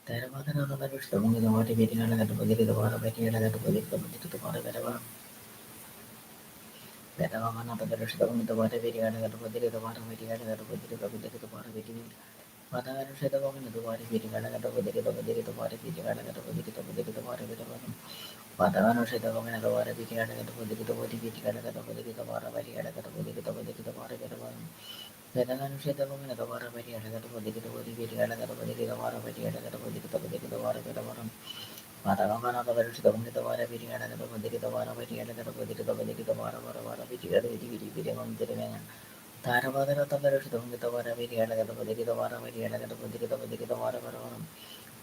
Theravada Varush, the Munga, the water meeting, and the Body, the water making, and the Body, the water, whatever. Vedavana, the Varush, the water meeting, and the Body, the water meeting, and the Body, the water meeting. Matavarusha, the woman, the water meeting, and the Body, the water meeting, and the Body, the water meeting. Matavarusha, the woman, the water meeting, and the Body, the water meeting, and the Body, the water meeting, and the Body, the water meeting. Vedavana, the woman, the water meeting, and the Body, the water meeting, and the Body, the water meeting, and the Body, the water meeting. Matavana the Verush the Mundavara Vidi and the Budi the Vara Vidi and the Budi the Budi the Vara Vara Vidi Vidi on the Ring. Taravada the Verush the Mundavara Vidi and the Budi the Vara Vidi and the Budi the Vara Vara.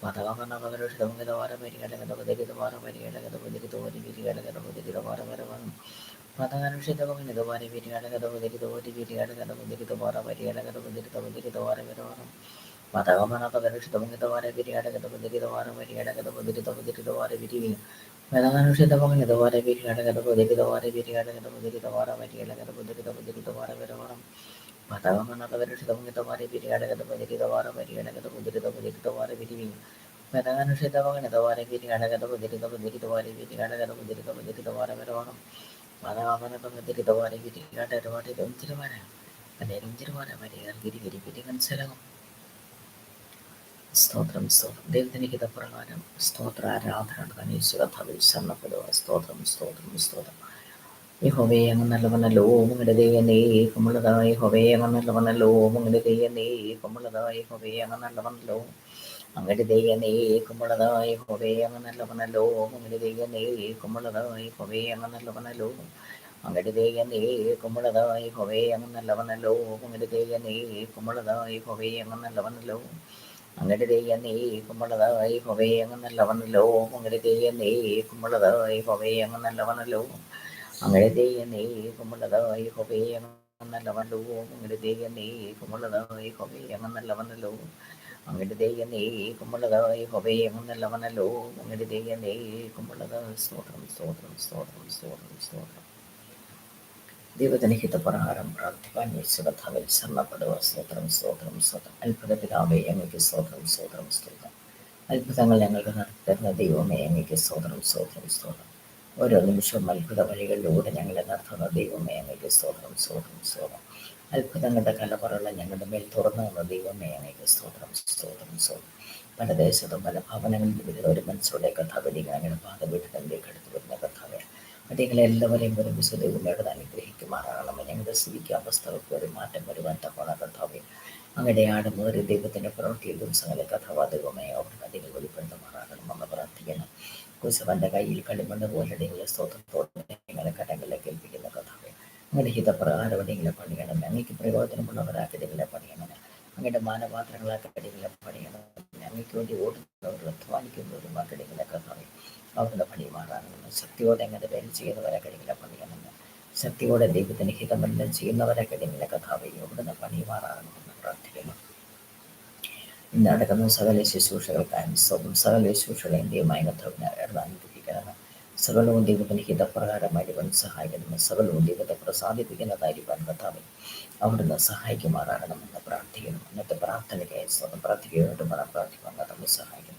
Matavana the Verush the Mundavara Vidi and the Budi the Vara Vidi and the Budi the Vidi and the Budi the Vara Vara. Matavarush the Woman the Vara Vidi and the Budi the Vidi and the Budi the Vara Vidi and the Budi the Vara Vara. Matavana the Verush the Mundavara Vidi and the Budi the Vara Vidi and the Budi the Vara Vidi. Vedananushita Bangin the water beating at the Budi the water beating at the Budi the water Vati at the Budi the water Vedavam. Matavana the Verush the water beating at the Budi the water Vati at the Budi the water beating. Vedananushita Bangin the water beating at the Budi the water beating at the Budi the water Vedavam. Matavana the Budi the water beating at the water Vimchirvana. And then Jirvana Maria Giri Giri and Selam. Stotram Stotram Devdanikita Puramanam Stotra Radhan Ganesha Sannapado Stotram Stotram Stotram Ihove and Lavana Low Mungade and A Kumulada Ihove and Lavana Low Mungade and A Kumulada Ihove and Lavan Low Angade and A Kumulada Ihove and Lavana Low Mungade and A Kumulada Ihove and Lavana Low Angade and A Kumulada Ihove and Lavana Low Mungade and A Kumulada Ihove and Lavana Low അങ്ങനെ തെയ്യന്നേ കുമ്പളതായി ഹൊവേ അങ്ങ് നല്ലവനല്ലോ അങ്ങനെ തെയ്യന്നേ കുമ്പളതായി ഹൊവേ അങ്ങ് നല്ലവനല്ലോ അങ്ങനെ തെയ്യന്നേ കുമ്പളതായി ഹൊവേ അങ്ങ് നല്ലവനല്ലോ അങ്ങനെ തെയ്യന്നേ കുമ്പളതായി ഹൊവേ അങ്ങ് നല്ലവനല്ലോ അങ്ങനെ തെയ്യന്നേ കുമ്പളതായി ഹൊവേ അങ്ങ് നല്ലവനല്ലോ അങ്ങനെ തെയ്യന്നേ കുമ്പളതാ സ്തോത്രം സ്തോത്രം സ്തോത്രം സ്തോത്രം സ്തോത്രം ദൈവജനഹിത പ്രകാരം പ്രാർത്ഥിക്കാൻ യേശുകഥാവിൽ ശരണപ്പെടുക സ്തോത്രം സ്തോത്രം സ്തോത്രം അത്ഭുത പിതാവേ അങ്ങേക്ക് സ്തോത്രം സ്തോത്രം സ്തോത്രം അത്ഭുതങ്ങൾ ഞങ്ങൾക്ക് നടത്തുന്ന ദൈവമേ അങ്ങേക്ക് സ്തോത്രം സ്തോത്രം സ്തോത്രം ഓരോ നിമിഷവും അത്ഭുത വഴികളിലൂടെ ഞങ്ങളെ നടത്തുന്ന ദൈവമേ അങ്ങേക്ക് സ്തോത്രം സ്തോത്രം സ്തോത്രം അത്ഭുതങ്ങളുടെ കലപറയുള്ള ഞങ്ങളുടെ മേൽ തുറന്നു വന്ന ദൈവമേ അങ്ങേക്ക് സ്തോത്രം സ്തോത്രം സ്തോത്രം പല ദേശത്തും പല ഭവനങ്ങളിൽ വരുന്ന ഒരു മനസ്സുടെ കഥാപതികൾ ഞങ്ങളുടെ പാതപീഠത്തിലേക്ക് അടുത്ത് വരുന്ന കഥാവേ അടികളെല്ലാവരെയും ഒരു വിശുദ്ധയുടെ അനുഗ്രഹിക്കുമാറാകണം ഞങ്ങളുടെ സ്ഥിതിക്ക് അവസ്ഥകൾക്ക് ഒരു മാറ്റം വരുവാൻ തക്കോണ കഥാവേ അങ്ങയുടെ ആടുമേറി ദൈവത്തിന്റെ പ്രവൃത്തിയിലും സകല കഥാവാതകമായി അവിടുന്ന് അടികൾ വെളിപ്പെടുത്തുമാറാകണം എന്ന് പ്രാർത്ഥിക്കണം കുശവന്റെ കയ്യിൽ കളിമണ്ണ് പോലെ അടികളെ സ്തോത്രത്തോടെ നിങ്ങളെ കടങ്ങളിലേക്ക് ഏൽപ്പിക്കുന്ന കഥാവേ അങ്ങയുടെ ഹിതപ്രകാരം അടികളെ പണിയണം അങ്ങേക്ക് പ്രയോജനമുള്ളവരാക്കി അടികളെ പണിയണം അങ്ങയുടെ മാനപാത്രങ്ങളാക്കി അടികളെ പണിയണം അങ്ങേക്ക് വേണ്ടി ഓടുന്നവരും അധ്വാനിക്കുന്നവരും ആ കടികളെ കഥാവേ അവിടുന്ന് പണിയുമാറാകണമെന്ന് ശക്തിയോടെ അങ്ങയുടെ പേര് ചെയ്യുന്നവരെ കടികളെ പണിയണമെന്ന് ശക്തിയോടെ ദൈവത്തിന് ഹിതമെല്ലാം ചെയ്യുന്നവരെ കടികളെ കഥാവയും അവിടുന്ന് പണിയുമാറാകണമെന്ന് പ്രാർത്ഥിക്കുന്നു ഇന്ന് നടക്കുന്ന സകല ശുശ്രൂഷകൾക്കായും സകല ശുശ്രൂഷകളെയും ദൈവമായ കഥാവിനെ അനുഗ്രഹിക്കണമെന്ന് സകലവും ദൈവത്തിന് ഹിതപ്രകാരമായിരിക്കാൻ സഹായിക്കണമെന്ന് സകലവും ദൈവത്തെ പ്രസാദിപ്പിക്കുന്നതായിരിക്കാൻ കഥാവെ അവിടുന്ന് സഹായിക്കുമാറാകണമെന്ന് പ്രാർത്ഥിക്കണം ഇന്നത്തെ പ്രാർത്ഥനയ്ക്കായി സ്വന്തം പ്രാർത്ഥിക്കുകയായിട്ട് പ്രാർത്ഥിക്കാൻ കഥാവ് സഹായിക്കണം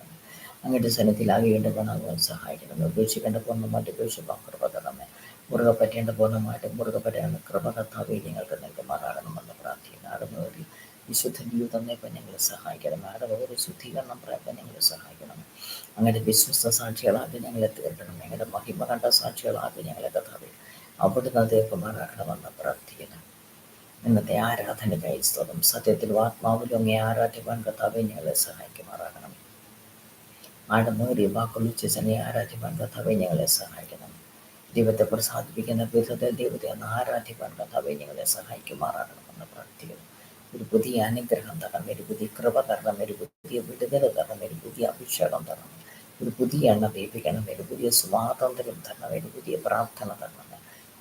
അങ്ങയുടെ സന്നിധിയിലാകേണ്ട ഗുണങ്ങൾ സഹായിക്കണം ഉപേക്ഷിക്കേണ്ട പൂർണ്ണമായിട്ട് ഉപേക്ഷിക്കാൻ കൃപ തരണമേ മുറുകെ പറ്റേണ്ട പൂർണ്ണമായിട്ട് മുറുകെ പറ്റേണ്ട കൃപ കർത്താവേ നിങ്ങൾക്ക് നൽകുമാറാകണമെന്ന് പ്രാർത്ഥിക്കുന്നു ആടുമേറി വിശുദ്ധ ജീവിതം നയിക്കാൻ ഞങ്ങളെ സഹായിക്കണം ആടുമേറി ശുദ്ധീകരണം പ്രാപിക്കാൻ ഞങ്ങളെ സഹായിക്കണം അങ്ങയുടെ വിശ്വസ്ത സാക്ഷികളാക്കി ഞങ്ങളെ തീർക്കണം ഞങ്ങളുടെ മഹിമ കണ്ട സാക്ഷികളാക്കി ഞങ്ങളെ കർത്താവേ അവിടുന്ന് തീർക്കുമാറാകണമെന്ന് പ്രാർത്ഥിക്കുന്നു ഇന്നത്തെ ആരാധനയ്ക്കായി സ്തോത്രം സത്യത്തിൽ ആത്മാവിലും അങ്ങേ ആരാധിക്കാൻ കർത്താവേ ഞങ്ങളെ സഹായിക്കുമാറാകണം ആടുമേറിയ വാക്കുളിച്ച് തന്നെ ആരാധിക്കാൻ കർത്താവേ ഞങ്ങളെ സഹായിക്കണം ദൈവത്തെ പ്രസാദിപ്പിക്കുന്ന വിധത്തിൽ ദൈവത്തെ ഒന്ന് ആരാധിക്കാൻ കർത്താവേ ഞങ്ങളെ സഹായിക്കുമാറാകണമെന്ന് പ്രാർത്ഥിക്കുന്നു ഒരു പുതിയ അനുഗ്രഹം തരണം ഒരു പുതിയ കൃപ തരണം ഒരു പുതിയ വിടുതൽ തരണം ഒരു പുതിയ അഭിഷേകം തരണം ഒരു പുതിയ എണ്ണ ദീപിക്കണം ഒരു പുതിയ സ്വാതന്ത്ര്യം തരണം ഒരു പുതിയ പ്രാർത്ഥന തരണം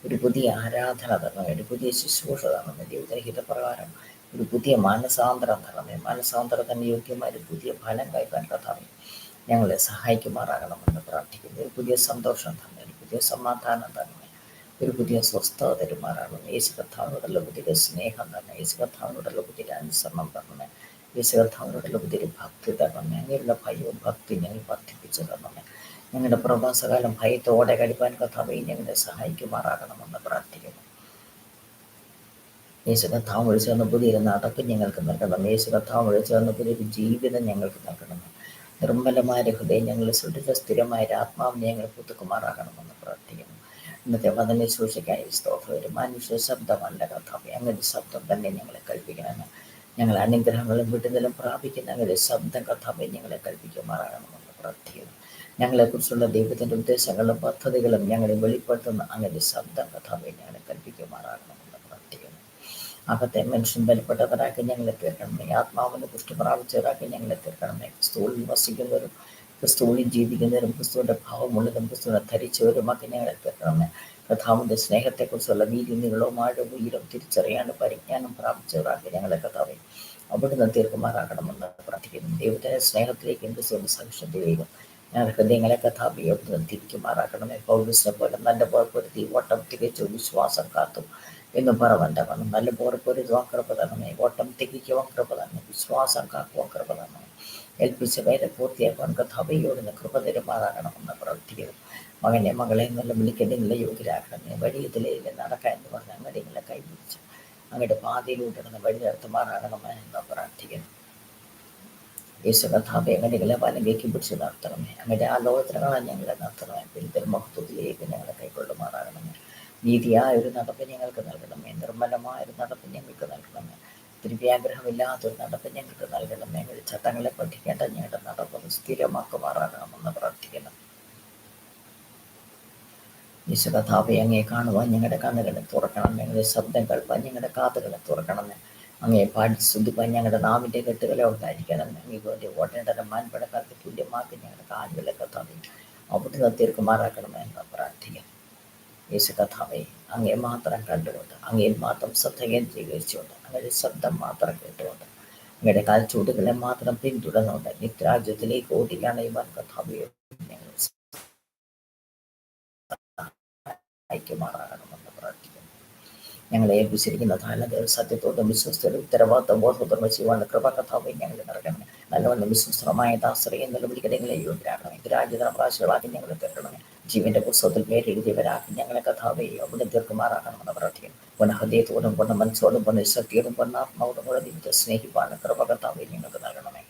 ഒരു പുതിയ ആരാധന തരണം ഒരു പുതിയ ശുശ്രൂഷ തരണം ദൈവത്തിന് ഹിതപ്രകാരം ഒരു പുതിയ മാനസാന്തരം തരണമേ മാനസാന്തരത്തിന് യോഗ്യമായ ഒരു പുതിയ ഫലം കൈക്കാൻ കർത്താവേ ഞങ്ങളെ സഹായിക്കുമാറാകണമെന്ന് പ്രാർത്ഥിക്കുന്നു ഒരു പുതിയ സന്തോഷം തന്നെ ഒരു പുതിയ സമാധാനം തന്നെ ഒരു പുതിയ സ്വസ്ഥത തരുമാറാകണം യേശു കർത്താവിനോടുള്ള പുതിയ സ്നേഹം തന്നെ യേശു കർത്താവിനോടുള്ള പുതിയ അനുസരണം തന്നെ യേശുകർത്താവിനോടുള്ള ഒത്തിരി ഭക്തി തരണമേ. അങ്ങനെയുള്ള ഭയവും ഭക്തി ഞങ്ങൾ വർദ്ധിപ്പിച്ചു തരണമേ. ഞങ്ങളുടെ പ്രവാസകാലം ഭയത്തോടെ കഴിപ്പാൻ കർത്താവേ ഞങ്ങളെ സഹായിക്കുമാറാകണമെന്ന് പ്രാർത്ഥിക്കുന്നു. യേശു കർത്താവ് വിളിച്ചു തന്ന പുതിയൊരു നടപ്പ് ഞങ്ങൾക്ക് നൽകണം. യേശു കർത്താവ് വിളിച്ചു തന്ന പുതിയൊരു ജീവിതം ഞങ്ങൾക്ക് നൽകണം. നിർമ്മലമായ ഹൃദയം ഞങ്ങൾ സൃഷ്ടിച്ച സ്ഥിരമായ ആത്മാവിനെ ഞങ്ങൾ പുതുക്കുമാറാകണമെന്ന് പ്രാർത്ഥിക്കുന്നു. ഇന്നത്തെ വചന സൂക്ഷിക്കാൻ സ്തോത്രം. ഒരു മനുഷ്യ ശബ്ദമല്ല കർത്താവേ, അങ്ങനെ ശബ്ദം തന്നെ ഞങ്ങളെ കൽപ്പിക്കണം. ഞങ്ങൾ അനുഗ്രഹങ്ങളും വിടുതലും പ്രാപിക്കുന്ന അങ്ങനെ ശബ്ദം കർത്താവേ ഞങ്ങളെ കൽപ്പിക്കുമാറാകണമെന്ന് പ്രാർത്ഥിക്കുന്നു. ഞങ്ങളെക്കുറിച്ചുള്ള ദൈവത്തിൻ്റെ ഉദ്ദേശങ്ങളും പദ്ധതികളും ഞങ്ങളെ വെളിപ്പെടുത്തുന്ന അങ്ങനെ ശബ്ദം കർത്താവേ ഞങ്ങളെ കൽപ്പിക്കുമാറാകണമെന്ന് പ്രാർത്ഥിക്കുന്നു. അകത്തെ മനുഷ്യൻ ബലപ്പെട്ടവരാക്കി ഞങ്ങളെ തീർക്കണമേ. ആത്മാവിന് പുഷ്ടി പ്രാപിച്ചവരാക്കി ഞങ്ങളെ തീർക്കണമേ. ക്രിസ്തുവിൽ വസിക്കുന്നവരും ക്രിസ്തുവിൽ ജീവിക്കുന്നവരും ക്രിസ്തുവിൻ്റെ ഭാവമുള്ളതും ക്രിസ്തുവിനെ ധരിച്ചവരുമാക്കി ഞങ്ങളെ തീർക്കണമേ. കർത്താവിൻ്റെ സ്നേഹത്തെക്കുറിച്ചുള്ള വീര്യനികളോ ആഴവും ഉയരം തിരിച്ചറിയാണ്ട് പരിജ്ഞാനം പ്രാപിച്ചവരാക്കി ഞങ്ങളെ കർത്താവേ അവിടുന്ന് തീർക്കുമാറാകണമെന്ന് പ്രാർത്ഥിക്കുന്നു. ദൈവത്തിൻ്റെ സ്നേഹത്തിലേക്കും ക്രിസ്തുവിൻ്റെ സഹിഷ്ണുതയിലേക്കും ഞങ്ങളുടെ ഹൃദയങ്ങളെ കർത്താവേ അവിടുന്ന് തിരിക്കുമാറാക്കണമേ. പൗലോസിനെ പോലെ നല്ല പോർപ്പൊരുത്തി ഓട്ടം തികച്ചു വിശ്വാസം കാത്തും എന്ന് പറവൻ്റെ വണ്ണം നല്ല പോർപ്പൊരുത്തുവാൻ കൃപ തരണമേ. ഓട്ടം തികയ്ക്കുവാൻ കൃപ തരണമേ. വിശ്വാസം കാക്കുവാൻ കൃപ തരണമേ. ഏൽപ്പിച്ച വേല പൂർത്തിയാക്കുവാൻ കർത്താവയോടുന്ന് കൃപ തരുമാറാകണമെന്ന് പ്രവർത്തിക്കുന്നു. മകനെ മകളെ എന്നുള്ള വിളിക്കേണ്ട നിങ്ങളെ യോഗ്യരാക്കണമേ. വഴിയതിലേ നടക്കാൻ എന്ന് പറഞ്ഞ് അങ്ങോട്ട് നിങ്ങളെ കൈപിടിച്ച് അങ്ങോട്ട് പാതയിലൂട്ടിടുന്ന വഴി നടത്തുമാറാകണമേ എന്ന് പ്രാർത്ഥിക്കുന്നു. യേശു കർത്താവെ അങ്ങനെകളെ വലങ്കയ്ക്ക് പിടിച്ച് നടത്തണമേ. അങ്ങയുടെ ആലോചനകളാൽ ഞങ്ങളെ നടത്തണമേ. പിന്നത്തെ മഹത്വത്തിലേക്ക് ഞങ്ങളെ കൈക്കൊള്ളുമാറാകണമേ. നീതിയായ ഒരു നടപ്പ് ഞങ്ങൾക്ക് നൽകണമേ. നിർമ്മലമായ ഒരു നടപ്പ് ഞങ്ങൾക്ക് നൽകണമേ. ദ്രവ്യാഗ്രഹമില്ലാത്തൊരു നടപ്പ് ഞങ്ങൾക്ക് നൽകണമേ. ഞങ്ങളുടെ ചട്ടങ്ങളെ പഠിക്കേണ്ട ഞങ്ങളുടെ നടപ്പ് സ്ഥിരമാക്കുമാറാകണമെന്ന് പ്രാർത്ഥിക്കണം. യേശു കർത്താവെ അങ്ങയെ കാണുവാൻ ഞങ്ങളുടെ കണ്ണുകളെ തുറക്കണം. ഞങ്ങളുടെ ശബ്ദം കേൾപ്പാൻ ഞങ്ങളുടെ കാതുകളെ തുറക്കണമേ. അങ്ങയെ പാടി സ്തുതിപ്പാൻ ഞങ്ങളുടെ നാവിൻ്റെ കെട്ടുകളെ ഉണ്ടായിരിക്കണം. അങ്ങേക്ക് ഓടേണ്ട മാൻപടക്കാർക്ക് തുല്യമാക്കി ഞങ്ങളുടെ കാലുകളെ കർത്താവെ അവിടുന്ന് തീർക്കുമാറാക്കണമേ എന്ന് പ്രാർത്ഥിക്കാം. യേശു കർത്താവെ അങ്ങയെ മാത്രം കണ്ടുകൊണ്ട് അങ്ങയിൽ മാത്രം ശ്രദ്ധ കേന്ദ്രീകരിച്ചുകൊണ്ട് അങ്ങയുടെ ശബ്ദം മാത്രം കേട്ടുകൊണ്ട് അങ്ങയുടെ കാൽച്ചൂടുകളെ മാത്രം പിന്തുടർന്നുകൊണ്ട് നിത്യരാജ്യത്തിലേക്ക് ഓടിക്കണയുവാൻ കർത്താവെ ഞങ്ങൾ സഹായിക്കുമാറാകണമെന്ന് പ്രാർത്ഥിക്കുന്നു. ഞങ്ങളെ ഏൽപ്പിച്ചിരിക്കുന്ന താലന്ത് സത്യത്തോടും വിശ്വസ്തയുടെ ഉത്തരവാദിത്വം ബോധപൂർവ്വം ചെയ്യുവാനുള്ള കൃപ കർത്താവെ ഞങ്ങൾ നിറയ്ക്കണമേ. നല്ലവണ്ണം വിശ്വസ്തമായ ദാസറയും നിലവിളിക്കടെ ഞങ്ങളെ യോഗ്യരാക്കണമേ. രാജ്യതര പ്രാവശ്യങ്ങളാക്കി ഞങ്ങളെ തീർക്കണമേ. ജീവന്റെ പുസ്തകത്തിൽ പേരെഴുതിയവരാക്കി ഞങ്ങളെ കർത്താവെ അവിടെ തീർക്കുമാറാക്കണമെന്ന് പ്രാർത്ഥിക്കുന്നു. പുനഃഹൃദയത്തോടും പൂർണ്ണ മനസ്സോടും പൂർണ്ണ ശക്തിയോടും പൂർണ്ണാത്മാവോടും കൂടെ ദൈവത്തെ സ്നേഹിപ്പാനുള്ള കൃപ കർത്താവെ ഞങ്ങൾക്ക് നൽകണമേ.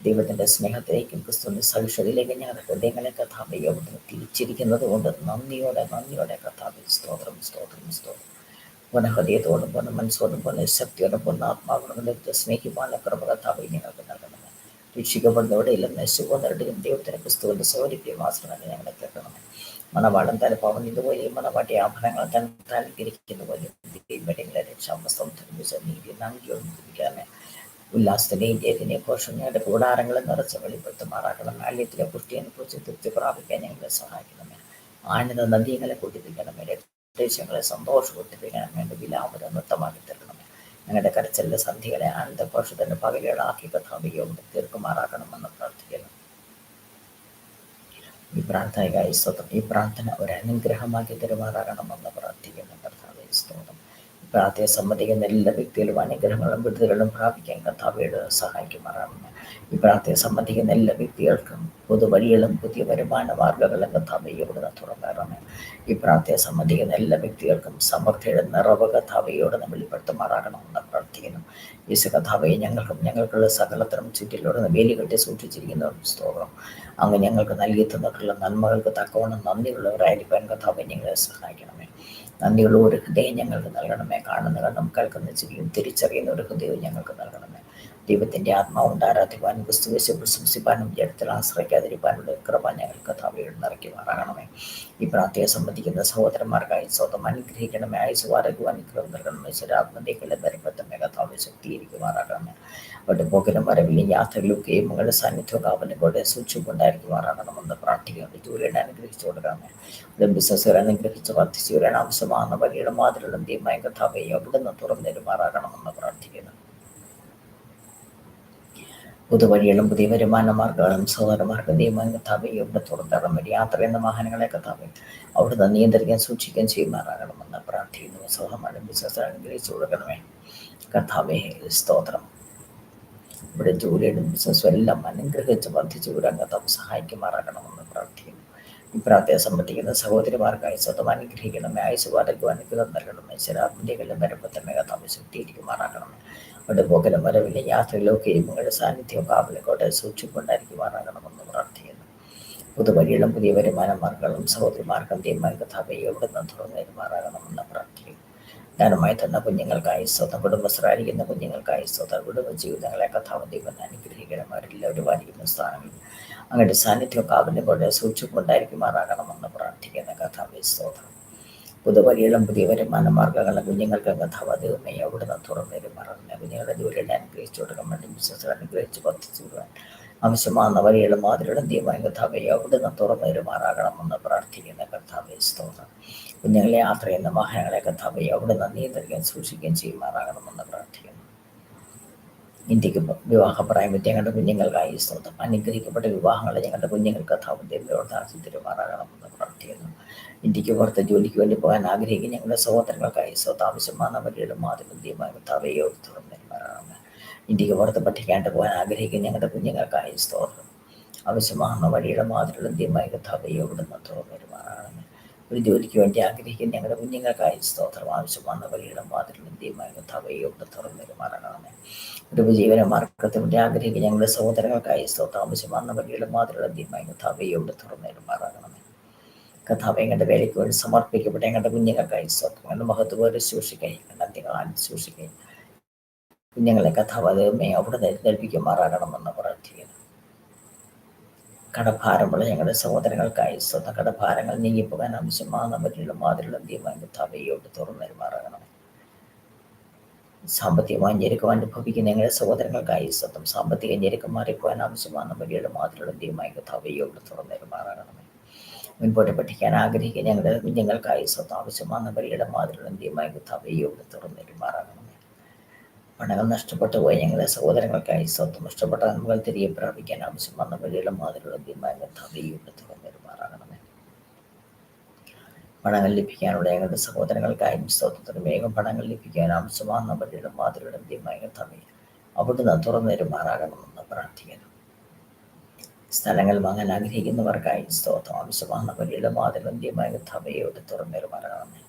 ദൈവത്തിൻ്റെ സ്നേഹത്തിലേക്കും ക്രിസ്തുവിൻ്റെ സഹിഷ്ണുതയിലേക്കും ഞങ്ങളുടെ ഹൃദയങ്ങളെ കർത്താവെ അവിടുന്ന് തിരിച്ചിരിക്കുന്നത് കൊണ്ട് നന്ദിയോടെ കർത്താവെ സ്തോത്രം സ്തോത്രം സ്തോത്രം. പുനഃഹൃദയത്തോടും പൂർണ്ണ മനസ്സോടും പൂർണ്ണ ശക്തിയോടും പൂർണ്ണ ആത്മാവോടും ദൈവത്തെ സ്നേഹിപ്പാനുള്ള കൃപ കർത്താവെ ഞങ്ങൾക്ക് നൽകണമേ. രക്ഷിക്കപ്പെടുന്നവരുടെയിലും നശിക്കുന്നവരുടെയും ദൈവത്തിൻ്റെ ക്രിസ്തുവിൻ്റെ സൗരഭ്യമാശ്രമം ഞങ്ങളെ കേൾക്കണമേ. മണവാളം തലപ്പാവൻ ഇതുപോലെയും മണവാട്ടി ആഭരണങ്ങൾ തന്നെ അലങ്കരിക്കുന്ന പോലെയും ദൈവങ്ങളെ രക്ഷാവസ്ഥം ധരിപ്പിച്ച നീതി നന്ദിയോടും ലഭിക്കാമേ. ഉല്ലാസത്തിൻ്റെയും ജയത്തിൻ്റെയും ഘോഷം ഞങ്ങളുടെ കൂടാരങ്ങളെ നിറച്ച് വെളിപ്പെടുത്തുമാറാക്കണം. ആലയത്തിലെ പുഷ്ടിയെ കുറിച്ച് തൃപ്തി പ്രാപിക്കാൻ ഞങ്ങളെ സഹായിക്കണമേ. ആനന്ദ നദികളെ കൂട്ടിപ്പിക്കണമേ. രക്തദേശങ്ങളെ സന്തോഷപ്പെടുത്തിപ്പിക്കണമേ. എൻ്റെ വിലാപനം നൃത്തമാക്കി തീർക്കണമേ. ഞങ്ങളുടെ കരച്ചലിൻ്റെ സന്ധികളെ ആനന്ദഘോഷത്തിൻ്റെ പകലുകളാക്കി കഥാപികയും തീർക്കുമാറാക്കണമെന്ന് പ്രാർത്ഥിക്കുന്നു. ഈ പ്രാർത്ഥനയ്ക്കായി സ്തോത്രം. ഈ പ്രാർത്ഥന ഒരു അനുഗ്രഹമാക്കി തരുമാറാകണമെന്ന് പ്രാർത്ഥിക്കുന്നു. കർത്താവേ സ്തോത്രം. പ്രാർത്ഥനയെ സംബന്ധിക്കുന്ന എല്ലാ വ്യക്തികളും അനുഗ്രഹങ്ങളും വിടുതലുകളും പ്രാപിക്കാൻ കർത്താവയോട് സഹായിക്കുമാറാകണം. ഈ പ്രാർത്ഥനയെ സംബന്ധിക്കുന്ന എല്ലാ വ്യക്തികൾക്കും പുതുവഴികളും പുതിയ വരുമാന മാർഗ്ഗങ്ങളും കർത്താവയോട് തുറന്നേറണം. ഈ പ്രാർത്ഥനയെ സംബന്ധിക്കുന്ന എല്ലാ വ്യക്തികൾക്കും സമൃദ്ധിയുടെ നിറവ് കർത്താവയോട് വെളിപ്പെടുത്തുമാറാകണമെന്ന് പ്രാർത്ഥിക്കുന്നു. യേശു കർത്താവേ ഞങ്ങൾക്കും ഞങ്ങൾക്കുള്ള സകലത്തിനും ചുറ്റിലൂടെ വേലി കെട്ടി സൂക്ഷിച്ചിരിക്കുന്ന സ്തോത്രം. അങ്ങ് ഞങ്ങൾക്ക് നൽകി തന്നിട്ടുള്ള നന്മകൾക്ക് തക്കവണ്ണം നന്ദിയുള്ളവരായിരിക്കാൻ കർത്താവേ ഞങ്ങളെ സഹായിക്കണമേ. നന്ദിയുള്ള ഒരു ഹൃദയം ഞങ്ങൾക്ക് നൽകണമേ. കാണുന്ന കണ്ണും കേൾക്കുന്ന ചെവിയും തിരിച്ചറിയുന്ന ഒരു ഹൃദയവും ഞങ്ങൾക്ക് നൽകണമേ. ദൈവത്തിൻ്റെ ആത്മാവുണ്ട് ആരാധിപ്പാനും ക്രിസ്തുവിനെ പ്രശംസിപ്പാനും ജഡത്തിൽ ആശ്രയിക്കാതിരിക്കാനുള്ള കൃപ ഞങ്ങൾക്ക് കർത്താവയോട് നിറയ്ക്കുമാറാകണമേ. ഈ പ്രാർത്ഥനയെ സംബന്ധിക്കുന്ന സഹോദരന്മാർക്കായി സ്വന്തം അനുഗ്രഹിക്കണമേ. ആയുസ് ആരോഗ്യം അനുഗ്രഹം നൽകണമേ. ശരാത്മതകളെ ബലപ്പെടുത്തമേ. കർത്താവിനെ ശക്തീകരിക്കുമാറാകണമേ. അവരുടെ പോകലും വരവിലും യാത്രകളൊക്കെയും മകളുടെ സാന്നിധ്യം കാവലിലൂടെ സൂക്ഷിച്ചുകൊണ്ടായിരിക്കുമാറാകണമെന്ന് പ്രാർത്ഥിക്കുന്നു. ജോലിയുടെ അനുഗ്രഹിച്ചു കൊടുക്കണമേ. അവരുടെ ബിസിനസ്സുകൾ അനുഗ്രഹിച്ച് വർദ്ധിച്ചവരാണ് ആവശ്യമാകുന്ന വഴിയുടെ മാതൃകളും ദൈവമായ കർത്താവെ അവിടുന്ന് തുറന്നിരുമാറാകണമെന്ന് പ്രാർത്ഥിക്കുന്നു. പുതുവഴികളും പുതിയ വരുമാന മാർഗ്ഗങ്ങളും സഹോദരന്മാർക്ക് ദൈവമായ കർത്താവെ അവിടെ തുറന്നിടാൻ വേണ്ടി യാത്ര എന്ന വാഹനങ്ങളെ കർത്താവെ അവിടുന്ന് നിയന്ത്രിക്കാൻ സൂക്ഷിക്കാൻ ചെയ്യുമാറാകണമെന്ന് പ്രാർത്ഥിക്കുന്നു. സഹോദരന്മാരുടെ ബിസിനസ് അനുഗ്രഹിച്ചു കൊടുക്കണമേ. കർത്താവെ സ്തോത്രം. ഇവിടെ ജോലിയുടെ ബിസിനസ്സും എല്ലാം അനുഗ്രഹിച്ച് വർദ്ധിച്ചു വരാൻ കർത്താവ് സഹായിക്കുമാറാകണമെന്ന് പ്രാർത്ഥിക്കുന്നു. ഈ പ്രാർത്ഥന സംബന്ധിക്കുന്ന സഹോദരിമാർക്കായി സ്വന്തം അനുഗ്രഹിക്കണമേ. ആയുസ് വാടകയ്ക്കും അനുഗ്രഹം നൽകണമേ. ശരാബിൻ്റെകളും വരപ്പത്തമേ കർത്താവ് ശക്തിയിരിക്കുമാറാകണമേ. അവിടെ പോകലും വരവില്ല യാത്രയിലൊക്കെ നിങ്ങളുടെ സാന്നിധ്യം കാവലിക്കോട്ടെ സൂക്ഷിപ്പുണ്ടായിരിക്കുമാറാകണമെന്ന് പ്രാർത്ഥിക്കുന്നു. പുതുവഴികളും പുതിയ വരുമാന മാർഗങ്ങളും സഹോദരിമാർക്കും ദൈവമായ കർത്താവെ എവിടെ നിന്ന് തുറന്നു തരുമാറാകണമെന്ന് പ്രാർത്ഥിക്കുന്നു. ജ്ഞാനമായി തന്ന കുഞ്ഞുങ്ങൾക്കായി സ്വന്തം കുടുംബസ്ഥരായിരിക്കുന്ന കുഞ്ഞുങ്ങൾക്കായി സ്വന്തം കുടുംബ ജീവിതങ്ങളെ കർത്താവ് ദൈവം അനുഗ്രഹിക്കണം. അവരെല്ലാവരും ആയിരിക്കുന്ന സ്ഥാനങ്ങളിൽ അങ്ങയുടെ സാന്നിധ്യം കാവലിനെ കൊണ്ട് സൂക്ഷിപ്പുണ്ടായിരിക്കുമാറാകണമെന്ന് പ്രാർത്ഥിക്കുന്ന കർത്താവെ സ്തോത്രം. പുതുവഴികളും പുതിയ വരുമാന മാർഗങ്ങളും കുഞ്ഞുങ്ങൾക്ക് കർത്താവ് ദൈവമേ അവിടുന്ന് തുറന്നു തരുമാറാകണമേ. കുഞ്ഞുങ്ങളുടെ ജോലികളെ അനുഗ്രഹിച്ചു കൊടുക്കാൻ വേണ്ടി ബിസിനസ്സുകൾ അനുഗ്രഹിച്ച് വർദ്ധിച്ചു വിടുവാൻ ആവശ്യമാകുന്ന വഴികളും മാതിരികളും ദൈവമായ കർത്താവെ അവിടുന്ന് തുറന്നു തരുമാറാകണമെന്ന് പ്രാർത്ഥിക്കുന്ന കർത്താവെ സ്തോത്രം. കുഞ്ഞുങ്ങളെ യാത്ര ചെയ്യുന്ന വാഹനങ്ങളെ കർത്താവെ അവിടുന്ന് നിയന്ത്രിക്കാൻ സൂക്ഷിക്കുകയും ചെയ്യുമാറാകണമെന്ന് പ്രാർത്ഥിക്കുന്നു. ഇന്ത്യക്ക് വിവാഹപ്രായമെത്തിയ ഞങ്ങളുടെ കുഞ്ഞുങ്ങൾക്കായി സ്തോത്രം. അനുഗ്രഹിക്കപ്പെട്ട വിവാഹങ്ങളെ ഞങ്ങളുടെ കുഞ്ഞുങ്ങൾക്ക് കർത്താവ് ദൈവത്തോട് നടത്തി തരുമാറാകണമെന്ന് പ്രാർത്ഥിക്കുന്നു. ഇന്ത്യക്ക് പുറത്ത് ജോലിക്ക് വേണ്ടി പോകാൻ ആഗ്രഹിക്കുന്ന ഞങ്ങളുടെ സഹോദരങ്ങൾക്കായി സ്വന്തം ആവശ്യமான വഴികളും മാതൃകം ദൈവമായ കർത്താവെ തുറന്നു തരുമാറാകണം. ഇന്ത്യക്ക് പുറത്ത് പഠിക്കാണ്ട് പോകാൻ ആഗ്രഹിക്കുന്ന ഞങ്ങളുടെ കുഞ്ഞുങ്ങൾക്കായി സ്തോത്രം. ആവശ്യമാകുന്ന വഴിയുടെ മാതൃകളും ദൈവമായ കർത്താവെ ഇവിടുന്ന് തുറന്നു തരുമാറാകണം. ഒരു ജോലിക്ക് വേണ്ടി ആഗ്രഹിക്കുന്ന ഞങ്ങളുടെ കുഞ്ഞുങ്ങൾക്കായി സ്തോത്രം. ആവശ്യമാകുന്ന വഴിയുടെ മാതൃകളും ദൈവമായ കർത്താവെ ഇവിടുന്ന് തുറന്നു തരുമാറാകണമേ. ഒരു ഉപജീവന മാർഗത്തിന് വേണ്ടി ആഗ്രഹിക്കുന്ന ഞങ്ങളുടെ സഹോദരങ്ങൾക്കായി സ്തോത്രം. ആവശ്യമാകുന്ന വഴിയുടെ മാതൃകളും ദൈവമായ കർത്താവെ ഇവിടെ തുറന്നു തരുമാറാകണമേ. കർത്താവെ ഞങ്ങളുടെ വേലയ്ക്ക് വേണ്ടി സമർപ്പിക്കപ്പെട്ട ഞങ്ങളുടെ കുഞ്ഞുങ്ങൾക്കായി സ്തോത്രം. ഞങ്ങളുടെ മഹത്വപോലെ സൂക്ഷിക്കുകയും അന്ത്യങ്ങളാൽ സൂക്ഷിക്കുകയും കുഞ്ഞുങ്ങളെ കർത്താവ് ദൈവമേ അവിടെ ഏൽപ്പിക്കുമാറാകണമെന്ന് പ്രാർത്ഥിക്കുന്നു. കടഭാരമുള്ള ഞങ്ങളുടെ സഹോദരങ്ങൾക്കായി സ്വന്തം കടഭാരങ്ങൾ നീങ്ങിപ്പോകാൻ ആവശ്യമാകുന്ന വഴിയുള്ള മാതൃകളും ദൈവമായ കർത്താവെയോട് തുറന്നു തരുമാറാകണമേ. സാമ്പത്തികമായി ഞെരുക്കം അനുഭവിക്കുന്ന ഞങ്ങളുടെ സഹോദരങ്ങൾക്കായി സ്വന്തം സാമ്പത്തിക ഞെരുക്കം മാറിപ്പോകാൻ ആവശ്യമാകുന്ന വഴിയുടെ മാതൃകളും ദൈവമായ കർത്താവെയോട് തുറന്നു തരുമാറാകണമേ. മുൻപോട്ട് പഠിക്കാൻ ആഗ്രഹിക്കുന്ന ഞങ്ങളുടെ കുഞ്ഞുങ്ങൾക്കായി സ്വന്തം ആവശ്യമാകുന്ന വഴിയുടെ മാതൃകളും ദൈവമായ കർത്താവെയോട് തുറന്നു തരുമാറാകണമേ. പണങ്ങൾ നഷ്ടപ്പെട്ടു പോയി ഞങ്ങളുടെ സഹോദരങ്ങൾക്കായി സ്വന്തം നഷ്ടപ്പെട്ട നന്മകൾ തിരികെ പ്രാപിക്കാൻ ആവശ്യമാകുന്ന വഴിയുള്ള മാതൃകളും ദൈവമായ കർത്താവെയോട് തുറന്നു തരുമാറാകണമേ. പണങ്ങൾ ലഭിക്കാനുള്ള ഞങ്ങളുടെ സഹോദരങ്ങൾക്കായും സ്തോത്രത്തിന് വേഗം പണങ്ങൾ ലഭിക്കാൻ ആവശ്യമാകുന്ന വഴിയുടെ മാതൃകളും ദൈവമായ കർത്താവെ അവിടുന്ന് തുറന്നു തരുമാറാകണമെന്ന് പ്രാർത്ഥിക്കുന്നു. സ്ഥലങ്ങൾ വാങ്ങാൻ ആഗ്രഹിക്കുന്നവർക്കായി സ്തോത്രം. ആവശ്യമാകുന്ന വഴിയുടെ മാതൃകളും ദൈവമായ കർത്താവെയോട് തുറന്നു തരുമാറാകണമേ.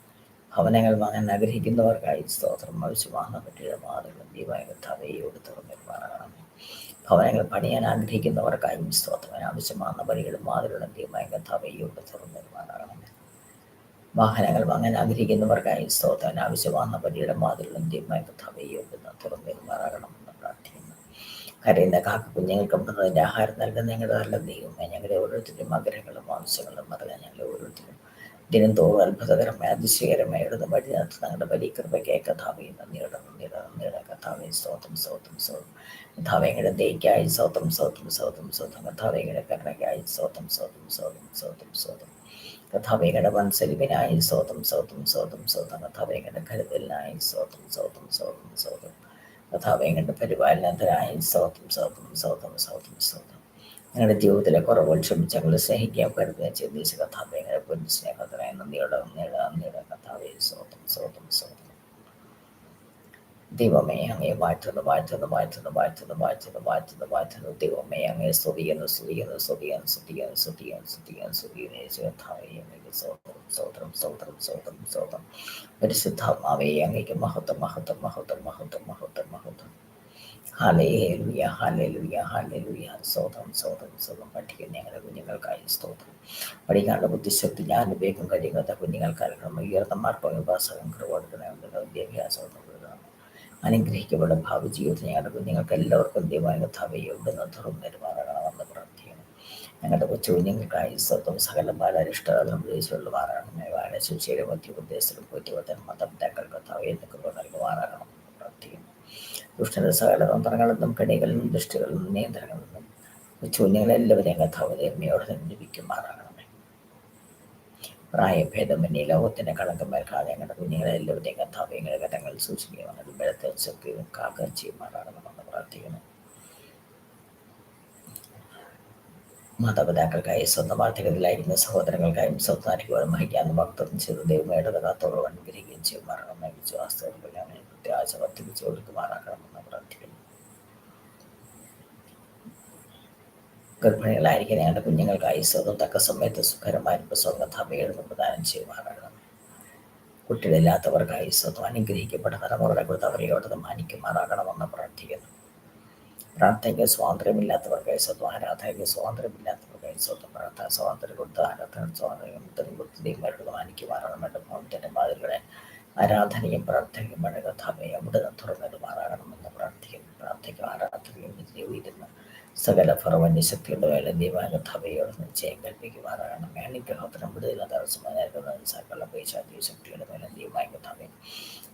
ഭവനങ്ങൾ വാങ്ങാൻ ആഗ്രഹിക്കുന്നവർക്കായി സ്തോത്രം. ആവശ്യമാകുന്ന വഴിയുടെ മാതൃകളും ദൈവമായ കർത്താവെയോട് തുറന്നു തരുമാറാകണമേ. ഭവനങ്ങൾ പണിയാൻ ആഗ്രഹിക്കുന്നവർക്കായും സ്തോത്രം. ആവശ്യമാകുന്ന വഴികളും മാതൃകളും ദൈവമായ കർത്താവെയോട് തുറന്നു തരുമാറാകണമേ. വാഹനങ്ങൾ വാങ്ങാൻ ആഗ്രഹിക്കുന്നവർക്കായി സ്തോത്രം. ആവശ്യമാകുന്ന വഴിയുടെ മാതൃകളും ദൈവമായ കർത്താവെയോട് തുറന്നു തരുമാറാകണമെന്ന് പ്രാർത്ഥിക്കുന്നു. കരയുന്ന കാക്ക കുഞ്ഞുങ്ങൾക്ക് മൃതത്തിൻ്റെ ആഹാരം നൽകുന്ന ഞങ്ങളുടെ നല്ല ദൈവമേ, ഞങ്ങളുടെ ഓരോരുത്തരും ആഗ്രഹങ്ങളും ആവശ്യങ്ങളും അറിയാൻ ഞങ്ങളെ ഓരോരുത്തരും ദിനം തോറും അത്ഭുതകരമായ അതിശയകരമായ ഇടന്ന് വഴി നടത്തി ഞങ്ങളുടെ വലിയ കൃപയ്ക്കായി കർത്താവെ നന്ദിയുടെ കർത്താവെ സ്തോത്രം സ്തോത്രം സ്തോത്രം. കർത്താവെയുടെ ദയക്കായി സ്തോത്രം സ്തോത്രം സ്തോത്രം സ്തോത്രം. കർത്താവെയുടെ കരുണയ്ക്കായി സ്തോത്രം സ്തോത്രം സ്തോത്രം സ്തോത്രം സ്തോത്രം. കർത്താവെയുടെ വത്സലിനായി സ്തോത്രം സ്തോത്രം സ്തോത്രം സ്തോത്രം. കർത്താവെയുടെ കരുതലിനായി സ്തോത്രം സ്തോത്രം സ്തോത്രം സ്തോത്രം. കർത്താവെയുടെ പരിപാലനത്തിനായി സ്തോത്രം സ്തോത്രം സ്തോത്രം സ്തോത്രം സ്തോത്രം. ഞങ്ങളുടെ ജീവിതത്തിലെ കുറവുകൾ ക്ഷമിച്ച് ഞങ്ങൾ സ്നേഹിക്കാൻ കരുതുകയും ചെയ്ത കർത്താവെയുടെ പൊന്നു സ്നേഹത്തിനായി നന്ദിയുടെ കർത്താവെ സ്തോത്രം സ്തോത്രം സ്തോത്രം. ദൈവമേ അങ്ങയെ വാഴ്ത്തുന്നു വാഴ്ത്തുന്നു വാഴ്ത്തുന്നു വാഴ്ത്തുന്നു വാഴ്ത്തുന്നു വാഴ്ത്തുന്നു വാഴ്ത്തുന്നു. ദൈവമേ അങ്ങയെ സ്തുതിക്കുന്നു സ്തുതിക്കുന്നു സ്തുതിക്കുന്നു സ്തുതിക്കുന്നു സ്തുതിക്കുന്നു സ്തുതിക്കുന്നു സ്തുതിക്കുന്നു. കർത്താവേ അങ്ങേക്ക് സ്തോത്രം സ്തോത്രം സ്തോത്രം സ്തോത്രം സ്തോത്രം. പരിശുദ്ധാത്മാവേ അങ്ങേക്ക് മഹത്വം മഹത്വം മഹത്വം മഹത്വം മഹത്വം മഹത്വം. Hallelujah hallelujah hallelujah. സ്തോത്രം സ്തോത്രം സ്തോത്രം. പഠിക്കുന്ന ഞങ്ങളുടെ കുഞ്ഞുങ്ങൾക്കായി സ്തോത്രം. പഠിക്കാനുള്ള ബുദ്ധിശക്തി ഞാൻ ഉപയോഗിക്കും കഴിയുന്ന കുഞ്ഞുങ്ങൾക്കായിരിക്കണം. ഉയർന്ന മാർഗം വിഭാസകം കൃപടുക്കുന്ന വിദ്യാഭ്യാസം അനുഗ്രഹിക്കപ്പെട്ട ഭാവി ജീവിതത്തിൽ ഞങ്ങളുടെ കുഞ്ഞുങ്ങൾക്ക് എല്ലാവർക്കും ദൈവമായ കർത്താവെയോട് തുറന്നു തരുമാറാകണമെന്ന് പ്രാർത്ഥിക്കുന്നു. ഞങ്ങളുടെ കൊച്ചു കുഞ്ഞുങ്ങൾക്കായി സ്വന്തം സകല ബാലാരിഷ്ടകളും ഉപദേശിച്ചുള്ളമാറാകണമേ. വായനശിക്ഷയിലെ മധ്യപ്രദേശത്തിലും പോറ്റുവത്തൻ മാതാപിതാക്കൾ കർത്താവെ കൃപ നൽകുമാറാകണമെന്ന് പ്രാർത്ഥിക്കുന്നു. ദുഷ്ടന്റെ സകല തന്ത്രങ്ങളിൽ കണികളിൽ നിന്നും ദൃഷ്ടികളിൽ നിന്നും നിയന്ത്രണങ്ങളിൽ നിന്നും കൊച്ചു കുഞ്ഞുങ്ങളെല്ലാവരെയും കർത്താവ് ദൈവമയോട് ലഭിക്കുമാറാകണമേ. പ്രായഭേദമന്യേ ലോകത്തിന്റെ കളങ്കം മേൽക്കാതെ ഞങ്ങളുടെ കുഞ്ഞുങ്ങളെ എല്ലാവരെയും കർത്താവ് ഞങ്ങളുടെ ഘട്ടങ്ങളിൽ സൂക്ഷിക്കുകയും അങ്ങനെ ബലത്തെ ശക്തിയും കാക്കുകയും ചെയ്യുമാറാകണമെന്ന് പ്രാർത്ഥിക്കുന്നു. മാതാപിതാക്കൾക്കായി സ്വന്തം വാർത്തകളിലായിരിക്കുന്ന സഹോദരങ്ങൾക്കായും സ്വത്താരിക്കുവാനും വഹിക്കാനും ഭക്തം ചെയ്ത് ദൈവമയുടെ കാത്തോളം അനുഗ്രഹിക്കുകയും ചെയ്യുമാറാകണമെന്ന് വിശ്വാസത്തോടെ പ്രത്യാശ വർദ്ധിപ്പിച്ചു കൊടുക്കുമാറാകണമെന്ന് പ്രാർത്ഥിക്കുന്നു. ഗർഭിണികളായിരിക്കുന്ന ഞങ്ങളുടെ കുഞ്ഞുങ്ങൾക്ക് ആയുസ്സോടും തക്ക സമയത്ത് സുഖകരമായ പ്രസവകഥാപയോടും പ്രദാനം ചെയ്യുമാറാകണം. കുട്ടികളില്ലാത്തവർക്ക് ആയുസ്സോത്തും അനുഗ്രഹിക്കപ്പെട്ട തലമുറകളെ കൊടുത്ത് അവരെയോടത് മാനിക്കുമാറാകണമെന്ന് പ്രാർത്ഥിക്കുന്നു. പ്രാർത്ഥനയ്ക്ക് സ്വാതന്ത്ര്യമില്ലാത്തവർക്ക് ആയുസ്സോത്തും ആരാധനയ്ക്ക് സ്വാതന്ത്ര്യമില്ലാത്തവർക്ക് ആയുസ്സോത്തും പ്രാർത്ഥന സ്വാതന്ത്ര്യം കൊടുത്ത് ആരാധന സ്വാതന്ത്ര്യം കൊടുത്ത് ദൈവമാരോട് മാനിക്കുമാറാകണം. എൻ്റെ ഭവനത്തിൻ്റെ മാതിരികളെ ആരാധനയും പ്രാർത്ഥനയും മഴ കഥാപയും അവിടുന്ന് തുറന്നിടുമാറാകണമെന്ന് പ്രാർത്ഥിക്കുന്നു. പ്രാർത്ഥിക്കും ആരാധനയും ഉയരുന്ന സകല ഫറവന്യ ശക്തിയുടെ മേലെ ദൈവാനുഭവയോട് നിശ്ചയം കൽപ്പിക്കുമാറാകണം. അനുഗ്രഹത്തിനും വിടുതല തടസ്സമായ സകല പൈശാചിക ശക്തിയുടെ മേലെ ദൈവാനുഭവം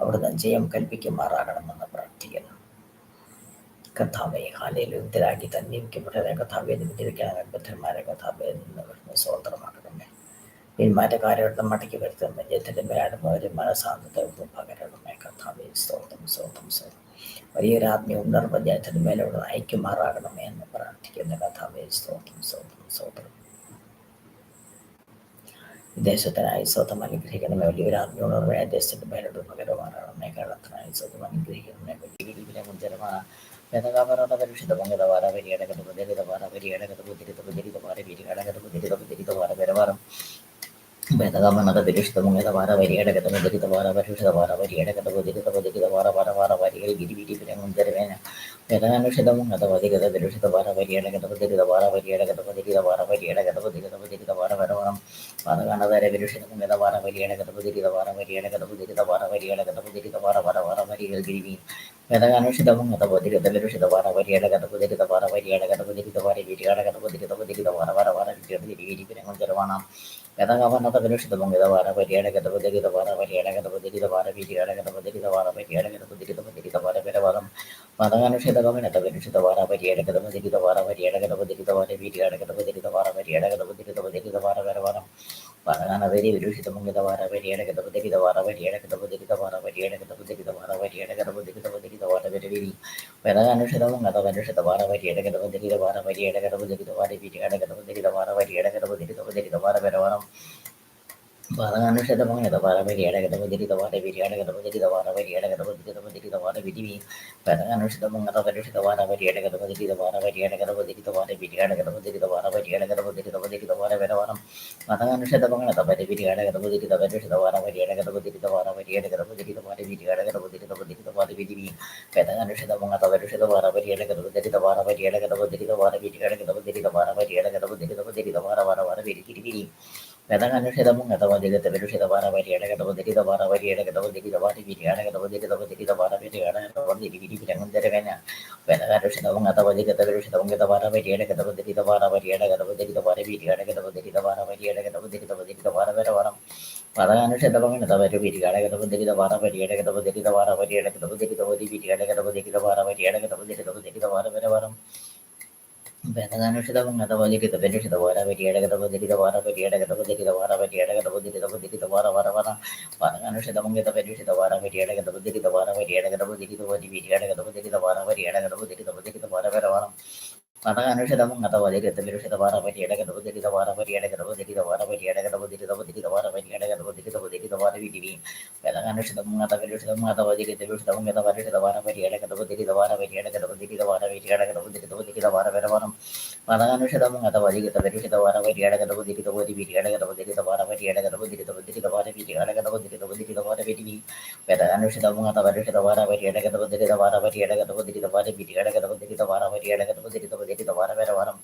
അവിടുന്ന് ജയം കൽപ്പിക്കുമാറാകണമെന്ന് പ്രാർത്ഥിക്കുന്നു. കഥാവയെ ഹാലയിൽ ഉത്തരാക്കി തന്നെ വിധിക്കപ്പെട്ട കഥാവയെ വിധിക്കാൻ ബുദ്ധന്മാരെ കഥാവയെ നിന്ന് വരുന്ന സ്വതന്ത്രമാക്കണമേ. പിന്മാറ്റക്കാരുടെ മടക്കി വരുത്തുന്ന ജയത്തിൻ്റെ മേലാടുന്നവരെ മനസാന്തവും പകരണമേ. കഥാവയെ സ്തോത്രം സ്തോത്രം സ്തോത്രം. വലിയൊരു ആത്മീയ ഉണർവ് ജയത്തിൻ്റെ മേലോട് ഐക്യമാറാകണമേ എന്ന് പ്രാർത്ഥിക്കുന്ന കഥാവയെ സ്തോത്രം സ്തോത്രം സ്തോത്രം. വിദേശത്തിനായി സ്വതം അനുഗ്രഹിക്കണമേ. വലിയൊരു ആത്മീയ ഉണർവ് ദേശത്തിൻ്റെ മേലോട് പകരമാറാകണമേ. കേരളത്തിനായി സ്വതം അനുഗ്രഹിക്കണമേ. മുഞ്ചരമാണ് വേദകാപരത പരിഷിത പങ്കതവാര പരിയടകത പുതിരിതവാര പരിയടകത പുതിരിത പുതിരിതവാര വിരികടകത പുതിരിത പുതിരിതവാര പരവാരം വേദകാമനത പരിഷിതമുങ്ങതവാര പരിയടകത മുതിരിതവാര പരിഷിതവാര പരിയടകത പുതിരിത പുതിരിതവാര പരവാര വരികൾ ഗിരിവിരി മുഞ്ചരവേന വേദകാനുഷിതമുങ്ങത വതികത പരിഷിതവാര പരിയടകത പുതിരിതവാര പരിയടകത പുതിരിതവാര പരിയടകത പുതിരിത പുതിരിതവാര പരവാരം പാതകാനതര പരിഷിതമുങ്ങതവാര പരിയടകത പുതിരിതവാര പരിയടകത പുതിരിതവാര പരിയടകത പുതിരിതവാര പരവാര വരികൾ ഗിരിവി വേദകാനുഷിതമുങ്ങത വതികത പരിഷിതവാര പരിയടകത പുതിരിതവാര പരിയടകത പുതിരിതവാര വിരികടകത പുതിരിത പുതിരിതവാര പരവാര വിരി മുഞ്ചരവാണ് വേദകാമനത പരിഷിതമുങ്ങതവാര പരിയടകത പുതിരിതവാര പരിയടകത പുതിരിതവാര വിരികടകത പുതിരിതവാര പരിയടകത പുതിരിത പുതിരിതവാര പരവാരം പാതകാനുഷിതകമനത പരിഷിതവാര പരിയടകത പുതിരിതവാര പരിയടകത പുതിരിതവാര വിരികടകത പുതിരിതവാര പരിയടകത പുതിരിത പുതിരിതവാര പരവാരം പാതകാനവരി വിരുഷിതമുങ്ങതവാര പരിയടകത പുതിരിതവാര പരിയടകത പുതിരിതവാര പരിയടകത പുതിരിതവാര പരിയടകത പുതിരിത പുതിരിതവാര പരവിരി വേദകാനുഷിതമുങ്ങത പരിഷിതവാര പരിയടകത പുതിരിതവാര പരിയടകത പുതിരിതവാര വിരികടകത പുതിരിതവാര പരിയടകത പുതിരിത പുതിരിതവാര പരവാരം പാതകാനുഷിതമുങ്ങതവാര പരിയടകത പുതിരിതവാര വിരികടകത പുതിരിതവാര പരിയടകത പുതിരിത പുതിരിതവാര വിരിവി വേദകാനുഷിതമുങ്ങത പരിഷിതവാര പരിയടകത പുതിരിതവാര പരിയടകത പുതിരിതവാര വിരികടകത പുതിരിതവാര പരിയടകത പുതിരിത പുതിരിതവാര പരവാരം പാതകാനുഷിതമുങ്ങത പരിവിരികടകത പുതിരിത പരിഷിതവാര പരിയടകത പുതിരിതവാര പരിയടകത പുതിരിതവാര വിരികടകത പുതിരിത പുതിരിതവാര വിരിവി വേദകാനുഷിതമുങ്ങത പരിഷിതവാര പരിയടകത പുതിരിതവാര പരിയടകത പുതിരിതവാര വിരികടകത പുതിരിതവാര പരിയടകത പുതിരിത പുതിരിതവാര വരവാര വിരികിരി വേദകാനുഷിതമുങ്ങത വതികത പരിഷിതവാര പരിയടകത പുതിരിതവാര പരിയടകത പുതിരിതവാര വിരികടകത പുതിരിത പുതിരിതവാര വിരികടകത പുതിരി വിരി വിരങ്ങുന്തരവേന വേദകാനുഷിതമുങ്ങത വതികത പരിഷിതമുങ്ങതവാര പരിയടകത പുതിരിതവാര പരിയടകത പുതിരിതവാര വിരികടകത പുതിരിതവാര പരിയടകത പുതിരിത പുതിരിതവാര പരവാരം പാതകാനുഷിതമുങ്ങത പരു വിരികടകത പുതിരിതവാര പരിയടകത പുതിരിതവാര പരിയടകത പുതിരിത പുതി വിരികടകത പുതിരിതവാര പരിയടകത പുതിരിത പുതിരിതവാര പരവാരം വേദകാനുഷിതമുങ്ങത വതികത പരിഷിതവാര പരിയടകത പുതിരിതവാര പരിയടകത പുതിരിതവാര പരിയടകത പുതിരിത പുതിരിതവാര Varavara പാതകാനുഷിതമുങ്ങത പരിഷിതവാര പരിയടകത പുതിരിതവാര പരിയടകത പുതിരിത പുതി വിരികടകത പുതിരിതവാര പരിയടകത പുതിരിത പുതിരിതവാര പരവാരം പാതകാനുഷിതമുങ്ങത വതികത പരിഷിതവാര പരിയടകത പുതിരിതവാര പരിയടകത പുതിരിതവാര പരിയടകത പുതിരിത പുതിരിതവാര പരിയടകത പുതിരിത പുതിരിതവാര വിരിവി വേദകാനുഷിതമുങ്ങത പരിഷിതമുങ്ങത വതികത പരിഷിതമുങ്ങത പരിഷിതവാര പരിയടകത പുതിരിതവാര പരിയടകത പുതിരിതവാര വിരികടകത പുതിരിത പുതിരിതവാര പരവാരം പാതകാനുഷിതമുങ്ങത വതികത പരിഷിതവാര പരിയടകത പുതിരിത പുതി വിരികടകത പുതിരിതവാര പരിയടകത പുതിരിത പുതിരിതവാര വിരികടകത പുതിരിത പുതിരിതവാര വിരിവി വേദകാനുഷിതമുങ്ങത പരിഷിതവാര പരിയടകത പുതിരിതവാര പരിയടകത പുതിരിതവാര വിരികടകത പുതിരിതവാര പരിയടകത പുതിരിത പുതിരിതവാര പരവാരം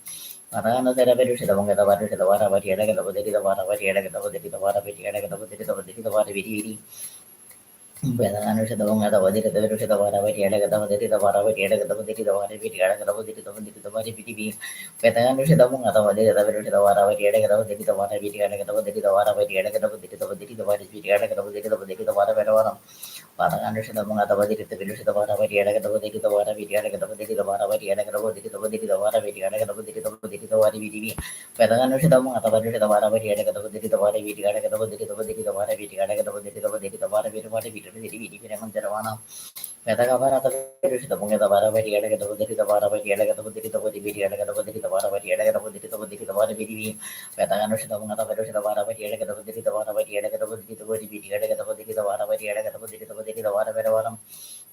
പാതകാനതര പരിഷിതമുങ്ങത പരിഷിതവാര പരിയടകത പുതിരിതവാര പരിയടകത പുതിരിതവാര വിരികടകത പുതിരിത പുതിരിതവാര വിരിവിരി വേദകാനുഷിതമുങ്ങത വതികത പരിഷിതവാര പരിയടകത പുതിരിതവാര പരിയടകത പുതിരിതവാര വിരികടകത പുതിരിത പുതിരിതവാര വിരിവി വേദകാനുഷിതമുങ്ങത വതികത പരിഷിതവാര പരിയടകത പുതിരിതവാര വിരികടകത പുതിരിതവാര പരിയടകത പുതിരിത പുതിരിതവാര വിരികടകത പുതിരിത പുതിരിതവാര പരവാരം പാതകാനുഷിതമുങ്ങത വതികത പരിഷിതവാര പരിയടകത പുതിരിതവാര വിരികടകത പുതിരിതവാര പരിയടകത പുതിരിത പുതിരിതവാര വിരികടകത പുതിരിത പുതിരിതവാര വിരിവി വേദകാനുഷിതമുങ്ങത പരിഷിതവാര പരിയടകത പുതിരിതവാര വിരികടകത പുതിരിത പുതിരിതവാര വിരികടകത പുതിരിത പുതിരിതവാര വിരുവാര വിരമഞ്ചരവാണ വേദകാപനത പരിഷിതമുങ്ങതവാര പരിയടകത പുതിരിതവാര പരിയടകത പുതിരിത പുതി വിരികടകത പുതിരിതവാര പരിയടകത പുതിരിത പുതിരിതവാര വിരിവി വേദകാനുഷിതമുങ്ങത പരിഷിതവാര പരിയടകത പുതിരിതവാര പരിയടകത പുതിരിത പുതി വിരികടകത പുതിരിതവാര പരിയടകത പുതിരിത പുതിരിതവാര പരവാരം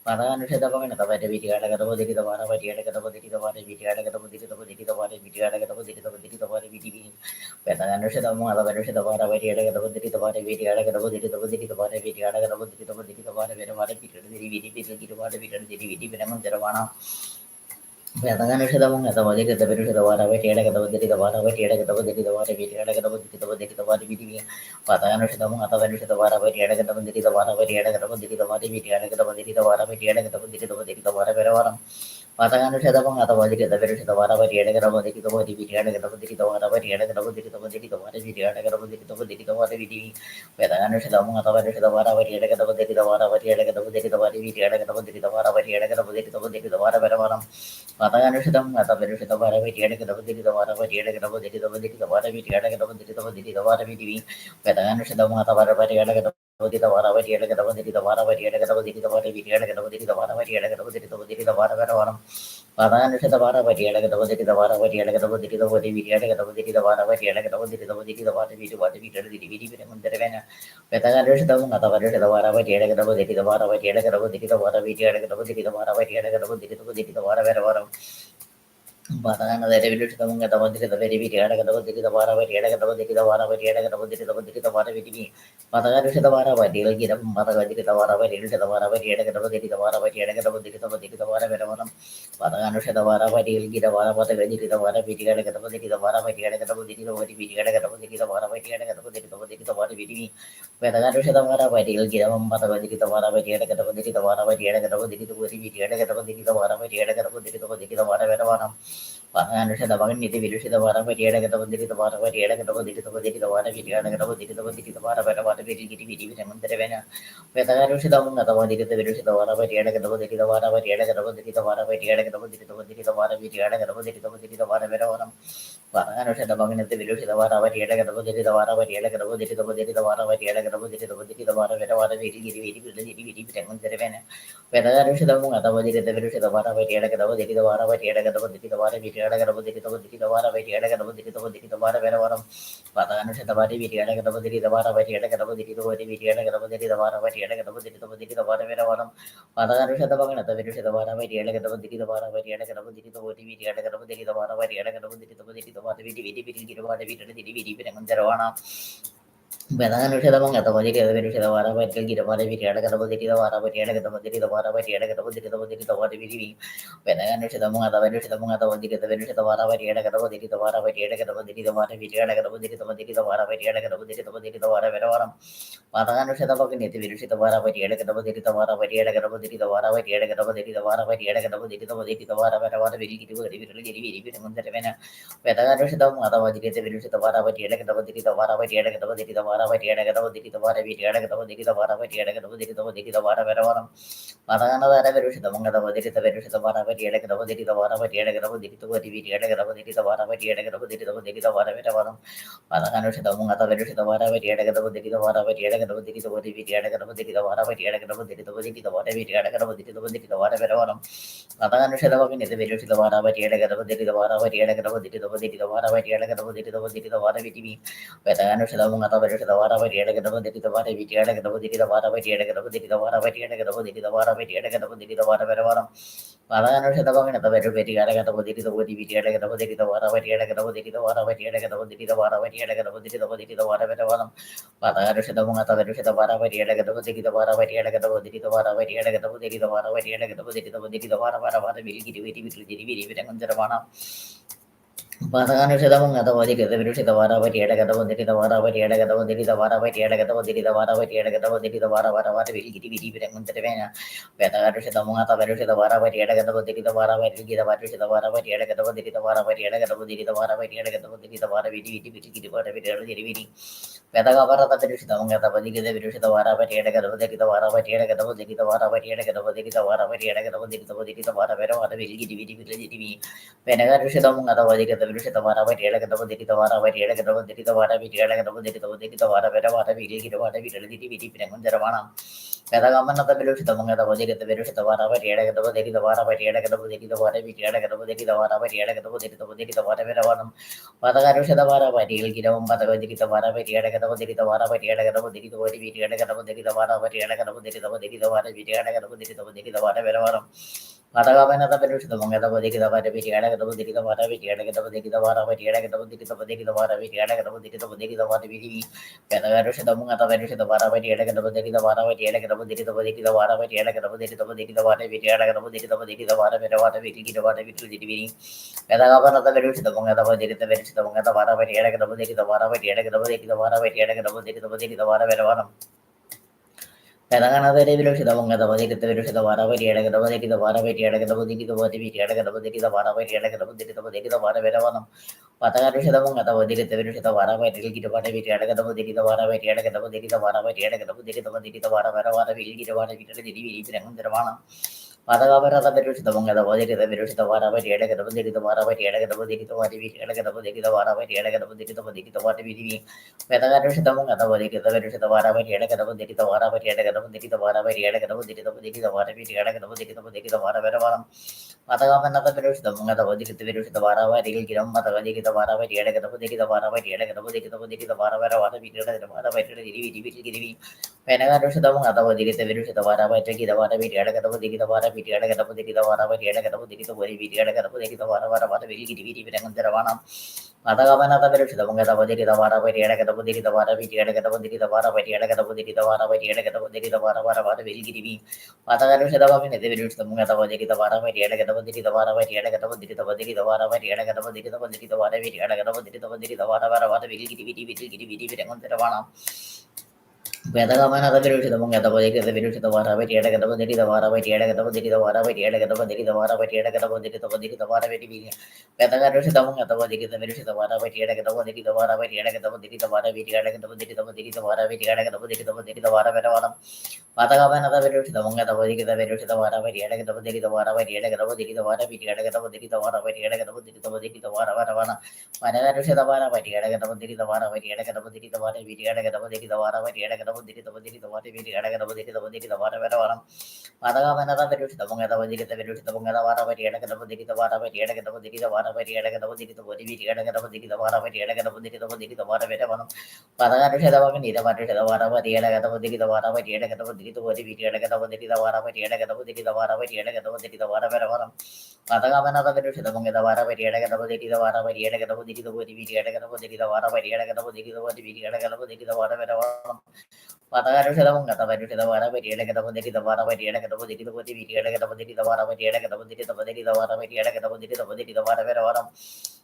Padanushadabangata, Vitiadagabodi, the Vara, Vatiadagabodi, the Vara, Vitiadagabodi, the Vodi, the Vara, Vitiadagabodi, the Vodi, the Vara, Viti, Padanushadamala, the Vara, Vatiadagabodi, the Vara, Vitiadagabodi, the Vodi, the Vara, Vitiadagabodi, the Vodi, the Vara, Vara, Viti, the Vara, Viti, Venamantaravana. Padanushadamanga, the Vadi, the Veru, the Vara, Vatiadagabodi, the Vara, Vatiadagabodi, the Vara, Vitiadagabodi, the Vodi, the Vara, Viti, Padanushadamanga, the Veru, the Vara, Vatiadagabodi, the Vara, Vatiadagabodi, the Vara, Vitiadagabodi, the Vara, Vitiadagabodi, the Vodi, the Vara, Vara, Padanushadamanga, the Vadi, the Veru, the Vara, Vatiadagabodi, the Vodi, Vitiadagabodi, the Vara, Vatiadagabodi, the Vodi, the Vara, Vitiadagabodi, the Vodi, the Vara, Viti, Padanushadamanga, the Veru, the Vara, Vatiadagabodi, the Vara, Vatiadagabodi, the Vara, Vitiadagabodi, the Vara, Vatiadagabodi, the Vodi, the Vara, Vara, Padanushadam, the Veru, the Vara, Vatiadagabodi, the Vara, Vatiadagabodi, the Vodi, the Vara, Vitiadagabodi, the Vodi, the Vara, Viti, Padanushadamanga, the Vara, Vatiadagabodi, the Vara, Vatiadagabodi, the Vara, Vatiadagabodi, the Vara, Vitiadagabodi, the Vara, Vatiadagabodi, the Vodi, the Vara, Vara, Padanushadavara, Vatiadagabodi, the Vara, Vatiadagabodi, the Vodi, Vitiadagabodi, the Vara, Vatiadagabodi, the Vodi, the Vara, Viti, what we did, the Viti, Mundarevana, Padanushadam, the Vara, the Vara, Vatiadagabodi, the Vara, Vatiadagabodi, the Vara, Vitiadagabodi, the Vara, Vatiadagabodi, the Vodi, the Vara, Vara, Padana, the revolution among the Vadi, the very Vitiadagabodi, the Vara, Vatiadagabodi, the Vara, Vatiadagabodi, the Vodi, the Vara, Viti, Padana, the Vara, Vadil, Giram, Madagadi, the Vara, Vadil, the Vara, Vatiadagabodi, the Vara, Vatiadagabodi, the Vodi, the Vara, Vara, Padana, the Vara, Vadil, Gidavara, Vadagadi, the Vara, Vitiadagabodi, the Vara, Vatiadagabodi, the Vodi, Vitiadagabodi, the Vara, Vatiadagabodi, the Vodi, the Vara, Viti, Padana, the Vara, Vadil, Giram, Madagadi, the Vara, Vatiadagabodi, the Vara, Vatiadagabodi, the Vodi, Vitiadagabodi, the Vara, Vatiadagabodi, the Vodi, the Vara, Vara, Panushadavagan, the village of the Vara, Vatiadagabodi, the Vara, Vatiadagabodi, the Vodi, the Vara, Vitiadagabodi, the Vodi, the Vara, Vara, Viti, Raman, Petarushadam, the Vadi, the village of the Vara, Vatiadagabodi, the Vara, Vatiadagabodi, the Vara, Vatiadagabodi, the Vodi, the Vara, Vitiadagabodi, the Vodi, the Vara, Vara, Panushadavagan, the village of the Vara, Vatiadagabodi, the Vara, Vatiadagabodi, the Vodi, the Vara, Vatiadagabodi, the Vodi, the Vara, Vara, Viti, Raman, Petarushadam, the Vadi, the village of the Vara, Vatiadagabodi, the Vara, Vatiadagabodi, the Vara, Vitiadagabodi, the Vodi, the Vara, Vatiadagabodi, the Vodi, the Vara, Vara, Panushadavadi, Vitiadagabodi, the Vara, Vatiadagabodi, the Vodi, Vitiadagabodi, the Vara, Vatiadagabodi, the Vodi, the Vara, Vara, Panushadavagan, the village of the Vara, Vatiadagabodi, the Vara, Vatiadagabodi, the Vodi, Vitiadagabodi, the Vara, Vatiadagabodi, the Vodi, the Vara, Viti, the Vara, Viti, Raman, Benanushadamang at the Vadi, the Vara, Vati, the Vara, Vitiadagabodi, the Vara, Vatiadagabodi, the Vara, Vatiadagabodi, the Vodi, the Vara, Viti, Benanushadamang, the Venushadamang, the Vadi, the Venus, the Vara, Vatiadagabodi, the Vara, Vatiadagabodi, the Vara, Vitiadagabodi, the Vodi, the Vara, Vatiadagabodi, the Vodi, the Vara, Vara, Padanushadavagan, the Venus, the Vara, Vatiadagabodi, the Vara, Vatiadagabodi, the Vara, Vatiadagabodi, the Vara, Vatiadagabodi, the Vodi, the Vara, Vara, Viti, the Petanushadam, Adavadi, the Venus, the Vara, Vatiadagabodi, the Vara, Vatiadagabodi, the Vara, Vatiadagabodi, the Vara, Vitiadagabodi, the Vara, Vatiadagabodi, the Vodi, the Vara, Vara, Padana, the Venus, the Manga, the Venus, the Vara, Vatiadagabodi, the Vara, Vatiadagabodi, the Vodi, Vitiadagabodi, the Vara, Vatiadagabodi, the Vodi, the Vara, Vara, Padana, the Manga, the Venus, the Vara, Vatiadagabodi, the Vara, Vatiadagabodi, the Vodi, Vitiadagabodi, the Vara, Vatiadagabodi, the Vodi, the Vara, Vitiadagabodi, the Vodi, the Vara, Vara, Padana, the Venus, the Vara, Vatiadagabodi, the Vara, Vatiadagabodi, the Vodi, the Vara, Vatiadagabodi, the Vodi, the Vara, Viti, Petanu, the Manga, the Venus, the Vara, Vatiadagabodi, the Vara, Vitiadagabodi, the Vara, Vatiadagabodi, the Vara, Vatiadagabodi, the Vara, Vatiadagabodi, the Vara, Vara, Padana, the Manga, the Venus, Vatiadagabodi, the Vodi, Vitiadagabodi, the Vara, Vatiadagabodi, the Vara, Vatiadagabodi, the Vara, Vatiadagabodi, the Vodi, the Vara, Vara, Padana, the Manga, the Venus, the Vara, Vatiadagabodi, the Vara, Vatiadagabodi, the Vara, Vatiadagabodi, the Vara, Vatiadagabodi, the Vodi, the Vara, Vara, Viti, Padanushadamang, the Vadi, the Virushi, the Vara, Vatiadagabodi, the Vara, Vatiadagabodi, the Vara, Vatiadagabodi, the Vara, Vatiadagabodi, the Vara, Vara, Viti, Raman, Petarushadamanga, the Virushi, the Vara, Vatiadagabodi, the Vara, Vati, the Vatushi, the Vara, Vatiadagabodi, the Vara, Vatiadagabodi, the Vara, Vatiadagabodi, the Vara, Viti, Petagavara, the Virushadamanga, the Vadi, the Virushi, the Vara, Vatiadagabodi, the Vara, Vatiadagabodi, the Vara, Vatiadagabodi, the Vara, Vatiadagabodi, the Vodi, the Vara, Vara, Viti, Penagarishadamanga, the Vadi, the Virushi, the Vara, Vatiadagabodi, the Vara, Vatiadagabodi, the Vara, Vitiadagabodi, the Vodi, the Vara, Vara, Viti, the Vara, Viti, Raman, Petagamana, the Virushi, the Manga, the Vadi, the Virushi, the Vara, Vatiadagabodi, the Vara, Vatiadagabodi, the Vara, Vitiadagabodi, the Vara, Vatiadagabodi, the Vodi, the Vara, Vara, Patakarusha the Vara by Dil Gidam, Patavadi the Vara by Yadakadavadi the Vara by Yadakadavadi the Vodi, Yadakadavadi the Vara by Yadakadavadi the Vodi, the Vara, Yadakadavadi the Vara Veram. Patagavana the Perush, the Manga, the Vodi, the Vara, Yadakadavadi the Vara, Yadakadavadi the Vara, Yadakadavadi the Vodi, the Vara, Yadakadavadi the Vodi, the Vara, Patakarusha the Munga, the Perush, the Vara by Yadakadavadi the Vara, Yadakadavadi the Vodi, the Vara, Yadakadavadi the Vodi, the Vara, Yadakadavadi the Vodi, the Vara, the Vara, the Pedagavana the Verush, the Munga, the Vodi, the Verush, the Munga, the Vara, Yadakadavadi the Vara, Yadakadavadi the Vara, Yadakadavadi the Vodi, the Vara, Telangana the Revolution, the Wanga, the Vadi, the Verush, the Vara, Yadakadavadi the Vara, Yadakadavadi the Vodi, Yadakadavadi the Vara, Yadakadavadi the Vodi, the Vara, Veravanam. Patakarusha the Munga, the Vadi, the Verush, the Vara, Yadakadavadi the Vara, Yadakadavadi the Vara, Yadakadavadi the Vara, Yadakadavadi the Vara, Vilgi the Vara, the Vara, Patagavara the Verush, the Munga, the Vadi, the Verush, the Vara, Yadakadavadi the Vara, Yadakadavadi the Vadi, Yadakadavadi the Vara, Yadakadavadi the Vadi, the Vadi, Pedagarush the Munga, the Vadi, the Verush, the Vara, Yadakadavadi the Vara, Yadakadavadi the Vara, Yadakadavadi the Vadi, the Vara, Yadakadavadi the Vadi, the Vara, Veram. Patagavana the Verush, the Munga, the Vadi, the Verush, the Vara, Giram, Patagadi, the Vara, Yadakadavadi the Vara, Yadakadavadi the Vadi, the Vara, the Vara, Penagarush the Munga, the Vadi, the Verush, the Vara, the Vara, Yadakadavadi the Vara, Yadakadavadi the Vara, Yadakadavadi the Vadi, Yadakadavadi the Vara, Vilgi, Patagavana the Verush, the Munga, the Vadi, the Vara, Yadakadavadi the Vara, Yadakadavadi the Vara, Yadakadavadi the Vara, Yadakadavadi the Vara, Vilgi, Patagarush the Vavin, the Verush, the Munga, the Vadi, the Vara, Yadakadavadi the Vara, Yadakadavadi the Vadi, the Vara, Yadakadavadi the Vadi, the Vara, Yadakadavadi the Vadi, the Vara, Vilgi, Pedagavana the Verush, the Munga, the Vadi, the Verush, the Vara, Yadakadavadi the Vara, Yadakadavadi the Vara, Yadakadavadi the Vara, Yadakadavadi the Vadi, the Vara, Pedagarush the Munga, the Vadi, the Verush, the Vara, Yadakadavadi the Vara, Yadakadavadi the Vara, Yadakadavadi the Vadi, the Vara, Yadakadavadi the Vadi, the Vara, Patagavana the Verush, the Munga, the Vadi, the Verush, the Vara, Yadakadavadi the Vara, Yadakadavadi the Vara, Yadakadavadi the Vara, Yadakadavadi the Vadi, the Vara, Patagarush the Vara, Yadakadavadi the Vara, Yadakadavadi the Vara, Yadakadavadi the Vara, Yadakadavadi the Vadi, the Vara, Yadakadavadi the Vadi, the Vara, Patagavana the Verush, the Munga, the Vadi, the Verush, the Munga, the Vara, Yadakadavadi the Vara, Yadakadavadi the Vara, Yadakadavadi the Vadi, Yadakadavadi the Vara, Yadakadavadi the Vadi, the Vara, Patagarush the Vagani, the Vara, the Vara, Yadakadavadi the Vara, Yadakadavadi the Vadi, Yadakadavadi the Vara, Yadakadavadi the Vara, Yadakadavadi the Vara, Patagavana the Verush, the Munga, the Vara, Yadakadavadi the Vara, Yadakadavadi the Vadi, Yadakadavadi the Vara, Yadakadavadi the Vadi, Yadakadavadi the Vara, Patagarusha the Munga, the Verush, the Vara, Yadakadavadi the Vara, Yadakadavadi the Vadi, Yadakadavadi the Vara, Yadakadavadi the Vadi, the Vara, Yadakadavadi the Vadi, the Vara,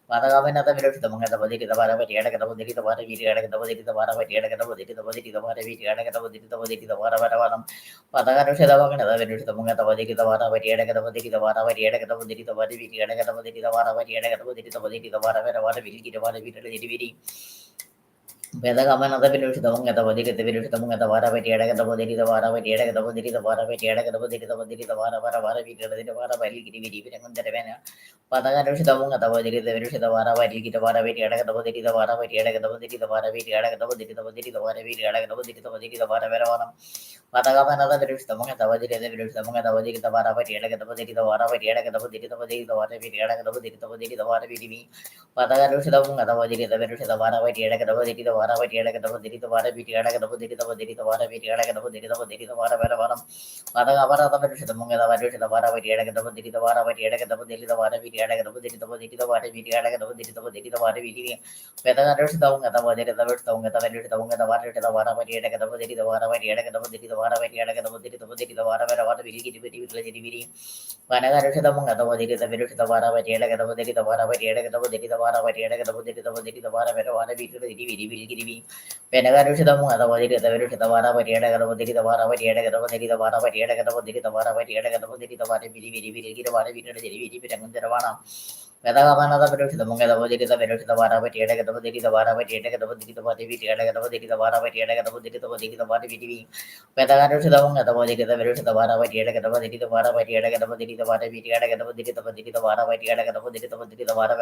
Patagavana the Verush, the Munga, the Vadi, the Vara, Yadakadavadi the Vara, Yadakadavadi the Vara, Yadakadavadi the Vadi, the Vara, Yadakadavadi the Vadi, the Vara, Patagarusha the Vagana, the Verush, the Munga, the Vadi, the Vara, Yadakadavadi the Vara, Yadakadavadi the Vadi, Yadakadavadi the Vara, Yadakadavadi the Vadi, the Vara, Vilki, the Vara, Vidi, Pedagavana the Verush, the Munga, the Vadi, the Verush, the Munga, the Vara, Yadakadavadi the Vara, Yadakadavadi the Vara, Yadakadavadi the Vadi, the Vara, Vidi, the Vara, Vilki, the Vana. Patagarush the Munga, the Vadi, the Verush, the Vara, Vilki, the Vara, Yadakadavadi the Vara, Yadakadavadi the Vara, Yadakadavadi the Vadi, the Vara, Yadakadavadi the Vadi, the Vara, Patagavana the Verush, the Munga, the Vadi, the Verush, the Munga, the Vadi, the Vara, Yadakadavadi the Vara, Yadakadavadi the Vadi, the Vara, Yadakadavadi the Vadi, the Vara, Vidi, Patagarush the Munga, the Vadi, the Verush, the Vara, Yadakadavadi the Vara, Yadakadavadi the Vara, Yadakadavadi the Vadi, the Vara, Yadakadavadi the Vadi, the Vara, Patagavana the Verush, the Munga, the Verush, the Vara, Yadakadavadi the Vara, Yadakadavadi the Vara, Yadakadavadi the Vadi, the Vara, Yadakadavadi the Vadi, the Vara, Vidi, Patagarush the Munga, the Vadi, the Verush, the Munga, the Verush, the Munga, the Vara, the Vara, Yadakadavadi the Vara, Yadakadavadi the Vara, Yadakadavadi the Vadi, the Vara, Vilki, Panagarush the Munga, the Vadi, the Verush, the Vara, Yadakadavadi the Vara, Yadakadavadi the Vara, Yadakadavadi the Vadi, the Vara, Vilki, Penagarush the Munga, the Vadi, the Verush, the Vara, Yadakadavadi the Vara, Yadakadavadi the Vara, Yadakadavadi the Vara, Yadakadavadi the Vara, Vilki, the Vara, Vilki, Pedagavana the Verush, the Munga, the Vadi, the Verush, the Vara, Yadakadavadi the Vara, Yadakadavadi the Vadi, Yadakadavadi the Vara, Yadakadavadi the Vadi, the Vadi, Pedagarush the Munga, the Vadi, the Verush, the Vara, Yadakadavadi the Vara, Yadakadavadi the Vara, Yadakadavadi the Vadi, the Vara, Yadakadavadi the Vadi, the Vara,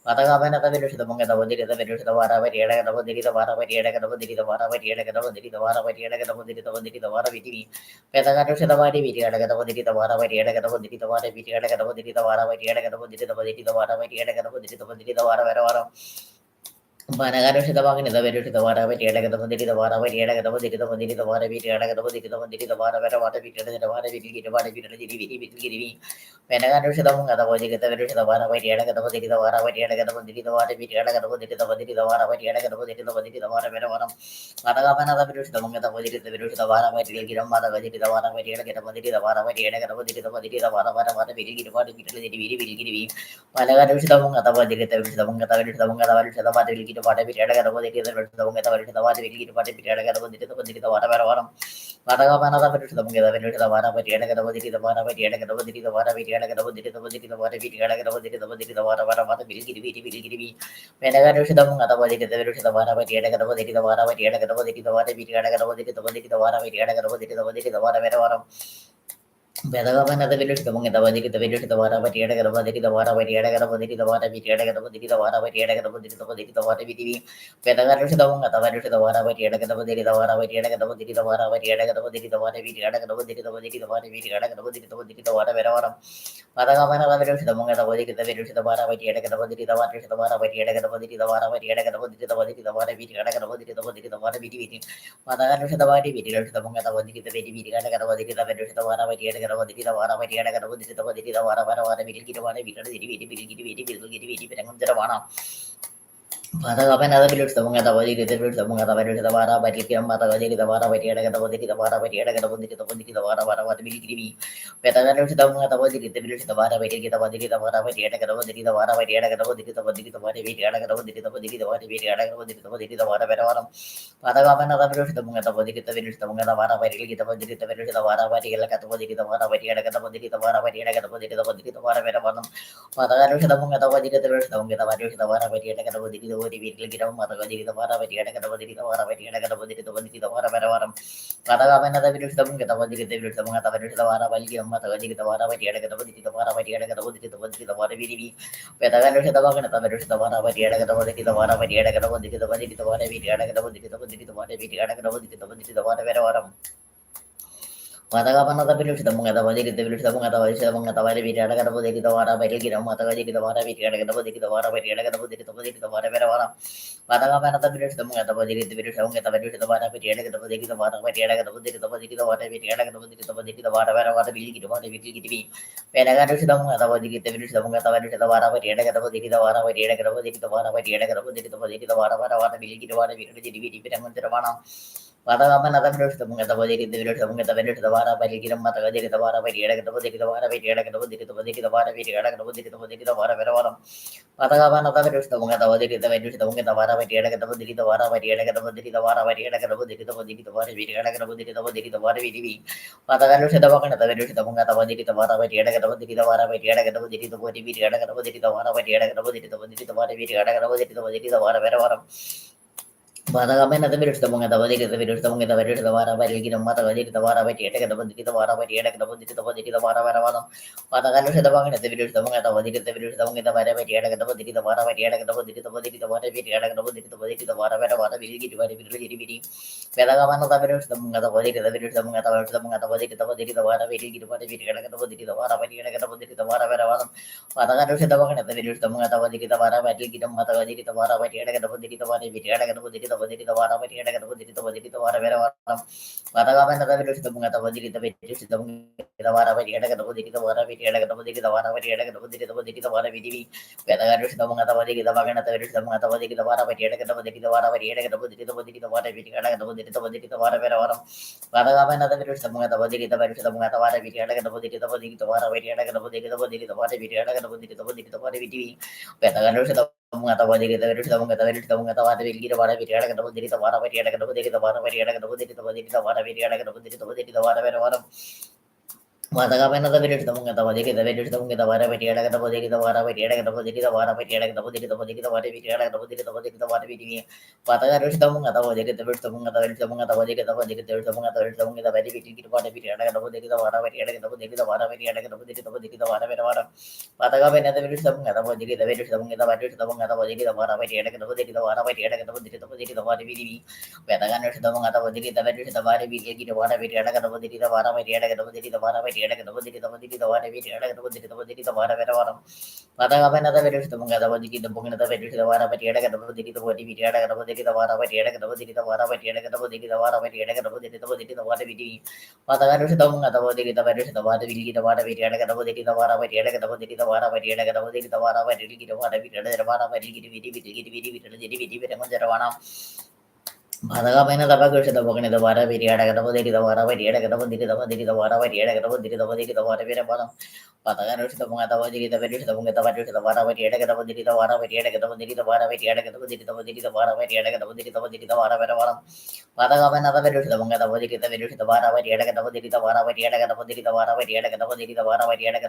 Patagavana the Verush, the Munga, the Vadi, the Verush, the Vara, Yadakadavadi the Vara, Yadakadavadi the Vara, Yadakadavadi the Vara, Yadakadavadi the Vadi, the Vara, Pedagarush the Vadi, Yadakadavadi the Vara, Yadakadavadi the Vara, Yadakadavadi the Vara, Yadakadavadi the Panagarashidavagini, the Vedu to the water, Vati, the Munditi, the water, Vati, the Munditi, the Munditi, the water, Viti, the Munditi, the Munditi, the water, water, Viti, the water, Viti, the water, Viti, Panagarashidavanga, the Vati, the Vedu to the water, Vati, the Munditi, the water, Vati, the Munditi, the water, Viti, the Munditi, the Munditi, the water, Vati, the Munditi, the Munditi, the water, Vedavanam, Patagapana, the Vedu to the Munga, the Vati, the Vedu to the water, Vati, the Mother, Vati, the water, Vati, the Munditi, the water, Vati, the Munditi, the Munditi, the water, Viti, the water, Viti, the Viti, Palagarashidavanga, the Vati, the Munga, the Munga, the Vati, the water, Viti, the Munditi, the Vati, the Vati, the water, Vedavanam. Patagapana, the Vedu to the Munga, the Vedu to the water, Vati, the Munditi, the water, Vati, the Munditi, the water, Viti, the Munditi, the Munditi, the water, Viti, the Munditi, the water, Viti, Venagarushidam, the Vati, the Vedu to the water, Vati, the Munditi, the water, Vati, the Munditi, the water, Viti, the Munditi, the Munditi, the water, Viti, the Munditi, the Munditi, the water, Vedavanam. Vedagavana, the village, the Munga, the Vadi, the village, the Vara, Vati, the Vadi, the Vara, Vati, the Vadi, the Vara, Viti, the Vadi, the Vara, Vati, the Vadi, the Vadi, the Vara, Viti, Vedagarush, the Munga, the Vadi, the Vara, Vati, the Vadi, the Vara, Vati, the Vadi, the Vara, Vati, the Vadi, the Vara, Viti, the Vadi, the Vadi, the Vara, Viti, the Vadi, the Vadi, the Vara, Vedavara. Padagavana, the village, the Munga, the Vadi, the village, the Vara, Vati, the Vadi, the Vadi, the Vara, Vati, the Vadi, the Vara, Vati, the Vadi, the Vadi, the Vara, Viti, the Vadi, the Vadi, the Vara, Viti, Padagarush, the Vadi, Viti, the Munga, the Vadi, the Vadi, the Vadi, the Vadi, the Vara, Vati, the Vadi, the Vara, Vati, the Vadi, the Vara, Vara, Viti, the Vara, Viti, the Vara, Patagapana, the village, the Munga, the Vadi, the village, the Munga, the Vadi, the Vara, Vati, the Vadi, the Vara, Vati, the Vadi, the Vara, Vati, the Vadi, the Vadi, the Vara, Vara, Viti, Petagarush, the Munga, the Vadi, the village, the Vara, Vati, the Vadi, the Vara, Vati, the Vadi, the Vara, Vati, the Vadi, the Vadi, the Vadi, Viti, the Vadi, the Vadi, the Vadi, Viti, the Vadi, the Vara, Vara, Patagapana, the village, the Munga, the Vadi, the village, the Munga, the Vara, Vati, the Vadi, the village, the Vara, Vati, the Vadi, the Vara, Vati, the Vadi, the Vara, Vati, the Vadi, the Vadi, the Vara, Vara, Patagarush, the Munga, the Vadi, the village, the Munga, the Vadi, the Vara, Vati, the Vadi, the Vadi, the Matagadi, the Vara, Vati, the Vadi, the Vara, Vati, the Vadi, the Vadi, the Vara, Vara, Patagapana, the village, the Munga, the Vadi, the village, the Munga, the Vadi, the Vara, Vali, Matagadi, the Vara, Vati, the Vadi, the Vara, Vati, the Vadi, the Vadi, the Vara, Viti, Petagarush, the Vagana, the village, the Vara, Vati, the Vadi, the Vara, Vati, the Vadi, the Vadi, the Vara, Viti, the Vadi, the Vadi, the Vadi, the Vadi, the Vadi, the Vara, Vara, Matagapana, the village, the Munga, the Vadi, the village, the Munga, the Vadi, the Munga, the Vadi, the Vadi, the Vara, Vati, the Matagadi, the Vara, Viti, the Vadi, the Vara, Vati, the Vadi, the Vara, Vara, Patagapana, the village, the Munga, the Vadi, the village, the Munga, the Vadi, the Vara, Viti, the Vadi, the Vara, Vati, the Vadi, the Vadi, the Vara, Viti, the Vadi, the Vara, Vara, the Vadi, the Viti, Penagarush, the Munga, the Vadi, the village, the Munga, the Vadi, the Vara, Vati, the Vadi, the Vara, Vati, the Vadi, the Vara, Vati, the Vadi, the Vara, Vara, the Viti, the Vara, Viti, the Vara, Patagapana, the village, the Munga, the Vadi, the village, the Munga, the Vadi, the Vara, Vati, the Matagadi, the Vara, Vati, the Vadi, the Vara, Viti, the Vadi, the Vadi, the Vara, Viti, the Vadi, the Vara, Vara, Patagapana, the village, the Munga, the Vadi, the Vadi, the Munga, the Vara, Vati, the Vadi, the Vara, Vati, the Vadi, the Vara, Vati, the Vadi, the Vadi, the Vara, Viti, the Vadi, the Vara, Viti, Patagarush, the Vagana, the village, the Munga, the Vadi, the Vara, Vati, the Vadi, the Vara, Vati, the Vadi, the Vadi, Viti, the Vadi, the Vara, Vati, the Vadi, the Vadi, the Vara, Viti, the Vadi, the Vara, Vara, Patagapana, the village, the Munga, the Vadi, the village, the Munga, the Vadi, the Vara, Vati, the Matagadi, the Vara, Vati, the Vadi, the Vara, Vati, the Vadi, the Vadi, the Vara, Vara, Patagarush, the Vagana, the village, the Munga, the Vadi, the village, the Munga, the Vara, Vati, the Vadi, the Vara, Vati, the Vadi, the Vadi, the Vara, Viti, the Vadi, the Vadi, the Vara, Vara, Viti, Pedagapana, the village, the Munga, the Vadi, the village, the Munga, the Munga, the Vadi, the Vadi, the Vara, Viti, the Vadi, the Vadi, the Vara, Vati, the Vadi, the Vara, Vara, Patagarush, the Vagana, the village, the Munga, the Vadi, the Vara, Vati, the Matagadi, the Vara, Vati, the Vadi, the Vadi, Viti, the Vadi, the Vadi, the Vara, Vati, the Vadi, the Vara, Vara, Patagapana, the village, the Munga, the Vadi, the village, the Munga, the Vara, Vati, the Vadi, the Vara, Viti, the Vadi, the Vara, Vati, the Vadi, the Vadi, the Vara, Viti, Pedagarush, the Munga, the Vadi, the Vagana, the village, the Munga, the Vadi, the Vara, Vati, the Vadi, the Vara, Vati, the Vadi, the Vadi, the Vara, Viti, the Vadi, the Vara, Vara, Patagapana, the village, the Munga, the Vadi, the village, the Munga, the Vara, Viti, the Vadi, the Vadi, the Vara, Vati, the Vadi, the Vadi, the Vara, Viti, the Vadi, the Vadi, the Vara, Viti, Pedagarush, the Munga, the Vadi, the village, the Munga, the village, the Munga, the Vara, Viti, the Vara, Viti, the Vadi, the Vara, Vati, the Vadi, the Vara, Vati, the Vadi, the Vadi, the Vara, Viti, the Vadi, the Vadi, the Vara, Vara, Matagapana, the village, the Munga, the Vadi, the village, the Munga, the Vara, Vati, the Vadi, the Vara, Vati, the Vadi, the Vara, Vati, the Vadi, the Vadi, the Vara, Viti, the Vadi, the Vadi, the Vara, Viti, Patagarush, the Munga, the Vadi, the village, the Munga, the village, the Munga, the Vadi, the Vadi, the Munga, the village, the Munga, the Vadi, the Vadi, the Vadi, the Vara, Vati, the Vadi, the Vara, Vati, the Vadi, the Vara, Vara, Patagapana, the village, the Munga, the Vadi, the village, the Munga, the Vadi, the Munga, the Vadi, the Vara, Vati, the Vadi, the Vara, Vati, the Vadi, the Vadi, the Vara, Viti, Patagarush, the Munga, the Vadi, the village, the Vadi, the Vara, Viti, the Vadi, the Vara, Vati, the Vadi, the Vara, Vati, Patakapanata Verushita Mungada Vadiki, the Bunga Verushita Vara, Patiata, the Vodi, Vidiata, the Vara, Patiata, the Vara, Patiata, the Vara, Patiata, the Vata Vidi, Patakarusha Munga, the Vodi, the Verushita Vata, Vidi, the Vara, Patiata, the Vara, Patiata, the Vara, Patiata, the Vara, Patiki, the Vara, the Vara, Vidi, Vidi, Padagapena the Bakush the Bogani the Vara, Vidiata, the Vara, Patiata, the Vara, Patiata, the Vara, Patagarus the Mungata Vadi, the Vedu, the Mungata Vadu, the Vara, Vatiata, the Vara, Vatiata, the Vara, Vatiata, the Vara, Vatiata, the Vara, Patagapana the Vedu, the Mungata Vadi, the Vedu, the Vara, Vatiata, the Vara, Vatiata, the Vara, Vatiata, the Vara, Vatiata,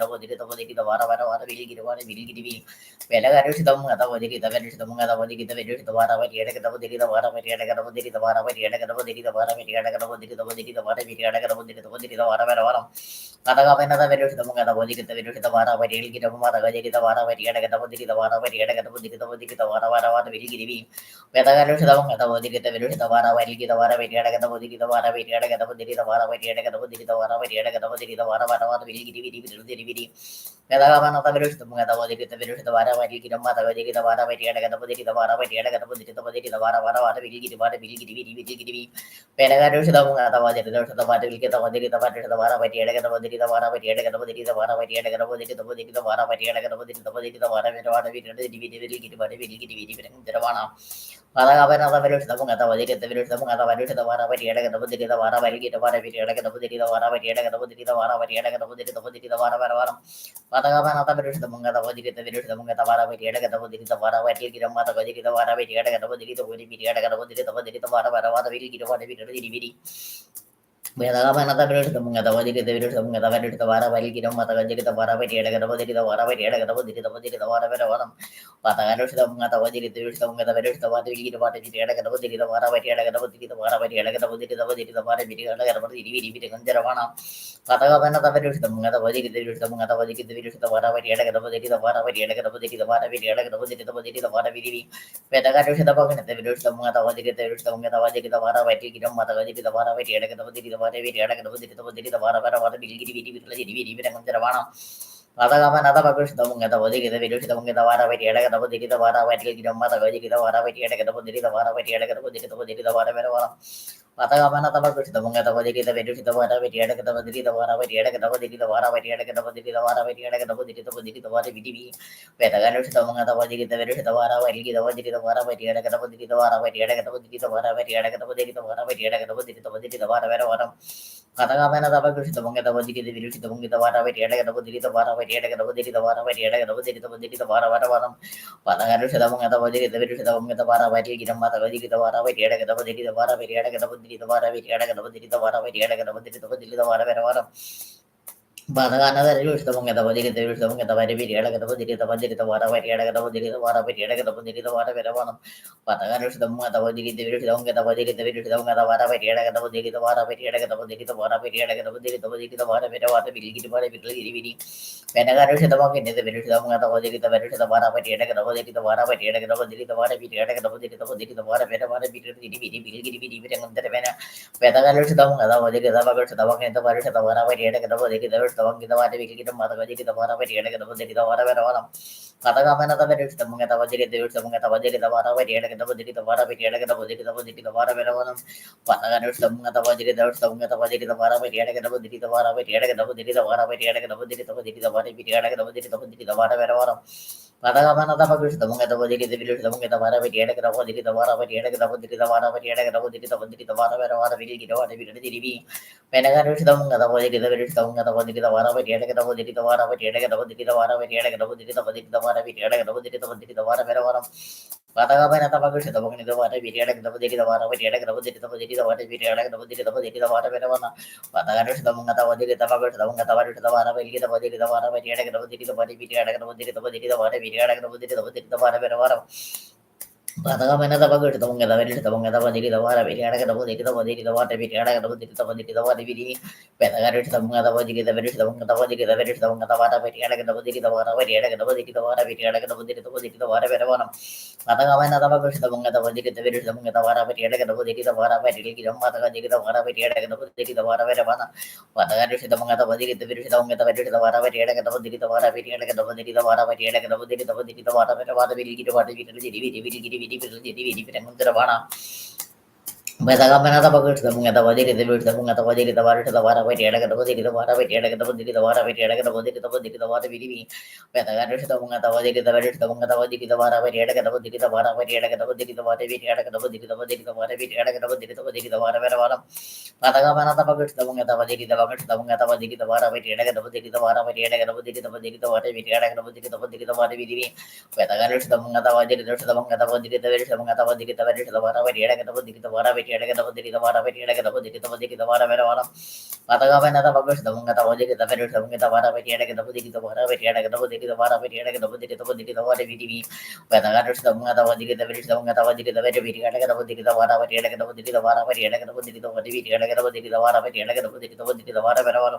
the Vara, Vili, Pelagarus the Mungata Vadi, the Vedu, the Mungata Vadi, the Vedu, the Vara, Vatiata, the Vara, Vatiata, the Vara, Vatiata, the Vara, Vatiata, the Vara, Patagapana the Vedu, the Mungata Vadi, the Vedu, the Vara, Vatiata, the Mata, the Vara, Vatiata, the Vara, Vatiata, the Vara, Vili, Petagarus the Mungata Vadi, the Vedu, the Vara, the Vara, Vatiata, the Vara, Vatiata, the Vara, Vatiata, the Vara, Vatiata, the Vara, Vili, Pedagapana the Vedu, the Mungata Vadi, the Vedu, the Vara, the Mata, the Vara, Vatiata, the Vara, Vatiata, the Vara, Vili, Pedagarus the Mungata Vadi, the Vada, the Vara, Vatiata, the Vara, Vatiata, the Vara, Vatiata, the Vara, Vatiata, the Vara, Vatiata, Padagapana the Vedu, the Mungata Vadi, the Vedu, the Mungata Vadu, the Vara, Vatiata, the Vara, Vatiata, the Vara, Vatiata, the Vara, Vatiata, the Vara, Vatiata, the Vara, Patagapana the Vedu, the Mungata Vadi, the Vedu, the Mungata Vara, Vatiata, the Vara, Vatiata, the Mata, the Vara, Vatiata, the Vara, Pedagapana the Vedu, the Mungata Vadi, the Vedu, the Mungata Vadu, the Vara, Vatiata, Mata, the Vara, Vatiata, the Vara, Vatiata, the Vara, Patagarus the Mungata Vadi, the Vedu, the Mungata Vedu, the Vadi, the Vatiata, the Vara, Vatiata, the Vara, Vatiata, the Vara, Patagapana the Vedu, the Mungata Vadi, the Vedu, the Mungata Vadi, the Vedu, the Vara, Vatiata, the Vara, Vatiata, the Vara, Vatiata, the Vara, Vidi, Petagarus the Bogana, the Vedu, the Mungata Vadi, the Vedu, the Mungata Vadi, the Vara, Vatiata, the Mata, the Vara, Vatiata, the Vara, Vatiata, the Vara, Patagapana the Bagus, the Mungata Vadi, the Vedu, the Mungata Vara, Vatiata, the Vara, Vatiata, the Mata, the Vara, Vatiata, the Vara, Vatiata, the Vara, Patagapana the Bagus, the Mungata Vadi, the Vedu, the Vara, Vatiata, the Vara, Vatiata, the Vara, Vatiata, the Vara, Vatiata, the Vara, Vidi, Petaganus, the Mungata Vadi, the Vedu, the Vara, Vati, the Vadi, the Vara, Vatiata, the Vara, Vatiata, the Vara, Vatiata, the Vara, Patagapana the Bagus, the Mungata Vadi, the Vedu, the Mungata Vara, Vatiata, the Vara, Vatiata, the Vara, Vatiata, the Vara, Patagarus the Mungata Vadi, the Vedu, the Mungata Vara, Vati, the Mata, the Vara, Vatiata, the Vara, Vatiata, the Vara, Vatiata, the Vara, Vatiata, the Vara, Badagana the Rus, the Mungata Vadi, the Rus, the Mungata Vadi, the Vadi, the Vadi, the Vara, Vatiata, the Vara, Vatiata, the Vara, Vatiata, Patagarus, the Mungata Vadi, the Rus, the Mungata Vadi, the Rus, the Mungata Vara, Vatiata, the Vara, Vatiata, the Vara, Vatiata, the Vara, Vatiata, Penagarus, the Mungin, the Rus, the Mungata Vadi, the Rus, the Vara, Vatiata, the Vara, Vatiata, the Vara, Vatiata, the Vara, Vatiata, Petagarus, the Mungata Vadi, the Vagas, the Vagan, the Varis, the Vara, Vatiata, the Vadi, the Vanga, the Vati, the Mata, the Vara, Vatiata, the Vara, Patagapana the Vedu, the Mungata Vadi, the Mungata Vadi, the Vara, Vatiata, the Vadi, the Vara, Vatiata, the Vara, Patagarus, the Mungata Vadi, the Mungata Vadi, the Vara, Vatiata, the Vadi, the Vara, Vatiata, the Vadi, the Vara, Vatiata, the Vadi, the Vara, Vatiata, the Vara, Patagapana the Bagus, the Mungata Vadi, the Village, the Mungata Vara, Vatiata, the Vadi, the Vara, Vatiata, the Vadi, the Vara, Vatiata, the Vadi, the Vara, Vili, Penagarus, the Mungata Vadi, the Village, the Mungata Vadi, the Vara, Vatiata, the Vadi, the Vara, Vatiata, the Vadi, the Vara, Vatiata, the Vadi, the Vadi, the Vara, Vatiata, the Vara, Patagapana the Bagus, the Mungata Vara, Vatiata, the Vadi, the Vara, Vatiata, the Vadi, the Vadi, the Vara, Vatiata, the Vadi, the Vara, Patagarus, the Mungata Vadi, the Bagus, the Mungata Vadi, the Vara, the Vadi, the Vara, Vatiata, the Vadi, the Vadi, Vitiata, the Vadi, the Vadi, the Vara, Vitiata, the Vadi, the Vara, Patagapana the Bagus, the Mungata Vadi, the Mungata Vadi, the Vara, Vitiata, the Vadi, the Vadi, the Vara, Vitiata, the Vadi, the Vadi, the Vara, Vidi, Patagarus, the Mungata Vadi, the Vadi, the Mungata Vadi, the Vadi, the Mungata Vara, Vitiata, the Vadi, the Vara, Vitiata, the Vadi, the Vara, Vitiata, the Vadi, the Vadi, the Vara, Patagavana the Bagus, the Bunga, the Vadi, the Village, the Bunga, the Vara, the Vadi, the Vara, the Mata, the Vara, the Vara, Vara, Patagarish, the Bunga, the Vadi, the Village, the Bunga, the Vadi, the Vara, the Vadi, the Vadi, the Vara, the Vadi, the Vadi, the Vara, the Vadi, the Vara, the Vara, Betagamana Bagus, the Munga, the Vadi, the Village, the Bunga, the Vadi, the Vara, the Vara, the Vadi, the Vadi, the Vara, the Vadi, the Vadi, the Vara, the Vadi, Petagarish, the Bunga, the Vadi, the Village, the Bunga, the Vadi, the Vara, the Vadi, the Vadi, the Vara, the Vadi, the Vadi, the Vadi, the Vadi, the Vadi, the Vadi, the Vadi, the Vara, Patagamana the Bagus, the Bunga, the Vadi, the Bagus, the Bunga, the Vadi, the Vara, the Vadi, the Vadi, the Vara, the Vadi, the Vadi, the Vadi, the Vadi, the Vadi, the Vadi, Petagarish, the Bunga, the Vadi, the Bunga, the Vadi, the Village, the Bunga, the Vadi, the Vadi, the Vara, the Vadi, the Vadi, the Vara, the Vadi, the Vadi, the Vara, the Vara, Patagamana the Bagus, the Bunga, the Vadi, the Village, the Bunga, the Vara, the Vadi, the Vadi, the Vara, the Vadi, the Vadi, the Vara, the Vadi, the Vadi, the Vadi, Petagarish, the Bunga, the Vadi, the Village, the Bunga, the Vadi, the Vadi, the Vadi, the Vara, the Vadi, the Vadi, the Vara, the Vadi, the Vadi, the Vadi, the Vara, the Vadi, the Vara,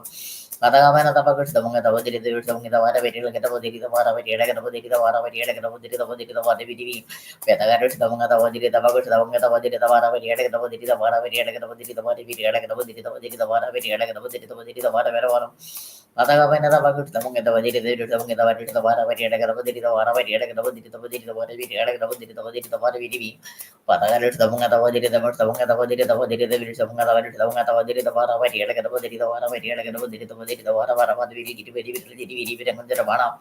Patagamana the Bagus, the Bunga, the Vadi, the Village, the Bunga, the Vara, the Vadi, the Vadi, the Vara, the Vadi, the Vadi, the Vara, the Vadi, the Vadi, the Vadi, Petagarish, the Bunga, the Vadi, the Bagus, the Bunga, the Vadi, the Vara, the Vadi, the Vadi, the Vara, the Vadi, the Vadi, the Vadi, the Vadi, the Vadi, the Vara, the Vadi, the Vadi, the Vara, Patagamana the Bagus, the Bunga, the Vadi, the Village, the Bunga, the Vadi, the Vara, the Vadi, the Vadi, the Vara, the Vadi, the Vadi, the Vadi, the Vadi, the Vadi, the Vadi, Patagarish, the Bunga, the Vadi, the Bunga, the Vadi, the Vadi, the Village, the Bunga, the Vadi, the Bunga, the Vadi, the Vara, the Vadi, the Vadi, the Vara, the Vadi, the Vadi, the Vara, the Vara,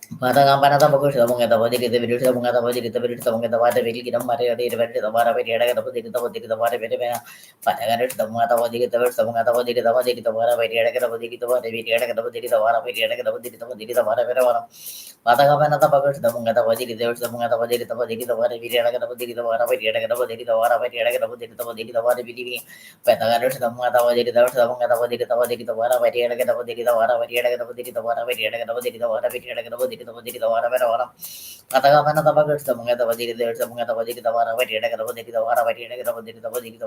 Patagamana the Bagus, the Bunga, the Vadi, the Village, the Bunga, the Vadi, the Village, the Bunga, the Vadi, the Maria, the Vadi, the Vara, the Vadi, the Vadi, the Vadi, Patagarish, the Bunga, the Vadi, the Village, the Bunga, the Vadi, the Vadi, the Vara, the Vadi, the Vadi, the Vadi, the Vadi, the Vara, the Vadi, the Vadi, the Vara, Patagamana the Bagus, the Bunga, the Vadi, the Village, the Bunga, the Vadi, the Vadi, the Vadi, the Vadi, the Vadi, the Vara, the Vadi, the Vadi, the Vara, the Vadi, the Vadi, Patagarish, the Bunga, the Vadi, the Village, the Bunga, the Vadi, the Vadi, the Vara, the Vadi, the Vadi, the Vara, the Vadi, the Vara, the Vadi, the Vadi, the Vara, the Vadi, the Vadi, the Vara, Patagamana the Bagus, the Bunga, the Vadi, the Bunga, the Vadi, the Vara, the Vadi, the Vadi, the Vara, the Vadi, the Vadi, the Vadi,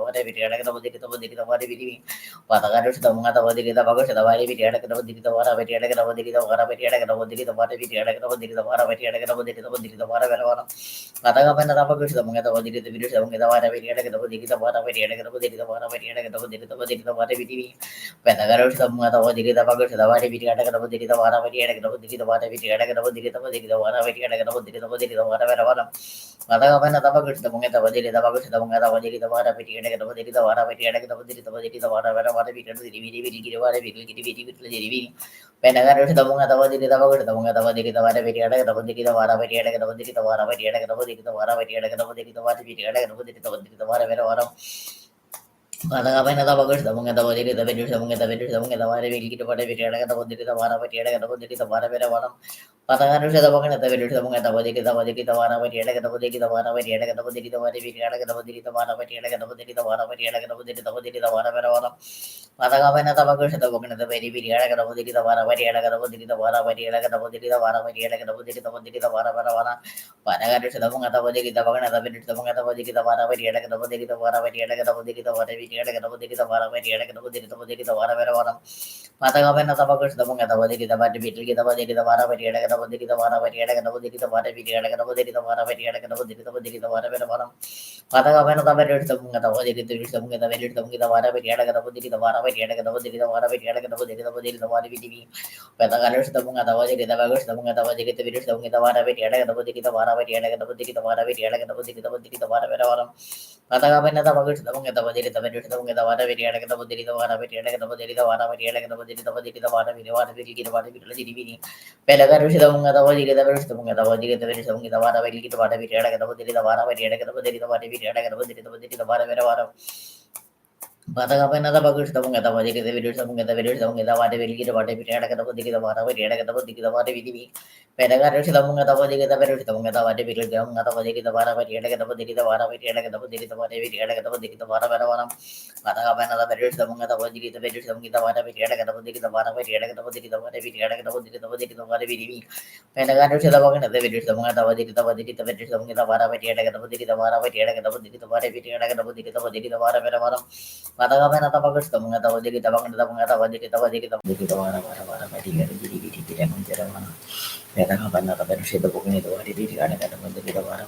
the Vadi, the Vadi, Patagarish, the Bunga, the Vadi, the Bagus, the Vadi, the Vadi, the Vara, the Vadi, the Vadi, the Vara, the Vadi, the Vadi, the Vadi, the Vara, the Vadi, Patagamana the Bagus, the Bunga, the Vadi, the Village, the Bunga, the Vara, the Vadi, the Vadi, the Vara, the Vadi, the Vadi, the Vara, the Vadi, the Vadi, Petagarish, the Bunga, the Vadi, the Bagus, the Vadi, the Vadi, the Vadi, the Vara, the Vadi, the Vadi, the Vadi, the Vadi, the Vadi, the Vara, the Vadi, Patagamana the Bagus, the Bunga, the Vadi, the Bagus, the Bunga, the Vadi, the Vara, the Vadi, the Vadi, the Vara, the Vadi, the Vadi, the Vadi, the Vara, the Vadi, Penagarish, the Bunga, the Vadi, the Bagus, the Bunga, the Vadi, the Vara, the Vadi, the Vadi, the Vara, the Vadi, the Vadi, the Vara, the Vadi, the Vadi, the Vara, the Vadi, the Vadi, the Vadi, the Vara, Patagamana the Bagus, the Bunga, the Vadi, the Village, the Bunga, the Village, the Bunga, the Vara, the Vadi, the Vadi, the Vadi, the Vara, the Vadi, the Vara, Patagamana the Bunga, the Village, the Bunga, the Vadi, the Vadi, the Vara, the Vadi, the Vadi, the Vara, the Vadi, the Vadi, the Vadi, the Vara, the Vadi, the Vara, the Vadi, the Vara, Patagamana the Bagus, the Bunga, the Vadi, the Vadi, the Vara, the Vadi, the Vadi, the Vara, the Vadi, the Vadi, the Vara, the Vara, Patagarish, the Bunga, the Vadi, the Bunga, the Village, the Bunga, the Vadi, the Vara, the Vadi, the Vadi, the Vara, the Vadi, the Vadi, the Vara, the Vara, Patagamana the Bagus, the Bunga, the Vadi, the Vadi, the Vadi, the Vara, the Vadi, the Vadi, the Vara, the Vadi, the Vadi, the Vadi, the Vadi, the Vara, the Vadi, Patagamana the Vadi, the Bunga, the Vadi, the Bunga, the Vadi, the Vadi, the Vara, the Vadi, the Vara, the Vadi, the Vadi, the Vara, the Vadi, the Vadi, Petagarish, the Bunga, the Vadi, the Bagus, the Bunga, the Vadi, the Village, the Bunga, the Vara, the Vadi, the Vadi, the Vara, the Vadi, the Vadi, the Vara, the Vadi, Patagamana the Bagus, the Bunga, the Vadi, the Village, the Bunga, the Vara, the Vadi, the Vadi, the Vara, the Vadi, the Vadi, the Vara, the Vadi, the Vadi, the Vadi, the Vara, the Pelagarish, the Bunga, the Vadi, the Village, the Bunga, the Vadi, the Village, the Bunga, the Vara, the Vadi, the Vadi, the Vadi, the Vara, the Vadi, the Vadi, the Vadi, the Vara, Patagamana the Bagus, the Bunga, the Vadi, the Village, the Bunga, the Village, the Bunga, the Vadi, the Vadi, the Vadi, the Vara, the Vadi, Pedagarish, the Bunga, the Vadi, the Village, the Bunga, the Vadi, the Bunga, the Vadi, the Vara, the Vadi, the Vadi, the Vara, the Vadi, the Vara, Patagamana the Village, the Bunga, the Vadi, the Village, the Bunga, the Vara, the Vadi, the Vara, the Vadi, the Vadi, the Vadi, Pedagarish, the Bunga, the Village, the Bunga, the Vadi, the Vadi, the Village, the Bunga, the Vara, the Vadi, the Vadi, the Vara, the Vadi, the Vadi, the Vara, Patagamana the Bagus, the Bunga, the Vadi, the Bunga, the Bunga, the Vadi, the Vadi, the Vara, Patagamana the Bagus, the Bunga, the Vadi, the Vadi, the Vadi, the Vara,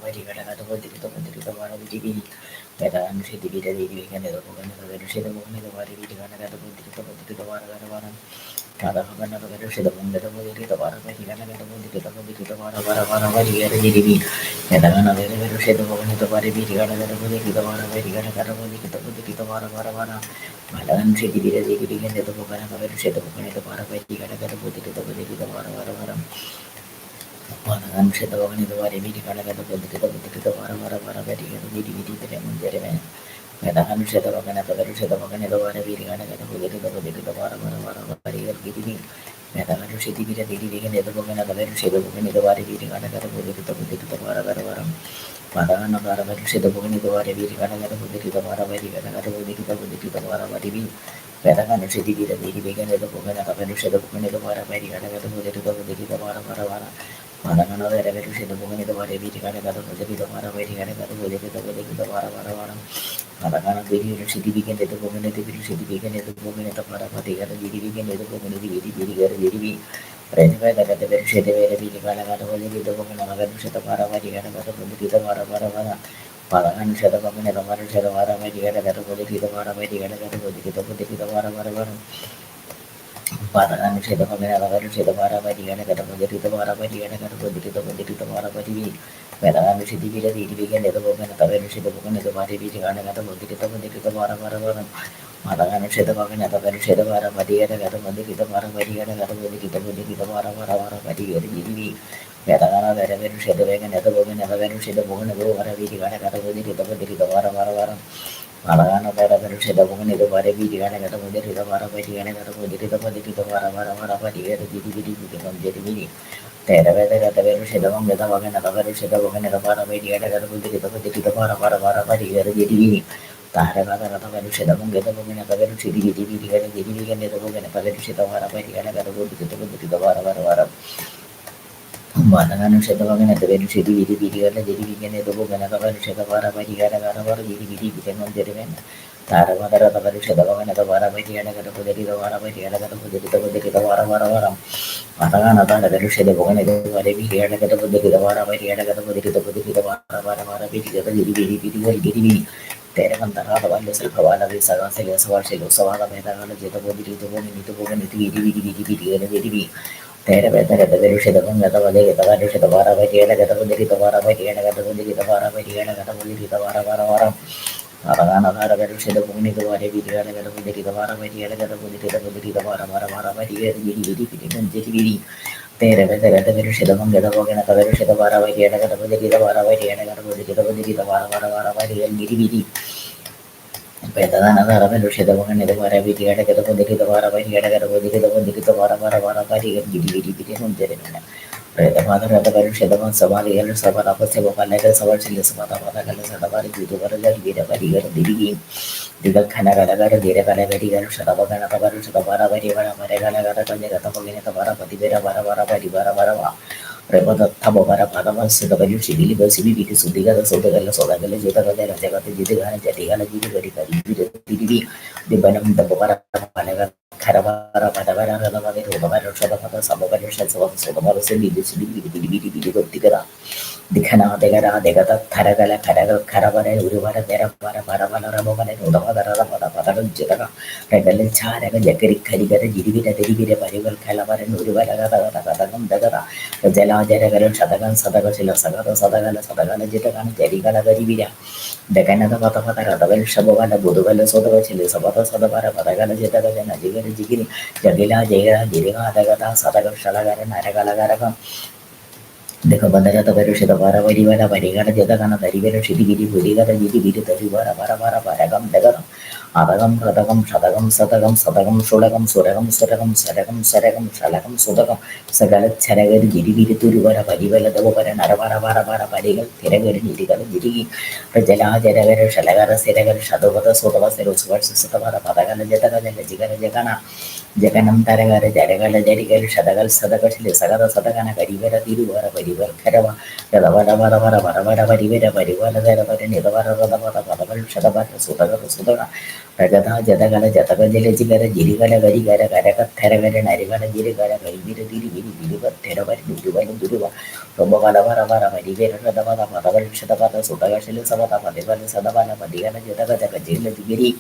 രഗത ജതകല ജതകജല ജിഗര ജിരികല കരികര കരകര നരികല ജിരികര കരിവിര തിരിവിരി വിരുവ തെരവര ദുരുവല ദുരുവ റൊമ്പകല വര വര വരിവേര രഥവത പദവൽ ക്ഷതപദ സുതകശില സവത പതിവല സദവല പതികല ജതക ജക ജില്ല ദിഗിരി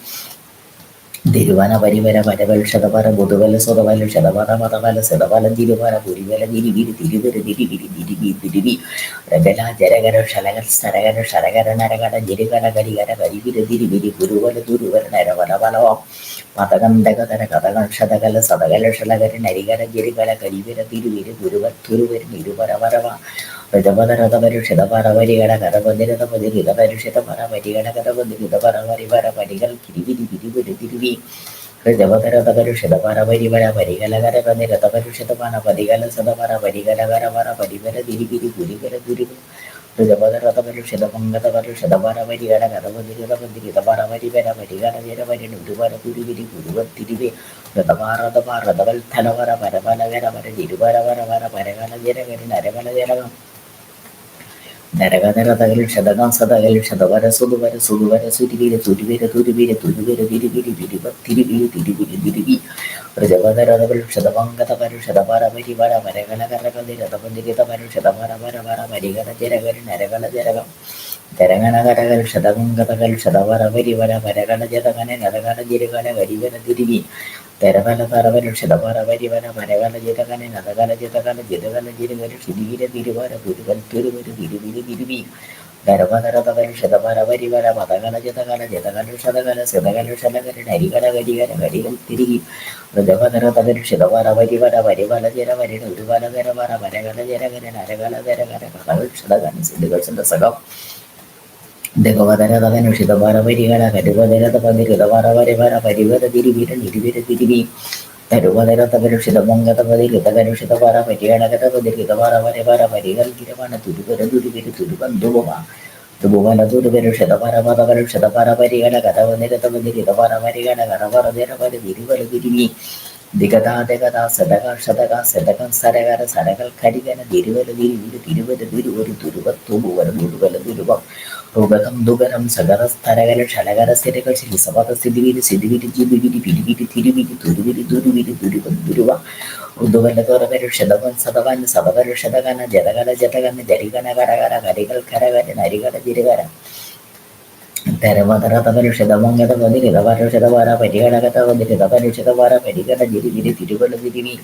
തിരുവന പരിവര പരവൽ ക്ഷതപര മുതുവല സുതവല ക്ഷതപര പദവല സിതവല തിരുവന പുരിവല തിരിവിരി തിരുവര തിരിവിരി തിരിവി തിരുവി രഗല ജരകര ഷലകര സരകര ഷരകര നരകട ജിരികട കരികര കരിവിര തിരിവിരി പുരുവല തുരുവല നരവല വലവം പതകന്തകതര കഥകൾ ക്ഷതകല സതകല ഷലകര നരികര ജിരികല കരിവിര തിരുവിരി പുരുവ തുരുവരി നിരുപര വരവ ഋതപരതപരുഷിതപരവരികട കരപതിരതപതിരിതപരുഷിതപരവരികട കരപതിരിതപരവരിവര പരികൾ തിരിവിരി തിരുവിരി തിരുവി ഋതപതരതപരുഷിതപരവരിവര പരികല കരപതിരതപരുഷിതപന പരികല സതപര പരികല കരവര പരിവര തിരിവിരി പുരികല തുരുവി ഋതപതരതപരുഷിതപങ്കതപരുഷിതപരവരികട കരപതിരിതപതിരിതപരവരിവര പരികല ജരവരി നുരുവര തുരുവിരി പുരുവ തിരുവി ഋതപാറതപാറതവൽ ധനവര പരപലകര വര തിരുവര വര വര പരകല ജരകരി നരകല ജരകം നരകതരതകൾ ക്ഷതകം സതകൾ ക്ഷതവര സുതുവര സുതുവര സുരിവീര തുരുവീര തുരുവീര തുരുവീര തിരുവിരി വിരിവ തിരുവിരി തിരുവിരി തിരുവി പ്രജപതരതകൾ ക്ഷതപങ്കത പരുഷതപര പരിവര വരകല കരകതി രഥപന്തിരിത പരുഷതപര വര വര പരികല ജരകരി നരകല ജരകം ജരകണ കരകൾ ക്ഷതപങ്കതകൾ ക്ഷതവര പരിവര പരകല ജതകന നരകല ജിരകല കരിവര തിരുവി തെരവല തറവല ക്ഷതപര പരിവര പരകല ജതകന നരകല ജതകല ജിതകല ജിരകല ഷിരിവീര തിരുവര പുരുവൽ തുരുവര തിരുവിരി തിരുവി ധരപതരതകൽ ക്ഷതപര പരിവര പതകല ജതകല ജതകല ക്ഷതകല സിതകല ക്ഷതകല നരികല കരികല കരികൾ തിരികി ഋതപതരതകൽ ക്ഷതപര പരിവര പരിവല ജരവരി ഒരുവല ധരവര പരകല ജരകര നരകല ധരകര കഥകൾ ക്ഷതകൻ സിദ്ധുകൾ സകം ദഗവതരതകൻ ഷിതപര പരികല കരുവതരത പതിരിതപര പരിവര പരിവര തിരുവിര നിരുവിര തിരുവി തരുവതരതകരുഷിതമംഗതപതി ഋതകരുഷിതപര പരിഗണകതപതി ഋതപര പരിവര പരികൾ ഗിരവണ തുരുവര തുരുവിര തുരുവന്തുവ തുവല തുരുവരുഷിതപര പദകരുഷിതപര പരിഗണ കഥവനിരതപതി ഋതപര പരിഗണ കരവര ജരവര തിരുവല തിരുവി ദിഗതാ ദിഗതാ സദക ഷതക സദകം സരകര സരകൾ കരികന തിരുവല തിരുവിര തിരുവര തുരുവരു തുരുവ തുവര തുരുവല തുരുവം റുഗതം ദുഗരം സഗര സ്ഥരകര ഷലകര സ്ഥിരകൾ ശിസപത സ്ഥിതിവിരി സിതിവിരി ജിബിവിരി പിരിവിരി തിരുവിരി തുരുവിരി തുരുവിരി തുരുവ തുരുവ ഋതുവല തുറകര ക്ഷതവൻ സതവൻ സതകര ക്ഷതകന ജതകല ജതകന ജരികന കരകര കരികൾ കരകര നരികര ജിരകര തെരവതരതപരുഷിതമംഗതപതി ഋതപരുഷിതപര പരിഗണകതപതി ഋതപരുഷിതപര പരിഗണ ജിരിവിരി തിരുവല തിരുവി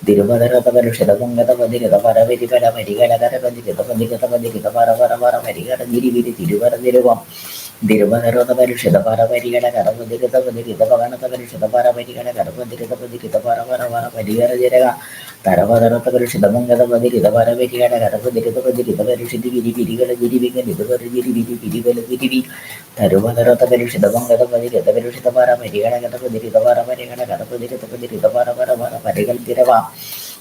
തിരുവതരതപരുഷിതമംഗതപതി ഋതപര പരിപര പരിഗണകരപതി ഋതപതി ഋതപതി ഋതപര പര പര പരിഗണ ജിരിവിരി തിരുവര തിരുവം തിരുവതരതപരുഷിതപര പരിഗണ കരപതി ഋതപതി ഋതപഗണതപരുഷിതപര പരിഗണ കരപതി ഋതപതി ഋതപര പര പര പരിഗണ ജരക തരവതരതപരുഷിതമംഗതപതി ഋതപര പരിഗണ കരപതി ഋതപതി ഋതപരുഷിതി വിരി പിരികള ജിരിവിക ഋതുപര ജിരിവിരി പിരികള തിരുവി തരുവതരതപരുഷിതമംഗതപതി ഋതപരുഷിതപര പരിഗണ കരപതി ഋതപര പരിഗണ കരപതി ഋതപതി ഋതപര പര പര പരികൾ തിരവ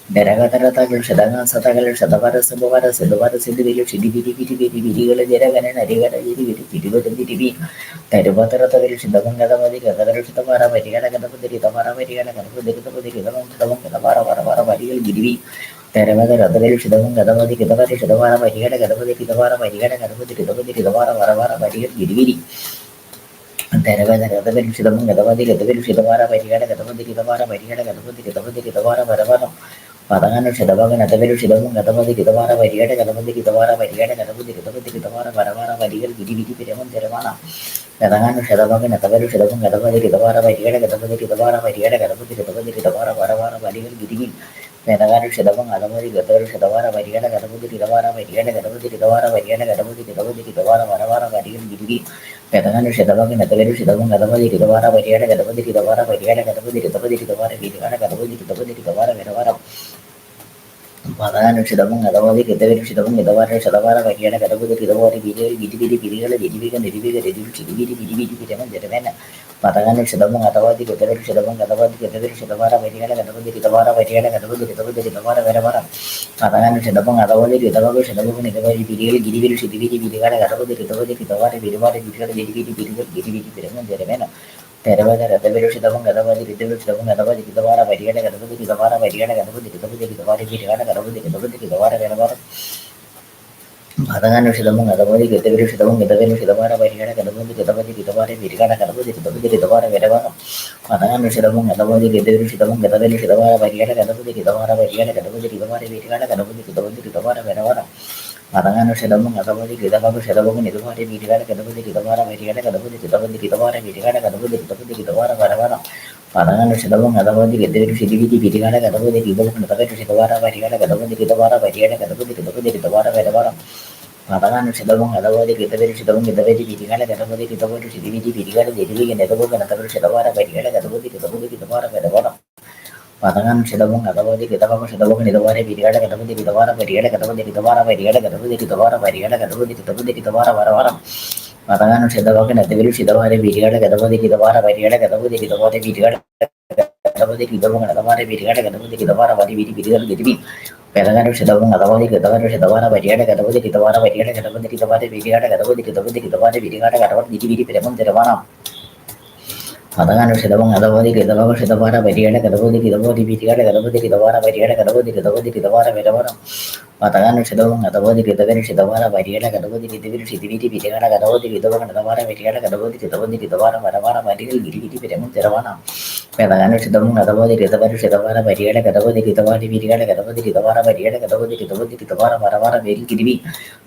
ദരകതരതകൾ ക്ഷതക സതകൾ ക്ഷതപര സുപവര സിധുപര സിധുവിരി ഷിരിവിരി വിരിവിരി വിരികള ജരകന നരികട ജിരിവിരി തിരുവര തിരുവി തരുവതരതപരുഷിതമംഗതപതി ഋതപരുഷിതപര പരിഗണ കരപതി ഋതപര പരിഗണ കരപതി ഋതപതി ഋതമംഗതപര പര പര പരികൾ ഗിരിവി തെരവതരതപരുഷിതമംഗതപതി ഋതപരുഷിതപര പരിഗണ കരപതി ഋതപര പരിഗണ കരപതി ഋതപതി ഋതപര പര പര പരികൾ ഗിരിവിരി തെരവതരതപരുഷിതമംഗതപതി ഋതപരുഷിതപര പരിഗണ കരപതി ഋതപര പരിഗണ കരപതി ഋതപതി ഋതപര പര പര പതകന ക്ഷതഭഗന തപരുഷിതമംഗതപതി ഋതപര പരിഗണ കരപതി ഋതപര പരിഗണ കരപതി ഋതപതി ഋതപര പര പര പരികൾ ഗിരിവിരി പിരമം തിരവണ ഗതകാന ക്ഷതഭഗന തപരുഷിതമംഗതപതി ഋതപര പരിഗണ കരപതി ഋതപര പരിഗണ കരപതി ഋതപതി ഋതപര പര പര പരികൾ ഗിരിവിരി ഗതകാനുഷിതമംഗതപതി ഋതപരുഷിതപര പരിഗണ കരപതി ഋതപര പരിഗണ കരപതി ഋതപര പരിഗണ കരപതി ഋതപതി ഋതപര പര പര പരികൾ ഗിരിവിരി ഗതകാനുഷിതഭഗന തപരുഷിതമംഗതപതി ഋതപര പരിഗണ കരപതി ഋതപര പരിഗണ കരപതി ഋതപതി ഋതപര പരിഗണ കരപതി ഋതപതി ഋതപര വരവരം പദാനുഷിതമംഗതപതി ഋതപരുഷിതമംഗതപര ക്ഷതപര പരിഗണ കരപതി ഋതപര വിരികൾ ഗിരിവിരി പിരികള രിരിവിക നിരിവിക രരിവിൽ ചിരിവിരി വിരിവിരി പിരമൻ ജരവേന പദാനുഷിതമംഗതപതി ഋതപരുഷിതമംഗതപതി ഋതപരുഷിതപര പരിഗണ കരപതി ഋതപര പരിഗണ കരപതി ഋതപതി ഋതപര വരവരം പദാനുഷിതമംഗതപതി ഋതപരുഷിതമംഗ നിരവരി പിരികൾ ഗിരിവിൽ ചിരിവിരി വിരികള കരപതി ഋതപതി ഋതപര വിരുമാര വിരികള രിരിവിരി പിരികൾ ഗിരിവിരി പിരമൻ ജരവേന തെരവതരതപരുഷിതമംഗതപതി ഋതപരുഷിതമംഗതപതി ഋതപര പരിഗണ കരപതി ഋതപര പരിഗണ കരപതി ഋതപതി ഋതപര വിരികള കരപതി ഋതപതി ഋതപര വരവരം Padanushidamung Adavadi Gitavishamung Gitavishamara Variana Kadavadi Gitavadi Gitavari Virigana Kadavadi Gitavara Vedava Padanushidamung Adavadi Gitavishamung Gitavishamara Variana Kadavadi Gitavara Variana Kadavadi Gitavari Virigana Kadavadi Gitavadi Gitavara Vedava Padanushidamung Adavadi Gitavaku Shadavung Nidavari Virigana Kadavadi Gitavara Variana Kadavadi Gitavadi Gitavara Virigana Kadavadi Gitavadi Gitavara Vedava Padanushidamung Adavadi Gitavishamidi Virigana Kadavadi Gitavuk Nitavara Variana Kadavadi Gitavara Variana Kadavadi Gitavara Vedava Padanushidamung Adavadi Gitavishamung Gitavadi Virigana Kadavadi Gitavadi Shidividi Virigana Divi and Edavuk and Atavashadavara Variana Kadavadi Gitavara Vedava Padanushidamung Adavadi Gitavaku Shadavuk Nidavari Virigana Kadavadi Gitavara Variana Kadavadi Gitavara Variana Kadavadi Gitavara Variana Kadavadi Gitavara Varavara Padanushidavak and Atavishidavari Virigana Kadavadi Gitavara Variana Kadavadi Gitavara Virigana Kadavadi Gitavung Adavara Virigana Kadavadi Gitavara Vari Virigana Gitivi Padanushidamung Adavadi Gitavara Variana Kadavadi Gitavara Variana Kadavadi Gitavara Virigana Kadavadi Gitavadi Gitavara Virigana Kadavadi Gitivi Piramun Teravana Padanushidamung Adavadi Gitavaku Shadavara Variana Kadavadi Gitavadi Virigana Kadavadi Gitavara Variana Kadavadi Gitavadi Gitavara Vedavara Padanushidamung Adavadi Gitavara Variana Kadavadi Gitavidi Virigana Kadavadi Gitavana Variana Kadavadi Gitavadi Gitavara Varavara Varial Giti Piramun Teravana Padanushidamung Adavadi Gitavara Variana Kadavadi Gitavadi Virigana Kadavadi Gitavara Variana Kadavadi Gitavara Varavara Very Giti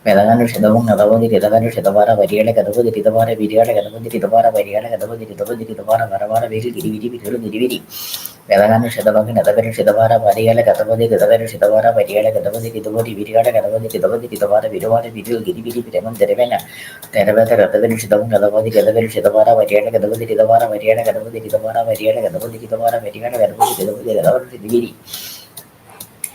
Padanushidamung Adavadi Gitavara Variana Kadavadi Gitavara Virigana Kadavadi Gitavara Variana Kadavadi Gitavara Varavara Very Giti Padanushidamung Adavara Variana Kadavadi Gitavara Variana Kadavadi Gitavadi Virigana Kadavadi Gitavara Vidavara Video Giti Piramun Terevena Teravata Ratavishamung Adavadi Gitavara Variana Kadavadi Gitavara Variana Kadavadi Gitavara Variana Kadavadi Gitavara Variana Kadavadi Gitavadi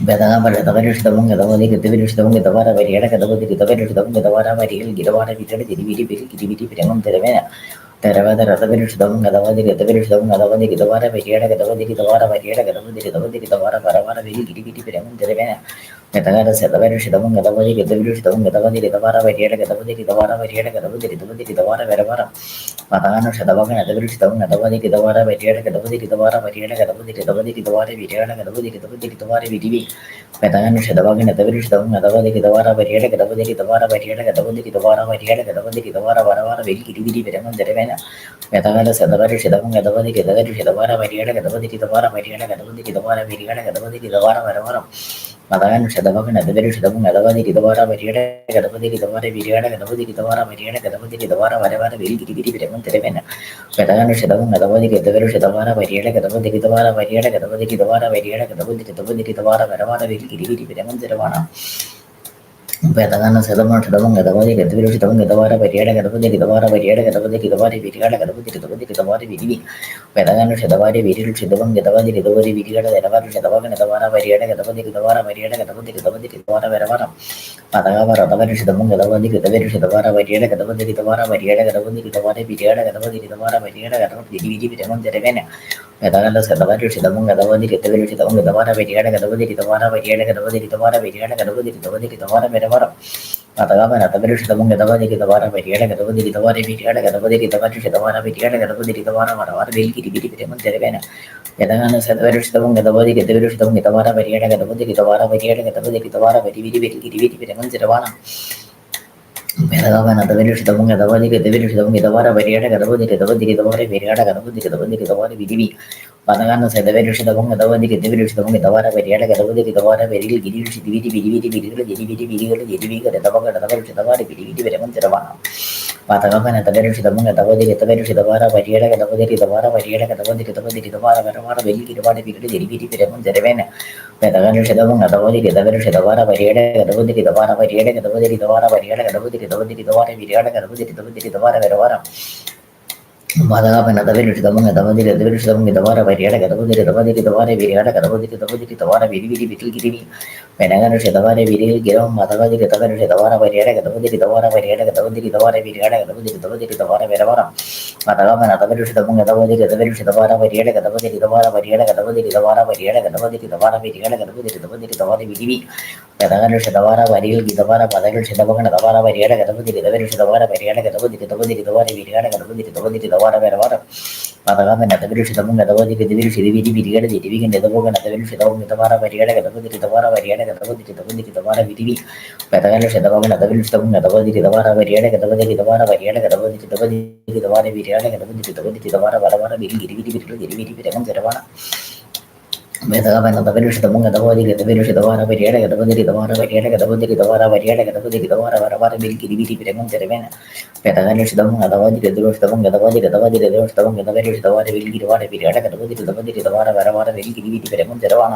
Bedana Ratavishamung Adavadi Gitavishtamung Gitavara Variana Kadavadi Gitavishtamung Gitavara Varial Gitavara Vita Dividi Piramun Terevena Teravada Ratavishamung Adavadi Gitavishtamung Adavadi Gitavara Variana Kadavadi Gitavara Variana Kadavadi Gitavara Varavara Viti Piramun Terevena Metagada Setavishamung Adavadi Gitavishtamung Adavadi Gitavara Variana Kadavadi Gitavara Variana Kadavadi Gitavara Varavara Matana Shadavakan Adavishtamung Adavadi Gitavara Variana Kadavadi Gitavara Variana Kadavadi Gitavara Variana Kadavadi Gitavara Viti Metagana Shadavakan Adavishtamung Adavadi Gitavara Variana Kadavadi Gitavara Variana Kadavadi Gitavara Variana Kadavadi Gitavara Varavara Viti Piramun Terevena Metagada Setavishamung Adavadi Gitavara Variana Kadavadi Gitavara Variana Kadavadi Gitavara Variana Kadavadi Gitavara Varavara Padagan Shadavakan Adavishtamung Adavadi Gitavara Variana Kadavadi Gitavara Virigana Kadavadi Gitavara Variana Kadavadi Gitavara Varavara Viti Piramun Terevena Padagan Shadavung Adavadi Gitavara Variana Kadavadi Gitavara Variana Kadavadi Gitavara Variana Kadavadi Gitavara Varavara Viti Piramun Terevana Padagan Shadavung Adavadi Gitavara Variana Kadavadi Gitavara Variana Kadavadi Gitavara Virigana Kadavadi Gitavara Viti Padagan Shadavari Viril Shidavung Gitavadi Gitavadi Virigana Shadavakan Adavara Variana Kadavadi Gitavara Variana Kadavadi Gitavara Varavara Padagava Ratavari Shidavung Gitavadi Gitavari Shidavara Variana Kadavadi Gitavara Variana Kadavadi Gitavara Virigana Kadavadi Gitavara Variana Kadavadi Viti Piramun Terevena Padagan Shadavari Shidavung Gitavadi Gitavari Shidavung Gitavara Variana Kadavadi Gitavara Variana Kadavadi Gitavara Variana Kadavadi Gitavara Varavara Patagava Ratavari Shidavung Gitavadi Gitavara Variana Kadavadi Gitavara Variana Kadavadi Gitavara Shidavara Variana Kadavadi Gitavara Varavara Viti Piramun Terevena Yadana Sadavishtam Gadavadi Gitavistam Gitavara Variana Gadavadi Gitavara Variana Gadavadi Gitavara Viti Piramun Terevana Pedagavan Adavishtam Gadavadi Gitavistam Gitavara Variana Gadavadi Gitavadi Gitavara Variana Gadavadi Gitavadi Gitavara Viti Padagana Sadavishtam Gadavadi Gitavistam Gitavara Variana Gadavadi Gitavara Very Giti Gadavaka Viti Piramun Terevana Patagavan Adavishtam Gadavadi Gitavara Variana Gadavadi Gitavara Variana Gadavadi Gitavara Varavara Very Viti Piramun Terevena Padagan Shadavung Adavadi Gitavara Variana Gadavadi Gitavara Variana Gadavadi Gitavara Variana Gadavadi Gitavara Variana Gadavadi Gitavara Varavara Madhavan Adavishtam Adavadi Gitavishtam Gitavara Variana Gadavadi Gitavara Variana Gadavadi Gitavara Viti Padagan Shadavari Viril Giram Madhavadi Gitavara Variana Gadavadi Gitavara Variana Gadavadi Gitavara Variana Gadavadi Gitavara Varavara Madhavan Adavishtam Adavadi Gitavara Variana Gadavadi Gitavara Variana Gadavadi Gitavara Variana Gadavadi Gitavara Variana Gadavadi Gitavara Viti Padagan Shadavara Varil Gitavara Padagan Shadavan Adavara Variana Gadavadi Gitavara Variana Gadavadi Gitavara Variana Gadavadi Gitavara Varavara പതകാമൻ അതപരിഷിതവും ഗതവതി ഗതിവിരിഷിതിവിരി വിരികട തിരിവികൻ ഗതപോകൻ അതപരിഷിതവും ഗതവാറ വരികട ഗതപതി രിതവാറ വരികട ഗതപതി രിതപതി രിതവാറ വിരിവി പെതകല ഷിതവൻ അതപരിഷിതവും ഗതപതി രിതവാറ വരികട ഗതപതി രിതവാറ വരികട ഗതപതി രിതപതി രിതവാറ വിരികട ഗതപതി രിതപതി രിതവാറ വരവാറ വിരി ഗിരിവിരി വിരികൾ ഗിരിവിരി വിരകം ജരവാണ വേദകാമൻ അതപരിഷിതവും ഗതപതി ഗതപരിഷിതവാറ വരികട ഗതപതി രിതവാറ വരികട ഗതപതി രിതവാറ വരികട ഗതപതി രിതവാറ വരവാറ വിരി ഗിരിവിരി വിരകം ജരവേന പെതകലുഷിതവും ഗതപതി രഥുഷിതവും ഗതപതി രഥപതി രഥുഷിതവും ഗതപരിഷിതവാറ will ഗിരിവാറ വിരികട ഗതപതി രഥപതി രിതവാറ വരവാറ will ഗിരിവിരി വിരകം ജരവാണ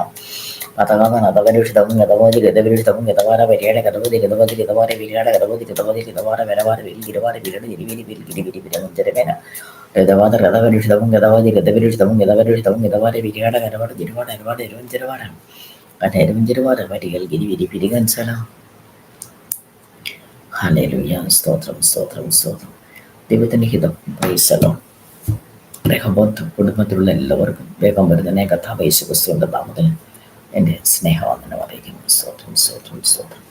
പതകാമൻ അതപരിഷിതവും ഗതപതി ഗതപരിഷിതവും ഗതവാറ വരികട ഗതപതി രഥപതി രിതവാറ വിരികട ഗതപതി രഥപതി രിതവാറ വരവാറ will ഗിരിവാറ വിരട ഗിരിവിരി will ഗിരിവിരി വിരകം ജരവേന രഥവാദ രഥപരിഷിതവും ഗതപതി രഥപരിഷിതവും ഗതപരിഷിതവും ഗതവാറ വിരികട ഗതവാട ഗിരിവാട അരുവാട് എരുവഞ്ചരവാട എരുവഞ്ചരവാട വരികൾ ഗിരിവിരി വിരികൻ സലാം. Hallelujah. സ്തോത്രം സ്തോത്രം സ്തോത്രം. ദൈവത്തിൻ്റെ ഹിതം. Praise the Lord. Rehoboth കുടുംബത്തിലുള്ള എല്ലാവർക്കും വേഗം വരുന്നതിനെ കർത്താവ് യേശു ക്രിസ്തുവിൻ്റെ നാമത്തിൽ എൻ്റെ സ്നേഹവന്ദനം അറിയിക്കുന്നു. സ്തോത്രം സ്തോത്രം സ്തോത്രം.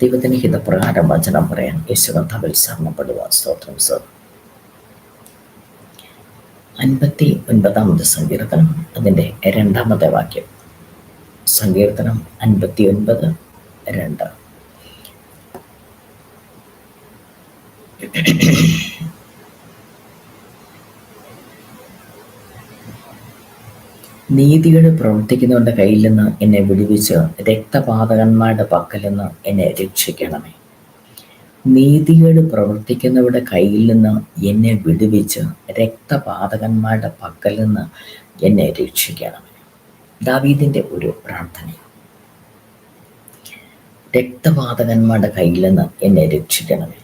ദൈവത്തിൻ്റെ ഹിതപ്രകാരം വചനം പറയാൻ യേശു കർത്താവിൽ ശരണപ്പെടുക. സ്തോത്രം സ്തോത്രം. 59 സങ്കീർത്തനം അതിൻ്റെ 2 വാക്യം. സങ്കീർത്തനം 59:2. നീതിയുടെ പ്രവർത്തിക്കുന്നവരുടെ കയ്യിൽ നിന്ന് എന്നെ വിടുവിച്ച് രക്തപാതകന്മാരുടെ പക്കൽ നിന്ന് എന്നെ രക്ഷിക്കണമേ. നീതിയുടെ പ്രവർത്തിക്കുന്നവരുടെ കയ്യിൽ നിന്ന് എന്നെ വിടുവിച്ച് രക്തപാതകന്മാരുടെ പക്കൽ നിന്ന് എന്നെ രക്ഷിക്കണമേ. ദാവീദിൻ്റെ ഒരു പ്രാർത്ഥന. രക്തപാതകന്മാരുടെ കയ്യിൽ നിന്ന് എന്നെ രക്ഷിക്കണമേ.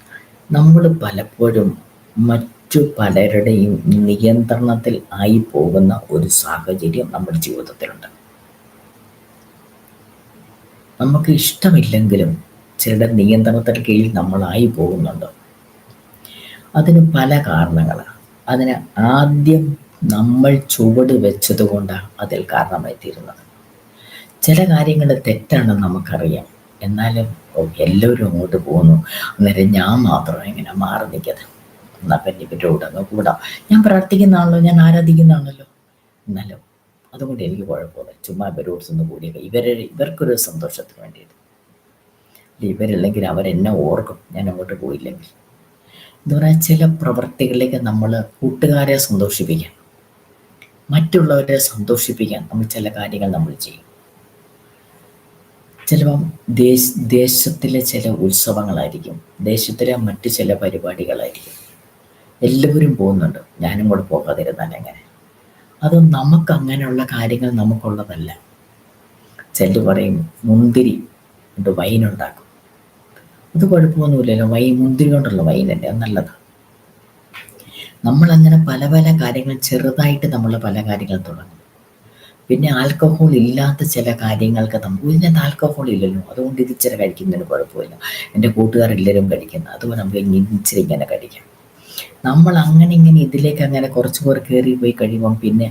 നമ്മൾ പലപ്പോഴും മറ്റു പലരുടെയും നിയന്ത്രണത്തിൽ ആയി പോകുന്ന ഒരു സാഹചര്യം നമ്മുടെ ജീവിതത്തിലുണ്ട്. നമുക്ക് ഇഷ്ടമില്ലെങ്കിലും ചിലരുടെ നിയന്ത്രണത്തിന് കീഴിൽ നമ്മളായി പോകുന്നുണ്ട്. അതിന് പല കാരണങ്ങളാണ്. അതിന് ആദ്യം നമ്മൾ ചുവട് വെച്ചത് കൊണ്ടാണ് അതിൽ കാരണമായി തീരുന്നത്. ചില കാര്യങ്ങൾ തെറ്റാണെന്ന് നമുക്കറിയാം, എന്നാലും എല്ലാവരും അങ്ങോട്ട് പോകുന്നു, അന്നേരം ഞാൻ മാത്രം എങ്ങനെ മാറി നിൽക്കുന്നത്, എന്നാൽ പിന്നെ ഇവരുടെ കൂടെ അങ്ങ് കൂടാം. ഞാൻ പ്രാർത്ഥിക്കുന്നതാണല്ലോ, ഞാൻ ആരാധിക്കുന്നതാണല്ലോ, എന്നാലും അതുകൊണ്ട് എനിക്ക് കുഴപ്പമില്ല, ചുമ്മാ ഇവരോട് ഒന്ന് കൂടിയൊക്കെ ഇവർക്കൊരു സന്തോഷത്തിന് വേണ്ടിയിട്ട്. ഇവരില്ലെങ്കിൽ അവരെന്നെ ഓർക്കും ഞാൻ അങ്ങോട്ട് പോയില്ലെങ്കിൽ. എന്താ പറയുക, ചില പ്രവൃത്തികളിലേക്ക് നമ്മൾ കൂട്ടുകാരെ സന്തോഷിപ്പിക്കാൻ, മറ്റുള്ളവരെ സന്തോഷിപ്പിക്കാൻ നമ്മൾ ചില കാര്യങ്ങൾ നമ്മൾ ചെയ്യും. ചിലപ്പം ദേശത്തിലെ ചില ഉത്സവങ്ങളായിരിക്കും, ദേശത്തിലെ മറ്റ് ചില പരിപാടികളായിരിക്കും. എല്ലാവരും പോകുന്നുണ്ട്, ഞാനും കൂടെ പോകാതിരുന്നാൽ എങ്ങനെ? അത് നമുക്ക് അങ്ങനെയുള്ള കാര്യങ്ങൾ നമുക്കുള്ളതല്ല. ചിലർ പറയും മുന്തിരി കൊണ്ട് വൈനുണ്ടാക്കും, അത് കുഴപ്പമൊന്നുമില്ലല്ലോ, മുന്തിരി കൊണ്ടുള്ള വൈനല്ലേ, അത് നല്ലതാണ്. നമ്മളങ്ങനെ പല പല കാര്യങ്ങൾ ചെറുതായിട്ട് നമ്മൾ പല കാര്യങ്ങൾ തുടങ്ങും. പിന്നെ ആൽക്കഹോൾ ഇല്ലാത്ത ചില കാര്യങ്ങൾക്ക് ഇതിനകത്ത് ആൽക്കഹോൾ ഇല്ലല്ലോ, അതുകൊണ്ട് ഇത് ഇച്ചിരി കഴിക്കുന്നതിന് കുഴപ്പമില്ല, എൻ്റെ കൂട്ടുകാരെല്ലാവരും കഴിക്കുന്നത്, അതുപോലെ നമുക്ക് ഇച്ചിരി ഇങ്ങനെ കഴിക്കാം. നമ്മൾ അങ്ങനെ ഇങ്ങനെ ഇതിലേക്ക് അങ്ങനെ കുറച്ച് പേർ കയറി പോയി കഴിയുമ്പം പിന്നെ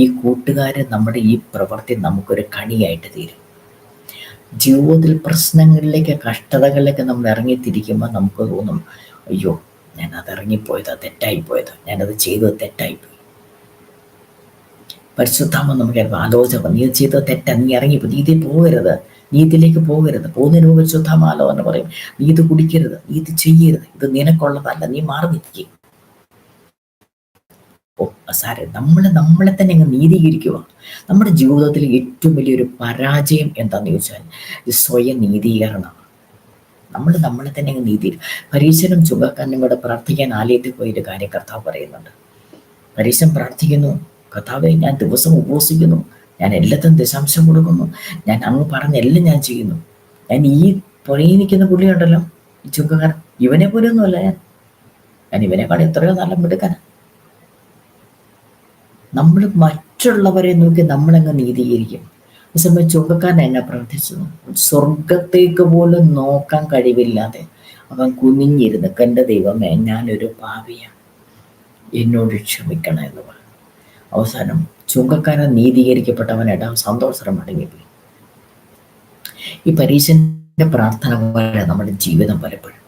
ഈ കൂട്ടുകാർ നമ്മുടെ ഈ പ്രവൃത്തി നമുക്കൊരു കണിയായിട്ട് തീരും. ജീവിതത്തിൽ പ്രശ്നങ്ങളിലേക്ക് കഷ്ടതകളിലേക്ക് നമ്മൾ ഇറങ്ങിത്തിരിക്കുമ്പോൾ നമുക്ക് തോന്നും, അയ്യോ ഞാനത് ഇറങ്ങിപ്പോയതാ, തെറ്റായിപ്പോയതാ, ഞാനത് ചെയ്തത് തെറ്റായിപ്പോയി. പരിശുദ്ധാത്മ നമുക്ക് ആലോചന, നീ ചെയ്തത് തെറ്റാ, നീ ഇറങ്ങിപ്പോയി, നീ ഇതിൽ പോകരുത്, നീ ഇതിലേക്ക് പോകരുത്, പോകുന്നതിന് മുമ്പ് പരിശുദ്ധാത്മാലോ എന്ന് പറയും, നീ ഇത് കുടിക്കരുത്, നീ ഇത് ചെയ്യരുത്, ഇത് നിനക്കുള്ളതല്ല, നീ മാറി നിൽക്കുക. സാരേ, നമ്മളെ തന്നെ അങ്ങ് നീതീകരിക്കുക. നമ്മുടെ ജീവിതത്തിൽ ഏറ്റവും വലിയൊരു പരാജയം എന്താണെന്ന് ചോദിച്ചാൽ സ്വയം നീതീകരണം. നമ്മളെ തന്നെ അങ്ങ് പരീശനും ചുങ്കക്കാരനും കൂടെ പ്രാർത്ഥിക്കാൻ ആലയത്തിൽ പോയൊരു കാര്യം കർത്താവ് പറയുന്നുണ്ട്. പരീശൻ പ്രാർത്ഥിക്കുന്നു, കർത്താവേ ഞാൻ ദിവസം ഉപവസിക്കുന്നു, ഞാൻ എല്ലാത്തിനും ദശാംശം കൊടുക്കുന്നു, ഞാൻ അങ്ങ് പറഞ്ഞ എല്ലാം ഞാൻ ചെയ്യുന്നു, ഞാൻ ഈ പുറകെ നിൽക്കുന്ന പുള്ളിയുണ്ടല്ലോ ഈ ചുങ്കക്കാരൻ, ഇവനെ പോലെയൊന്നുമല്ല ഞാൻ ഇവനെക്കാൾ എത്രയോ നല്ല മിടുക്കാനാണ്. നമ്മൾ മറ്റുള്ളവരെ നോക്കി നമ്മളങ്ങ് നീതീകരിക്കും. ഈ സമയം ചുങ്കക്കാരൻ എന്നെ പ്രാർത്ഥിച്ചത്, സ്വർഗത്തേക്ക് പോലും നോക്കാൻ കഴിവില്ലാതെ അവൻ കുനിഞ്ഞിരുന്ന്, എൻ്റെ ദൈവമേ ഞാനൊരു പാപിയാണ്, എന്നോട് ക്ഷമിക്കണം എന്ന് പറഞ്ഞു. അവസാനം ചുങ്കക്കാരൻ നീതീകരിക്കപ്പെട്ടവനായിട്ട് അവൻ സന്തോഷം മടങ്ങിപ്പോയി. ഈ പരീശന്റെ പ്രാർത്ഥന പോലെ നമ്മുടെ ജീവിതം പലപ്പോഴും,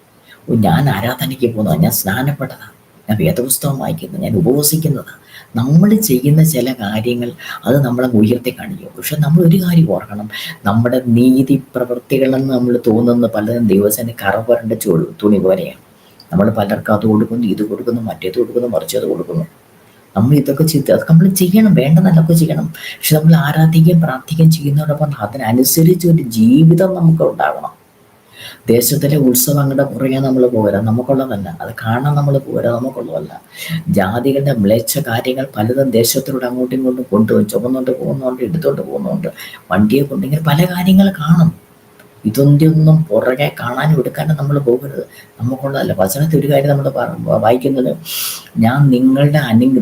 ഞാൻ ആരാധനയ്ക്ക് പോകുന്നതാണ്, ഞാൻ സ്നാനപ്പെട്ടതാണ്, ഞാൻ വേദപുസ്തകം വായിക്കുന്നത്, ഞാൻ ഉപവസിക്കുന്നത്. നമ്മൾ ചെയ്യുന്ന ചില കാര്യങ്ങൾ അത് നമ്മളെ ഉയർത്തി കാണിക്കും. പക്ഷെ നമ്മൾ ഒരു കാര്യം ഓർക്കണം, നമ്മുടെ നീതി പ്രവൃത്തികളെന്ന് നമ്മൾ തോന്നുന്ന പലതും ദൈവത്തിന് കറ പുരണ്ട തുണി പോലെയാണ്. നമ്മൾ പലർക്കും അത് കൊടുക്കുന്നു, ഇത് കൊടുക്കുന്നു, മറ്റേത് കൊടുക്കുന്നു, മറിച്ചത് കൊടുക്കുന്നു. നമ്മൾ ഇതൊക്കെ അതൊക്കെ നമ്മൾ ചെയ്യണം, വേണ്ടതെന്നൊക്കെ ചെയ്യണം. പക്ഷെ നമ്മൾ ആരാധിക്കുകയും പ്രാർത്ഥിക്കുകയും ചെയ്യുന്നതോടൊപ്പം അതിനനുസരിച്ച് ഒരു ജീവിതം നമുക്ക് ഉണ്ടാകണം. ദേശത്തിലെ ഉത്സവങ്ങളുടെ പുറകെ നമ്മൾ പോരാ, നമുക്കുള്ളതല്ല. അത് കാണാൻ നമ്മൾ പോരാ, നമുക്കുള്ളതല്ല. ജാതികളുടെ മ്ലേച്ഛ കാര്യങ്ങൾ പലതും ദേശത്തിലൂടെ അങ്ങോട്ടും ഇങ്ങോട്ടും കൊണ്ടുപോകും. ചുമന്നുകൊണ്ട് പോകുന്നുണ്ട്, എടുത്തുകൊണ്ട് പോകുന്നുണ്ട്, വണ്ടിയെ കൊണ്ട്, ഇങ്ങനെ പല കാര്യങ്ങൾ കാണും. ഇതൊന്നും പുറകെ കാണാനും എടുക്കാനും നമ്മൾ പോകരുത്, നമുക്കുള്ളതല്ല. വചനത്തിൽ ഒരു കാര്യം നമ്മൾ വായിക്കുന്നത്, ഞാൻ നിങ്ങളുടെ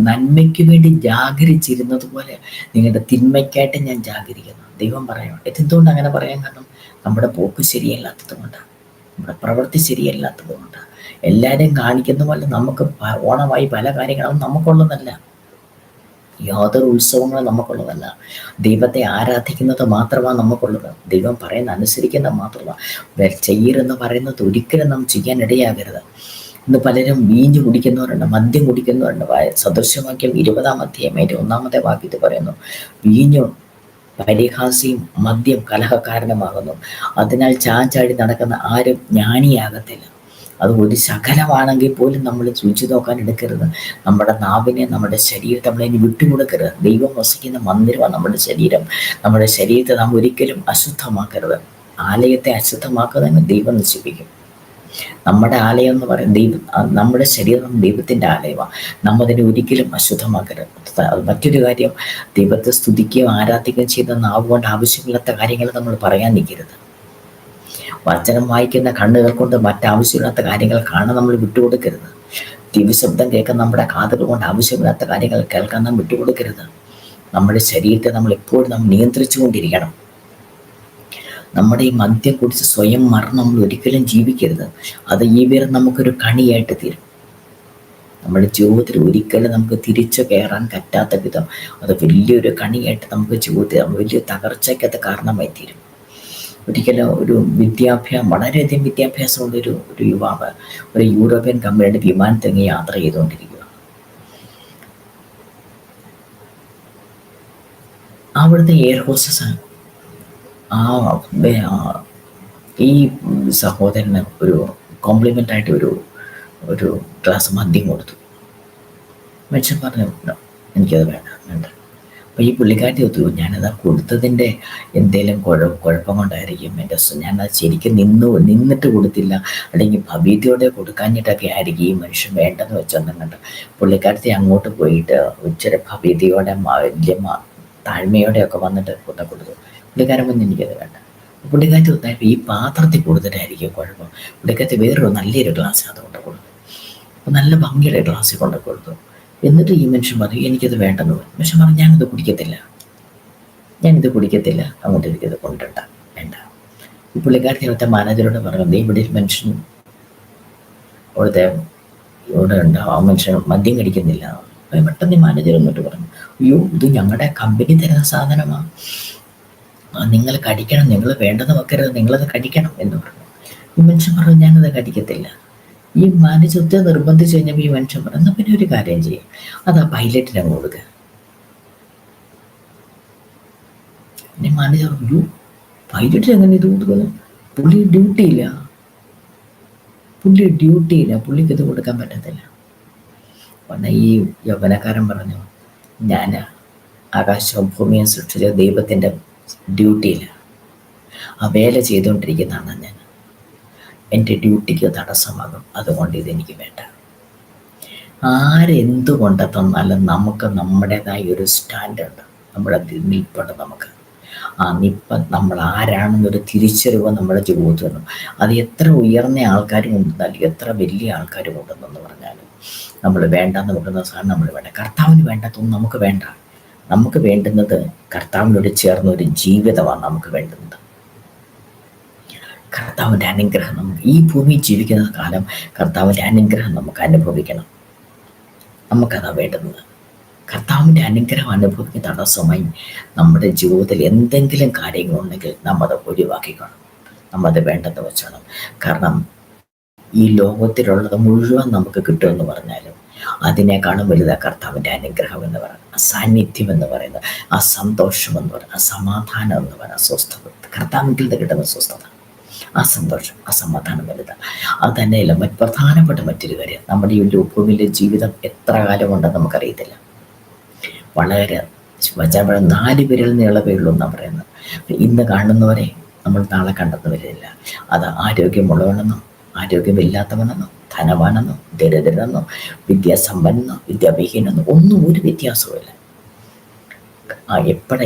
നന്മയ്ക്ക് വേണ്ടി ജാഗരിച്ചിരുന്നത് പോലെ നിങ്ങളുടെ തിന്മയ്ക്കായിട്ട് ഞാൻ ജാഗരിക്കുന്നു. ദൈവം പറയാം. ഇതെന്തുകൊണ്ട് അങ്ങനെ പറയാൻ കാരണം, നമ്മുടെ പോക്ക് ശരിയല്ലാത്തത് കൊണ്ടാണ്, നമ്മുടെ പ്രവൃത്തി ശരിയല്ലാത്തത് കൊണ്ടാണ്. എല്ലാവരെയും കാണിക്കുന്ന പോലെ നമുക്ക് ഓണമായി പല കാര്യങ്ങളും നമുക്കുള്ളതല്ല. യാതൊരു ഉത്സവങ്ങളും നമുക്കുള്ളതല്ല. ദൈവത്തെ ആരാധിക്കുന്നത് മാത്രമാണ് നമുക്കുള്ളത്. ദൈവം പറയുന്ന അനുസരിക്കുന്നത് മാത്രമാണ്. ചെയ്യരുതെന്ന് പറയുന്നത് ഒരിക്കലും നാം ചെയ്യാൻ ഇടയാകരുത്. ഇന്ന് പലരും വീഞ്ഞ് കുടിക്കുന്നവരുണ്ട്, മദ്യം കുടിക്കുന്നവരുണ്ട്. സദൃശവാക്യം 20-ാം അധ്യായം 1-ാമത്തെ വാക്യത്തിൽ പറയുന്നു, വീഞ്ഞു പരിഹാസിയും മദ്യം കലഹകാരണമാകുന്നു. അതിനാൽ ചാഞ്ചാടി നടക്കുന്ന ആരും ജ്ഞാനിയാകത്തില്ല. അത് ഒരു ശകലമാണെങ്കിൽ പോലും നമ്മൾ രുചി നോക്കാൻ എടുക്കരുത്. നമ്മുടെ നാവിനെ, നമ്മുടെ ശരീരത്തെ നമ്മളതിന് വിട്ടുകൊടുക്കരുത്. ദൈവം വസിക്കുന്ന മന്ദിരമാണ് നമ്മുടെ ശരീരം. നമ്മുടെ ശരീരത്തെ നാം ഒരിക്കലും അശുദ്ധമാക്കരുത്. ആലയത്തെ അശുദ്ധമാക്കുന്നതിന് ദൈവം നശിപ്പിക്കും. നമ്മുടെ ആലയം എന്ന് പറയുന്നത് നമ്മുടെ ശരീരം ദൈവത്തിൻ്റെ ആലയമാണ്. നമ്മതിനെ ഒരിക്കലും അശുദ്ധമാക്കരുത്. മറ്റൊരു കാര്യം, ദൈവത്തെ സ്തുതിക്കുകയും ആരാധിക്കുകയും ചെയ്യുന്ന നാവുകൊണ്ട് ആവശ്യമില്ലാത്ത കാര്യങ്ങൾ നമ്മൾ പറയാൻ നിൽക്കരുത്. വചനം വായിക്കുന്ന കണ്ണുകൾ കൊണ്ട് മറ്റാവശ്യമില്ലാത്ത കാര്യങ്ങൾ കാണാൻ നമ്മൾ വിട്ടുകൊടുക്കരുത്. ദിവ്യശബ്ദം കേൾക്കാൻ നമ്മുടെ കാതുകൾ കൊണ്ട് ആവശ്യമില്ലാത്ത കാര്യങ്ങൾ കേൾക്കാൻ നാം വിട്ടുകൊടുക്കരുത്. നമ്മുടെ ശരീരത്തെ നമ്മൾ എപ്പോഴും നിയന്ത്രിച്ചു കൊണ്ടിരിക്കണം. നമ്മുടെ ഈ മദ്യം കുടിച്ച് സ്വയം മറന്ന് നമ്മൾ ഒരിക്കലും ജീവിക്കരുത്. അത് ഈ പേരും നമുക്കൊരു കണിയായിട്ട് തീരും. നമ്മുടെ ജീവിതത്തിൽ ഒരിക്കലും നമുക്ക് തിരിച്ചു കയറാൻ പറ്റാത്ത വിധം അത് വലിയൊരു കണിയായിട്ട് നമുക്ക് ജീവിതത്തിൽ വലിയ തകർച്ചയ്ക്കത് കാരണമായി തീരും. ഒരിക്കലും ഒരു വളരെയധികം വിദ്യാഭ്യാസമുള്ള ഒരു യുവാവ് ഒരു യൂറോപ്യൻ കമ്പനിയുടെ വിമാനത്തിൽ യാത്ര ചെയ്തുകൊണ്ടിരിക്കുക. അവിടുത്തെ എയർ ഹോസ്റ്റസ് ഈ സഹോദരന് ഒരു കോംപ്ലിമെൻ്റായിട്ട് ഒരു ഗ്ലാസ് മദ്യം കൊടുത്തു. മനുഷ്യൻ പറഞ്ഞു, എനിക്കത് വേണ്ട. അപ്പോൾ ഈ പുള്ളിക്കാരി ഒത്തു, ഞാനത് കൊടുത്തതിൻ്റെ എന്തെങ്കിലും കുഴപ്പം കൊണ്ടായിരിക്കും, ഞാനത് ശരിക്കും നിന്നിട്ട് കൊടുത്തില്ല, അല്ലെങ്കിൽ ഭവ്യതയോടെ കൊടുക്കാഞ്ഞിട്ടൊക്കെ ആയിരിക്കും ഈ മനുഷ്യൻ വേണ്ടെന്ന് വെച്ചൊന്നും കണ്ട് പുള്ളിക്കാരത്തെ അങ്ങോട്ട് പോയിട്ട് ഇച്ചിരി ഭവ്യതയോടെ വലിയ താഴ്മയോടെയൊക്കെ വന്നിട്ട് കൊടുത്തു. പുള്ളിക്കാരൻ വന്ന് എനിക്കത് വേണ്ട. പുള്ളിക്കാരത്തി ഒന്നായപ്പോൾ ഈ പാത്രത്തിൽ കൊടുത്തിട്ടായിരിക്കും കുഴപ്പം. പുള്ളിക്കാരത്തി വേറൊരു നല്ലൊരു ഗ്ലാസ് അതുകൊണ്ട് കൊടുത്തു. അപ്പോൾ നല്ല ഭംഗിയുടെ ഗ്ലാസ്സിൽ കൊണ്ട് കൊടുത്തു. എന്നിട്ട് ഈ മനുഷ്യൻ പറഞ്ഞു, എനിക്കത് വേണ്ടെന്ന് പറഞ്ഞു. മനുഷ്യൻ പറഞ്ഞു, ഞാനിത് കുടിക്കത്തില്ല, അങ്ങോട്ട് എനിക്കത് വേണ്ട. ഈ പുള്ളിക്കാരത്തി അവിടുത്തെ മാനേജരോട് പറഞ്ഞു, നീ ഇവിടെ ഒരു മനുഷ്യൻ ഇവിടെ ഉണ്ടാവും, ആ മനുഷ്യൻ മദ്യം കഴിക്കുന്നില്ല. അപ്പോൾ പെട്ടെന്ന് ഈ മാനേജർ എന്നിട്ട് പറഞ്ഞു, അയ്യോ, ഇത് ഞങ്ങളുടെ കമ്പനി തരുന്ന സാധനമാണ്, നിങ്ങൾ കടിക്കണം, നിങ്ങൾ വേണ്ടെന്ന് വെക്കരുത്, നിങ്ങളത് കടിക്കണം എന്ന് പറഞ്ഞു. ഈ മനുഷ്യൻ പറഞ്ഞു, ഞാനത് കടിക്കത്തില്ല. ഈ മാനേജത്തെ നിർബന്ധിച്ച് കഴിഞ്ഞപ്പോൾ ഈ മനുഷ്യൻ പറഞ്ഞു, എന്നാൽ പിന്നെ ഒരു കാര്യം ചെയ്യും, അത് ആ പൈലറ്റിന് അങ്ങ് കൊടുക്കുക. പിന്നെ മാനേജർ പറഞ്ഞു, പൈലറ്റിന് എങ്ങനെ ഇത് കൊടുക്കുന്നു? പുള്ളി ഡ്യൂട്ടിയില്ല, പുള്ളിക്ക് ഇത് കൊടുക്കാൻ പറ്റത്തില്ല. പിന്നെ ഈ യൗവനക്കാരൻ പറഞ്ഞു, ഞാൻ ആകാശവും ഭൂമിയും സൃഷ്ടിച്ച ദൈവത്തിൻ്റെ ഡ്യൂട്ടിയില്ല, ആ വേല ചെയ്തുകൊണ്ടിരിക്കുന്നതാണ് ഞാൻ. എൻ്റെ ഡ്യൂട്ടിക്ക് തടസ്സമാകും, അതുകൊണ്ട് ഇതെനിക്ക് വേണ്ട. ആരെന്തുകൊണ്ട് തന്നാലും നമുക്ക് നമ്മുടേതായ ഒരു സ്റ്റാൻഡേർഡ്, നമ്മുടെ നിൽപ്പുണ്ട്. നമുക്ക് ആ നമ്മൾ ആരാണെന്നൊരു തിരിച്ചറിവ് നമ്മുടെ ജീവിതത്തിൽ വേണം. അത് എത്ര ഉയർന്ന ആൾക്കാരും ഉണ്ടെന്നാലും എത്ര വലിയ ആൾക്കാരും ഉണ്ടെന്ന് പറഞ്ഞാലും നമ്മൾ വേണ്ടെന്ന് വെക്കുന്ന സാധനം നമ്മൾ വേണ്ട. കർത്താവിന് വേണ്ടാത്തൊന്നും നമുക്ക് വേണ്ട. നമുക്ക് വേണ്ടുന്നത് കർത്താവിനോട് ചേർന്ന ഒരു ജീവിതമാണ് നമുക്ക് വേണ്ടുന്നത്. കർത്താവിൻ്റെ അനുഗ്രഹം നമുക്ക് ഈ ഭൂമിയിൽ ജീവിക്കുന്ന കാലം കർത്താവിൻ്റെ അനുഗ്രഹം നമുക്ക് അനുഭവിക്കണം. നമുക്കതാ വേണ്ടുന്നത്. കർത്താവിൻ്റെ അനുഗ്രഹം അനുഭവിക്കുന്ന തടസ്സമായി നമ്മുടെ ജീവിതത്തിൽ എന്തെങ്കിലും കാര്യങ്ങളുണ്ടെങ്കിൽ നമ്മത് ഒഴിവാക്കിക്കണം, നമ്മത് വേണ്ടെന്ന് വെച്ചോണം. കാരണം ഈ ലോകത്തിലുള്ളത് മുഴുവൻ നമുക്ക് കിട്ടുമെന്ന് പറഞ്ഞാലും അതിനേക്കാളും വലുതാ കർത്താവിൻ്റെ അനുഗ്രഹം എന്ന് പറയുന്നത്, ആ സാന്നിധ്യം എന്ന് പറയുന്നത്, ആ സന്തോഷം എന്ന് പറയുന്നത്, ആ സമാധാനം എന്ന് പറയുന്നത്, അസ്വസ്ഥത, കർത്താവിൽ നിന്ന് കിട്ടുന്ന സ്വസ്ഥത, ആ സന്തോഷം, ആ സമാധാനം വലുതാണ്. അത് തന്നെയല്ല പ്രധാനപ്പെട്ട മറ്റൊരു കാര്യം, നമ്മുടെ ഈ ഭൂമിയിലെ ജീവിതം എത്ര കാലമുണ്ടെന്ന് നമുക്കറിയത്തില്ല. വളരെ വചനം 4 വിരൽ നീളമേ ഉള്ളൂ എന്നാണ് പറയുന്നത്. ഇന്ന് കാണുന്നവരെ നമ്മൾ നാളെ കണ്ടെന്ന് വരില്ല. അത് ആരോഗ്യമുള്ളവനെന്നോ ആരോഗ്യമില്ലാത്തവനെന്നോ ധനവാനെന്നോ ദരിദ്രനെന്നോ വിദ്യാസമ്പന്നനോ വിദ്യാവിഹീനെന്നോ ഒന്നും ഒരു വ്യത്യാസവുമില്ല.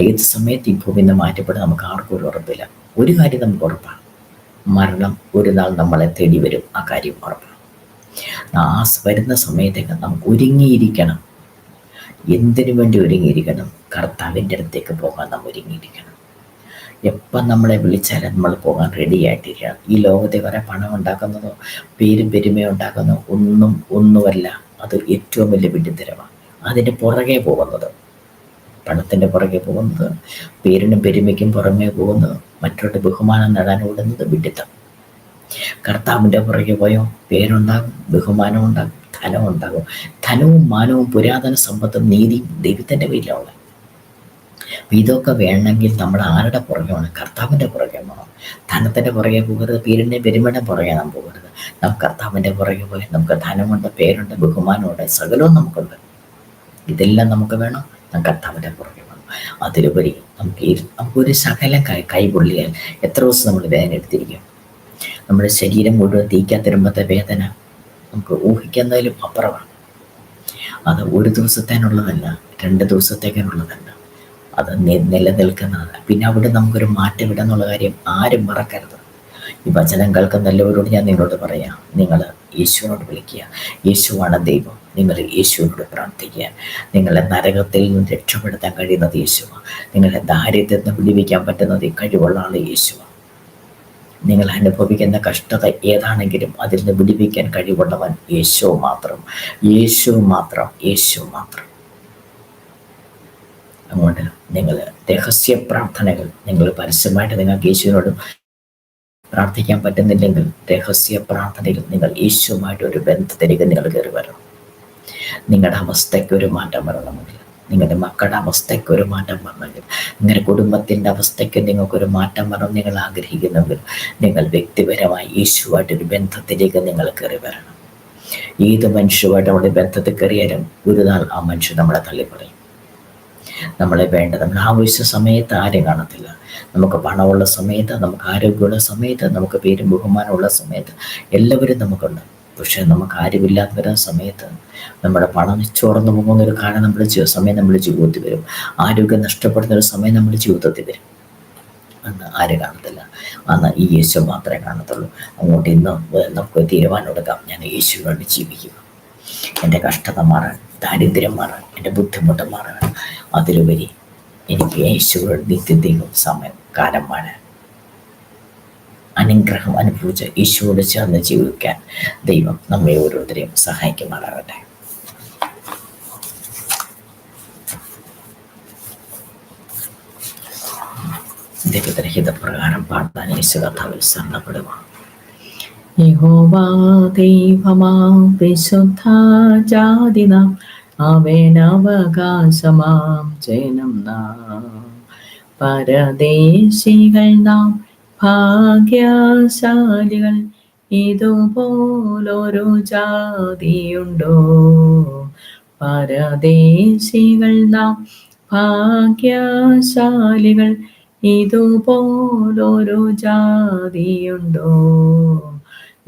ഏത് സമയത്ത് ഈ ഭൂമിയിൽ നിന്ന് മാറ്റപ്പെടും നമുക്ക് ആർക്കും ഒരു ഉറപ്പില്ല. ഒരു കാര്യം നമുക്ക് ഉറപ്പാണ്, മരണം ഒരു നാൾ നമ്മളെ തേടി വരും. ആ കാര്യം ഉറപ്പാണ്. ആ വരുന്ന സമയത്തേക്ക് നമുക്ക് ഒരുങ്ങിയിരിക്കണം. എന്തിനു വേണ്ടി ഒരുങ്ങിയിരിക്കണം? കർത്താവിൻ്റെ അടുത്തേക്ക് പോകാൻ നാം ഒരുങ്ങിയിരിക്കണം. എപ്പം നമ്മളെ വിളിച്ചാലും നമ്മൾ പോകാൻ റെഡി ആയിട്ടിരിക്കണം. ഈ ലോകത്തെ കുറേ പണം ഉണ്ടാക്കുന്നതോ പേരും പെരുമയോ ഉണ്ടാക്കുന്നതോ ഒന്നുമല്ല. അത് ഏറ്റവും വലിയ വിഡ്ഢിത്തരമാണ്. അതിൻ്റെ പുറകെ പോകുന്നത്, പണത്തിൻ്റെ പുറകെ പോകുന്നത്, പേരിനും പെരുമയ്ക്കും പുറമേ പോകുന്നത്, മറ്റുള്ള ബഹുമാനം നേടാൻ ഓടുന്നത് വിഡ്ഢിത്തം. കർത്താവിൻ്റെ പുറകെ പോയോ പേരുണ്ടാകും, ബഹുമാനം ഉണ്ടാകും, ധനം ഉണ്ടാകും. ധനവും മാനവും പുരാതന സമ്പത്തും നീതിയും ദൈവത്തിൻ്റെ കയ്യിലാണ്. ഇതൊക്കെ വേണമെങ്കിൽ നമ്മൾ ആരുടെ പുറകെയാണ്? കർത്താവിൻ്റെ പുറകെ പോകണം. ധനത്തിൻ്റെ പുറകെ പോകരുത്, പേരിൻ്റെ പെരുമയുടെ പുറകെ നാം പോകരുത്. നാം കർത്താവിൻ്റെ പുറകെ പോയി നമുക്ക് ധനമുണ്ട്, പേരുണ്ട്, ബഹുമാനമുണ്ട്, സകലവും നമുക്കുണ്ട്. ഇതെല്ലാം നമുക്ക് വേണം. നാം കർത്താവിൻ്റെ പുറകെ വേണം. അതിലുപരി നമുക്കൊരു ശകലം കൈപൊള്ളിയാൽ എത്ര ദിവസം നമ്മൾ വേദന എടുത്തിരിക്കും? നമ്മുടെ ശരീരം മുഴുവൻ തീക്കാത്തിരുമ്പത്തെ വേദന നമുക്ക് ഊഹിക്കുന്നതിലും അപ്പുറമാണ്. അത് ഒരു ദിവസത്തേനുള്ളതല്ല, 2 ദിവസത്തേക്കിനുള്ളതല്ല. അത് നിലനിൽക്കുന്നതാണ്. പിന്നെ അവിടെ നമുക്കൊരു മാറ്റം ഇടുന്നുള്ള കാര്യം ആരും മറക്കരുത്. ഈ വചനം കേൾക്കുന്ന എല്ലാവരോട് ഞാൻ നിങ്ങളോട് പറയാം, നിങ്ങൾ യേശുവിനോട് വിളിക്കുക. യേശുവാണ് ദൈവം. നിങ്ങൾ യേശുവിനോട് പ്രാർത്ഥിക്കുക. നിങ്ങളെ നരകത്തിൽ നിന്ന് രക്ഷപ്പെടുത്താൻ കഴിയുന്നത് യേശുവാണ്. നിങ്ങളെ ദാരിദ്ര്യത്തിൽ നിന്ന് വിടുവിക്കാൻ പറ്റുന്നത് കഴിവുള്ള ആൾ യേശുവാണ്. നിങ്ങൾ അനുഭവിക്കുന്ന കഷ്ടത ഏതാണെങ്കിലും അതിൽ നിന്ന് വിടുവിക്കാൻ കഴിവുള്ളവൻ യേശു മാത്രം, യേശു മാത്രം, യേശു മാത്രം. അതുകൊണ്ട് നിങ്ങൾ രഹസ്യ പ്രാർത്ഥനകൾ, നിങ്ങൾ പരസ്യമായിട്ട് നിങ്ങൾക്ക് യേശുവിനോട് പ്രാർത്ഥിക്കാൻ പറ്റുന്നില്ലെങ്കിൽ രഹസ്യ പ്രാർത്ഥനയിൽ നിങ്ങൾ യേശുവുമായിട്ട് ഒരു ബന്ധത്തിലേക്ക് നിങ്ങൾ കയറി വരണം. നിങ്ങളുടെ അവസ്ഥയ്ക്ക് ഒരു മാറ്റം വരണമെങ്കിൽ, നിങ്ങളുടെ മക്കളുടെ അവസ്ഥയ്ക്ക് ഒരു മാറ്റം വരണമെങ്കിൽ, നിങ്ങളുടെ കുടുംബത്തിൻ്റെ അവസ്ഥയ്ക്ക് നിങ്ങൾക്കൊരു മാറ്റം വരണം നിങ്ങൾ ആഗ്രഹിക്കുന്നെങ്കിൽ, നിങ്ങൾ വ്യക്തിപരമായി യേശുവായിട്ടൊരു ബന്ധത്തിലേക്ക് നിങ്ങൾ കയറി വരണം. ഏത് മനുഷ്യരുമായിട്ട് നമ്മുടെ ബന്ധത്തിൽ കയറിയാലും ഒരു നാൾ ആ മനുഷ്യൻ നമ്മളെ തള്ളിപ്പറയും. നമ്മളെ വേണ്ട, നമ്മൾ ആവശ്യ സമയത്ത് ആരും കാണത്തില്ല. നമുക്ക് പണമുള്ള സമയത്ത്, നമുക്ക് ആരോഗ്യമുള്ള സമയത്ത്, നമുക്ക് പേരും ബഹുമാനമുള്ള സമയത്ത് എല്ലാവരും നമുക്കുണ്ട്. പക്ഷെ നമുക്ക് ആരുമില്ലാതെ വരുന്ന സമയത്ത്, നമ്മുടെ പണം ചോർന്നു പോകുന്നൊരു കാലം സമയം നമ്മുടെ ജീവിതത്തിൽ വരും. ആരോഗ്യം നഷ്ടപ്പെടുന്നൊരു സമയം നമ്മുടെ ജീവിതത്തിൽ വരും. അന്ന് ആരും കാണത്തില്ല. അന്ന് ഈ യേശു മാത്രമേ കാണത്തുള്ളൂ. അങ്ങോട്ട് ഇന്ന് നമുക്ക് തീരുമാനം എടുക്കാം, ഞാൻ യേശുവിന് വേണ്ടി ജീവിക്കുക. എൻ്റെ കഷ്ടത മാറാൻ, ദാരിദ്ര്യം മാറാൻ, എൻ്റെ ബുദ്ധിമുട്ട് മാറാൻ, അതിലുപരി എനിക്ക് യേശുവിനോട് നിത്യതയും സമയം കാലം മാറാൻ, അനുഗ്രഹം അനുഭവിച്ച് യേശുവോട് ചേർന്ന് ജീവിക്കാൻ ദൈവം നമ്മെ ഓരോരുത്തരെയും സഹായിക്കുമാറാകട്ടെ. ദൈവത്തിന്റെ ഹിതപ്രകാരം പാടാൻ യേശു കർത്താവിൽ ശരണപ്പെടുക. യഹോവാ ദൈവമാം വിശുദ്ധ ജാതിനാം അവനവകാശമാം ജനം നാം, പരദേശികൾ നാം ഭാഗ്യശാലികൾ, ഇതുപോലൊരു ജാതിയുണ്ടോ? പരദേശികൾ നാം ഭാഗ്യശാലികൾ, ഇതുപോലൊരു ജാതിയുണ്ടോ?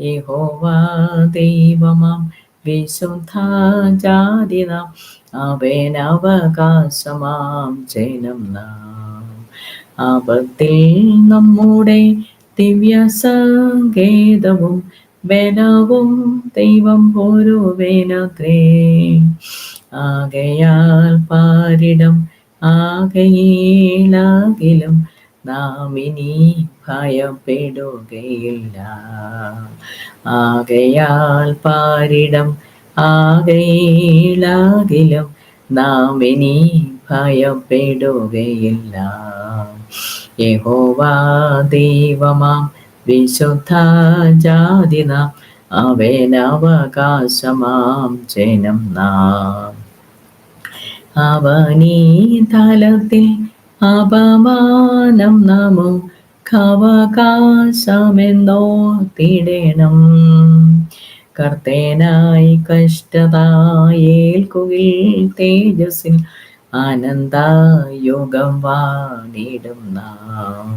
യഹോവാ ദൈവമാം വിശുദ്ധ ജാതി നാം അവനവകാശമാം ജനം നാം. ആപത്തിൽ നമ്മുടെ ദിവ്യ സങ്കേതവും ബലവും ദൈവം ഒരുവനത്രേ. ആകയാൽ പാരിടം ആകയിലാകിലും നാം ഇനി ഭയപ്പെടുകയില്ല. ആകയാൽ പാരിടം ആകയിലാകിലും നാം ഇനി ഭയപ്പെടുകയില്ല. യഹോവാ ദൈവമാം വിശുദ്ധ ജാതി നാം അവനവകാശമാം ജനം നാം. അവനീതലത്തിൽ അപമാനം നമുക്കവകാശമെന്നോർത്തിടണം. കർത്തേനായി കഷ്ടതയേൽക്കുകിൽ തേജസ്സിൽ ആനന്ദയുഗം വാണിടും നാം.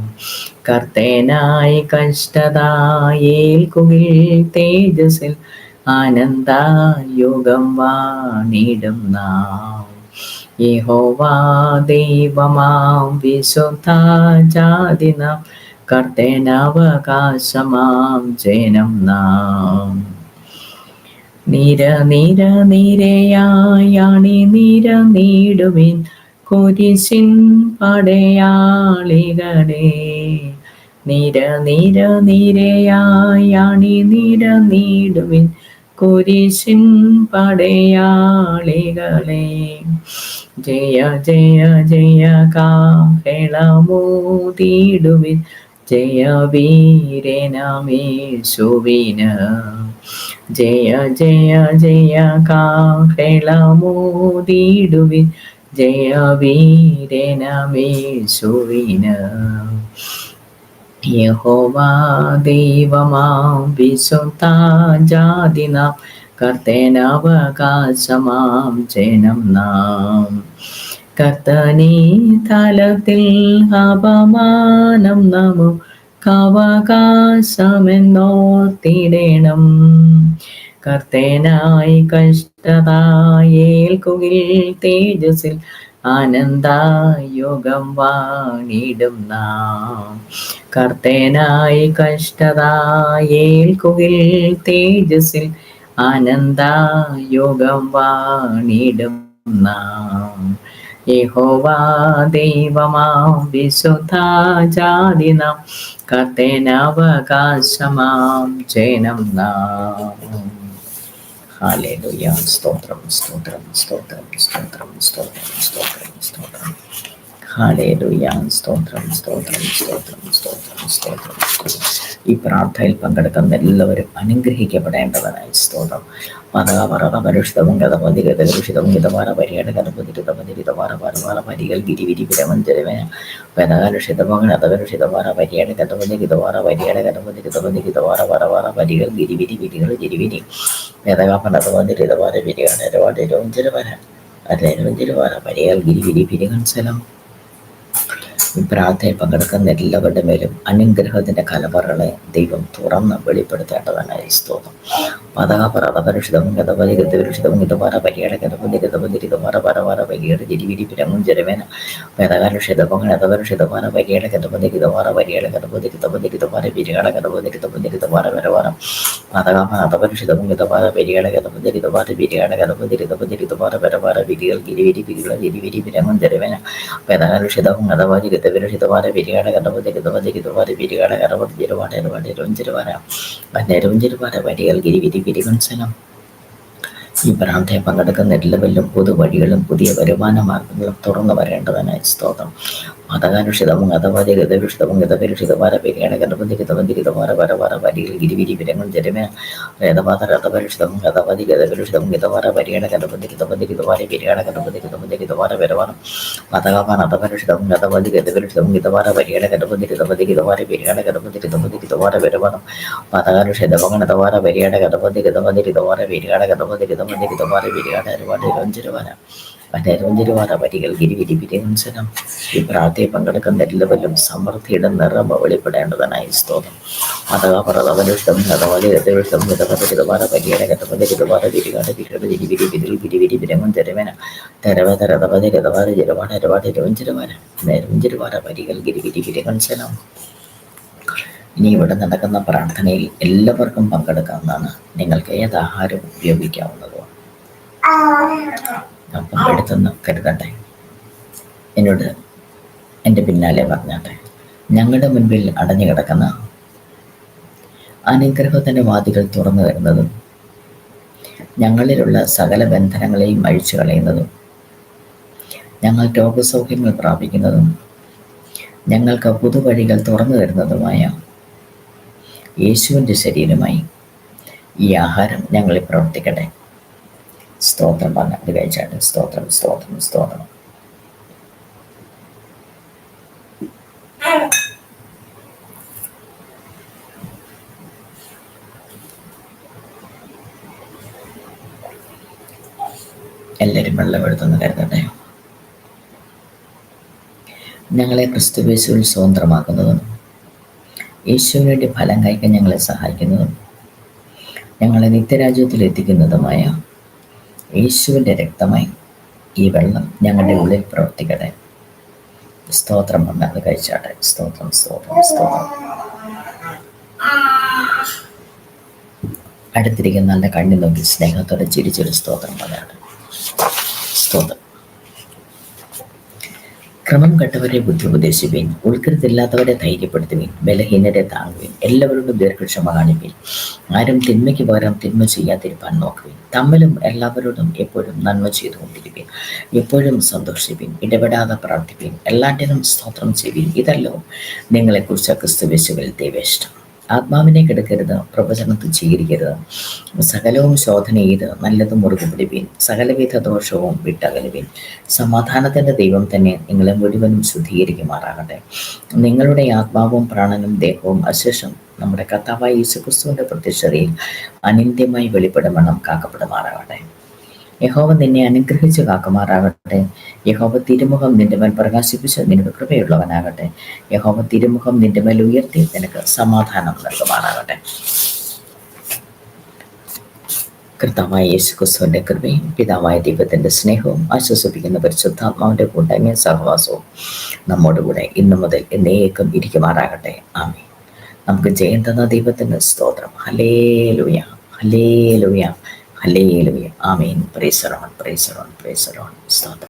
കർത്തേനായി കഷ്ടതയേൽക്കുകിൽ തേജസ്സിൽ ആനന്ദയുഗം വാണിടും നാം. യഹോവാ ദൈവമാം വിശുദ്ധ ജാതി നാം, കർത്തേനവകാശമാം ജനം നാം. നിരയാണി നീടുവിൻ കുരിശിൻ പടയാളികളെ. നിരയാണി നീടുവിൻ കുരിശിൻ പടയാളികളെ. ജയ ജയ ജയ കാഹളമൂതിടുവിൻ ജയ വീരനമേശുവിന്. ജയ ജയ ജയ കാഹളമൂതിടുവിൻ ജയ വീരനമേശുവിന്. യഹോവാ ദൈവമാം വിശുദ്ധ ജാതി നാം, കർത്തേനവകാശമാം ജനം നാം. കർത്തനീ തലത്തിൽ അപമാനം നമുക്കവകാശമെന്നോർത്തിടണം. കർത്തേനായി കഷ്ടതയേൽക്കുകിൽ തേജസ്സിൽ ആനന്ദയുഗം വാണിടും നാം. കർത്തേനായി കഷ്ടതയേൽക്കുകിൽ തേജസ്സിൽ ആനന്ദയുഗം വാണിടും നാം. യഹോവാ ദൈവമാം വിശുദ്ധ ജാതി നാം, കർത്തേനവകാശമാം ജനം നാം. ഹല്ലേലൂയ. സ്തോത്രം സ്തോത്രം സ്തോത്രം സ്തോത്രം സ്തോത്രം സ്തോത്രം സ്തോത്രം. ഹല്ലേലൂയ. സ്തോത്രം സ്തോത്രം സ്തോത്രം സ്തോത്രം സ്തോത്രം. ഈ പ്രാർത്ഥനയിൽ പങ്കെടുക്കുന്ന എല്ലാവരും അനുഗ്രഹിക്കപ്പെടേണ്ടവനായി സ്തോത്രം. പരികൾ ഗിരിവിരി വിരമഞ്ചരവേന പരകാലുഷിതമോഹൻ അതകലുഷിതമാര പരിയാട് കഥപതി ഗിതവാറ പരിയാട് കഥപതി ഗിതവാറ വരവാറ പരികൾ ഗിരിവിരി വിരികൾ ഗിരിവിരി വേദകാപ്പനതവന്തിരിതവാര വിരിയാണ് ഇരവാട് ഇരുവഞ്ചരവര അരവഞ്ചരവാര പരികൾ ഗിരിവിരി വിരികൻസലം. ഈ പ്രാർത്ഥനയിൽ പങ്കെടുക്കുന്ന എല്ലാവരുടെ മേലും അനുഗ്രഹത്തിന്റെ കലവറകളെ ദൈവം തുറന്ന് വെളിപ്പെടുത്തേണ്ടതാണ് സ്തോത്രം. പദകപരതപരിഷിതവും ഗതപതി ഗതപരിഷിതവും ഗതപാര പരിയാട ഗതപതി ഗതപതി രിതപാര പരവാര പരിയാട ജിരിവിരി പിരങ്ങും ജരവേന വേദകാലുഷിതവും ഗതപരിഷിതപാര പരിയാട ഗതപതി ഗതപാര പരിയാട ഗതപതി ഗതപതി ഗതപാര പിരിയാട ഗതപതി ഗതപതി ഗതപാര പരവാരം പദകപരതപരിഷിതവും ഗതപാര പരിയാട ഗതപതി ഗതപാര പിരിയാട ഗതപതി ഗതപതി ഗതപാര പരവാര വിരികൾ ഗിരിവിരി പിരികൾ ജിരിവിരി പിരങ്ങും ജരവേന വേദകാലുഷിതവും ഗതപതി ഗതപരിഷിതപാര പിരിയാട ഗതപതി ഗതപതി ഗതപാര പിരിയാട ഗതപതി ജിരവാട ഇരവാട ഇരുവഞ്ചരവാര അന്നേരവഞ്ചരവാര പരികൾ ഗിരിവിരി പിരികൻസലം. ഈ പ്രാർത്ഥനയിൽ പങ്കെടുക്കുന്ന എല്ലാവരിലും പുതുവഴികളും പുതിയ വരുമാന മാർഗങ്ങളും തുറന്നു വരേണ്ടതിനായി സ്തോത്രം. മതകാലുഷിതവും ഗതപതി ഗതപരിഷിതവും ഗതപരിഷിതവാര പെരിയാട ഗതപതി ഗതപതി ഗതവാര വരവാര പരികൾ ഗിരിവിരി പിരങ്ങൾ ജരമേ വേദപാത ഗതപരിഷിതവും ഗതപതി ഗതപരിഷിതവും ഗതവാര പരിയാട ഗതപതി ഗതപതി ഗതവാര പെരിയാട ഗതപതി ഗതപതി ഗതവാര വരവാരം മതകാപാൻ അതപരിഷിതവും ഗതപതി ഗതപരിഷിതവും ഗതവാര പരിയാട ഗതപതി ഗതപതി ഗതവാര പെരിയാട ഗതപതി ഗതപതി ഗതവാര വരവാരം മതകാലുഷിതവും ഗതവാര പരിയാട ഗതപതി ഗതപതി ഗതവാര പെരിയാട ഗതപതി ഗതപതി ഗതവാര പെരിയാട ഒരുപാട് ഇരുവഞ്ചരവാര അന്നേരവഞ്ചരവാര പരികൾ ഗിരിവിരി പിരികൻസലം. ഈ പ്രാർത്ഥനയിൽ പങ്കെടുക്കുന്ന എല്ലാവരിലും സമൃദ്ധിയുടെ നിറം വെളിപ്പെടേണ്ടതിനായി സ്തോത്രം. മതകാപരതപരിഷ്ടം ഗതവാലി ഗതവിഷ്ടം ഗതപതി ഗതവാര പരിയാട ഗതപതി ഗതവാര പിരികാട് പിരികട ജിരിവിരി പിരിൽ ഗിരിവിരി പിരങ്ങും ജരവേന തെരവേത രതപതി ഗതവാര ജരവാട ഒരുപാട് ഇരുവഞ്ചരവാര അന്നേരവഞ്ചരവാര പരികൾ ഗിരിവിരി പിരികൻസലം. ഇനി ഇവിടെ നടക്കുന്ന പ്രാർത്ഥനയിൽ എല്ലാവർക്കും പങ്കെടുക്കാവുന്നതാണ്. നിങ്ങൾക്ക് ഏത് ആഹാരം ഉപയോഗിക്കാവുന്നതുമാണ്. അപ്പം എടുത്തെന്ന് കരുതട്ടെ, എന്നോട് എൻ്റെ പിന്നാലെ പറഞ്ഞാട്ടെ. ഞങ്ങളുടെ മുൻപിൽ അടഞ്ഞു കിടക്കുന്ന അനുഗ്രഹത്തിൻ്റെ വാതികൾ തുറന്നു വരുന്നതും ഞങ്ങളിലുള്ള സകല ബന്ധനങ്ങളെയും അഴിച്ചു കളയുന്നതും ഞങ്ങൾ രോഗസൗഖ്യങ്ങൾ പ്രാപിക്കുന്നതും ഞങ്ങൾക്ക് പുതുവഴികൾ തുറന്നു തരുന്നതുമായ യേശുവിൻ്റെ ശരീരമായി ഈ ആഹാരം ഞങ്ങളിൽ പ്രവർത്തിക്കട്ടെ. സ്തോത്രം പറഞ്ഞ അത് കഴിച്ചാട്ട് സ്തോത്രം സ്തോത്രം സ്തോത്രം. എല്ലാവരും വെള്ളം എടുത്തെന്ന് കരുതട്ടെ. ഞങ്ങളെ ക്രിസ്തുയേശുവിൽ സ്വതന്ത്രമാക്കുന്നതും യേശുവിന് വേണ്ടി ഫലം കഴിക്കാൻ ഞങ്ങളെ സഹായിക്കുന്നതും ഞങ്ങളെ നിത്യരാജ്യത്തിൽ എത്തിക്കുന്നതുമായ യേശുവിൻ്റെ രക്തമായി ഈ വെള്ളം ഞങ്ങളുടെ ഉള്ളിൽ പ്രവർത്തിക്കട്ടെ. സ്തോത്രം പറഞ്ഞ അത് കഴിച്ചാട്ടെ. സ്തോത്രം സ്തോത്രം സ്തോത്രം. അടുത്തിരിക്കുന്ന നല്ല കണ്ണി നോക്കി സ്നേഹത്തോടെ ചിരിച്ചൊരു സ്തോത്രം പറയാട്ടെ. സ്തോത്രം. ക്രമം കെട്ടവരെ ബുദ്ധി ഉപദേശിപ്പീൻ, ഉൾക്കരുത്തില്ലാത്തവരെ ധൈര്യപ്പെടുത്തുവീൻ, ബലഹീനരെ താങ്ങുവീൻ, എല്ലാവരോടും ദീർഘക്ഷമ കാണിപ്പീൻ, ആരും തിന്മയ്ക്ക് പകരം തിന്മ ചെയ്യാതിരിപ്പാൻ നോക്കുവീൻ, തമ്മിലും എല്ലാവരോടും എപ്പോഴും നന്മ ചെയ്തുകൊണ്ടിരിപ്പീൻ, എപ്പോഴും സന്തോഷിപ്പീൻ, ഇടപെടാതെ പ്രാർത്ഥിപ്പീൻ, എല്ലാറ്റിനും സ്തോത്രം ചെയ്യുവീൻ. ഇതല്ലോ നിങ്ങളെക്കുറിച്ച് ക്രിസ്തുയേശുവിൽ ദൈവേഷ്ടം. ആത്മാവിനെ കെടുക്കരുത്, പ്രവചനത്തിൽ സ്വീകരിക്കരുത്, സകലവും ശോധന ചെയ്ത് നല്ലതും മുറുകെ പിടിപ്പീൻ, സകലവിധ ദോഷവും വിട്ടകലുവീൻ. സമാധാനത്തിൻ്റെ ദൈവം തന്നെ നിങ്ങളെ മുഴുവനും ശുദ്ധീകരിക്കുമാറാകട്ടെ. നിങ്ങളുടെ ആത്മാവും പ്രാണനും ദേഹവും അശേഷം നമ്മുടെ കർത്താവായ യേശുക്രിസ്തുവിൻ്റെ പ്രത്യക്ഷതയിൽ അനിന്ത്യമായി വെളിപ്പെടുമെണ്ണം കാക്കപ്പെടുമാറാകട്ടെ. യഹോവ നിന്നെ അനുഗ്രഹിച്ച് കാക്കുമാറാകട്ടെ. യഹോവ തിരുമുഖം നിന്റെ മേൽ പ്രകാശിപ്പിച്ച് നിനക്ക് കൃപയുള്ളവനാകട്ടെ. യഹോവ തിരുമുഖം നിന്റെ മേൽ ഉയർത്തി നിനക്ക് സമാധാനം നൽകുമാറാകട്ടെ. കർത്താവായ യേശുക്രിസ്തുവിന്റെ കൃപയും പിതാവായ ദൈവത്തിന്റെ സ്നേഹവും ആശ്വസിപ്പിക്കുന്ന പരിശുദ്ധാത്മാവിന്റെ കൂട്ടായ്മയും സഹവാസവും നമ്മോടുകൂടെ ഇന്നു മുതൽ എന്നേക്കും ഇരിക്കുമാറാകട്ടെ. ആമേൻ. നമുക്ക് ജയം തന്ന ദൈവത്തിന് സ്തോത്രം. Hallelujah hallelujah hallelujah. Amen. Praise the Lord praise the Lord praise the Lord. സ്തോത്രം.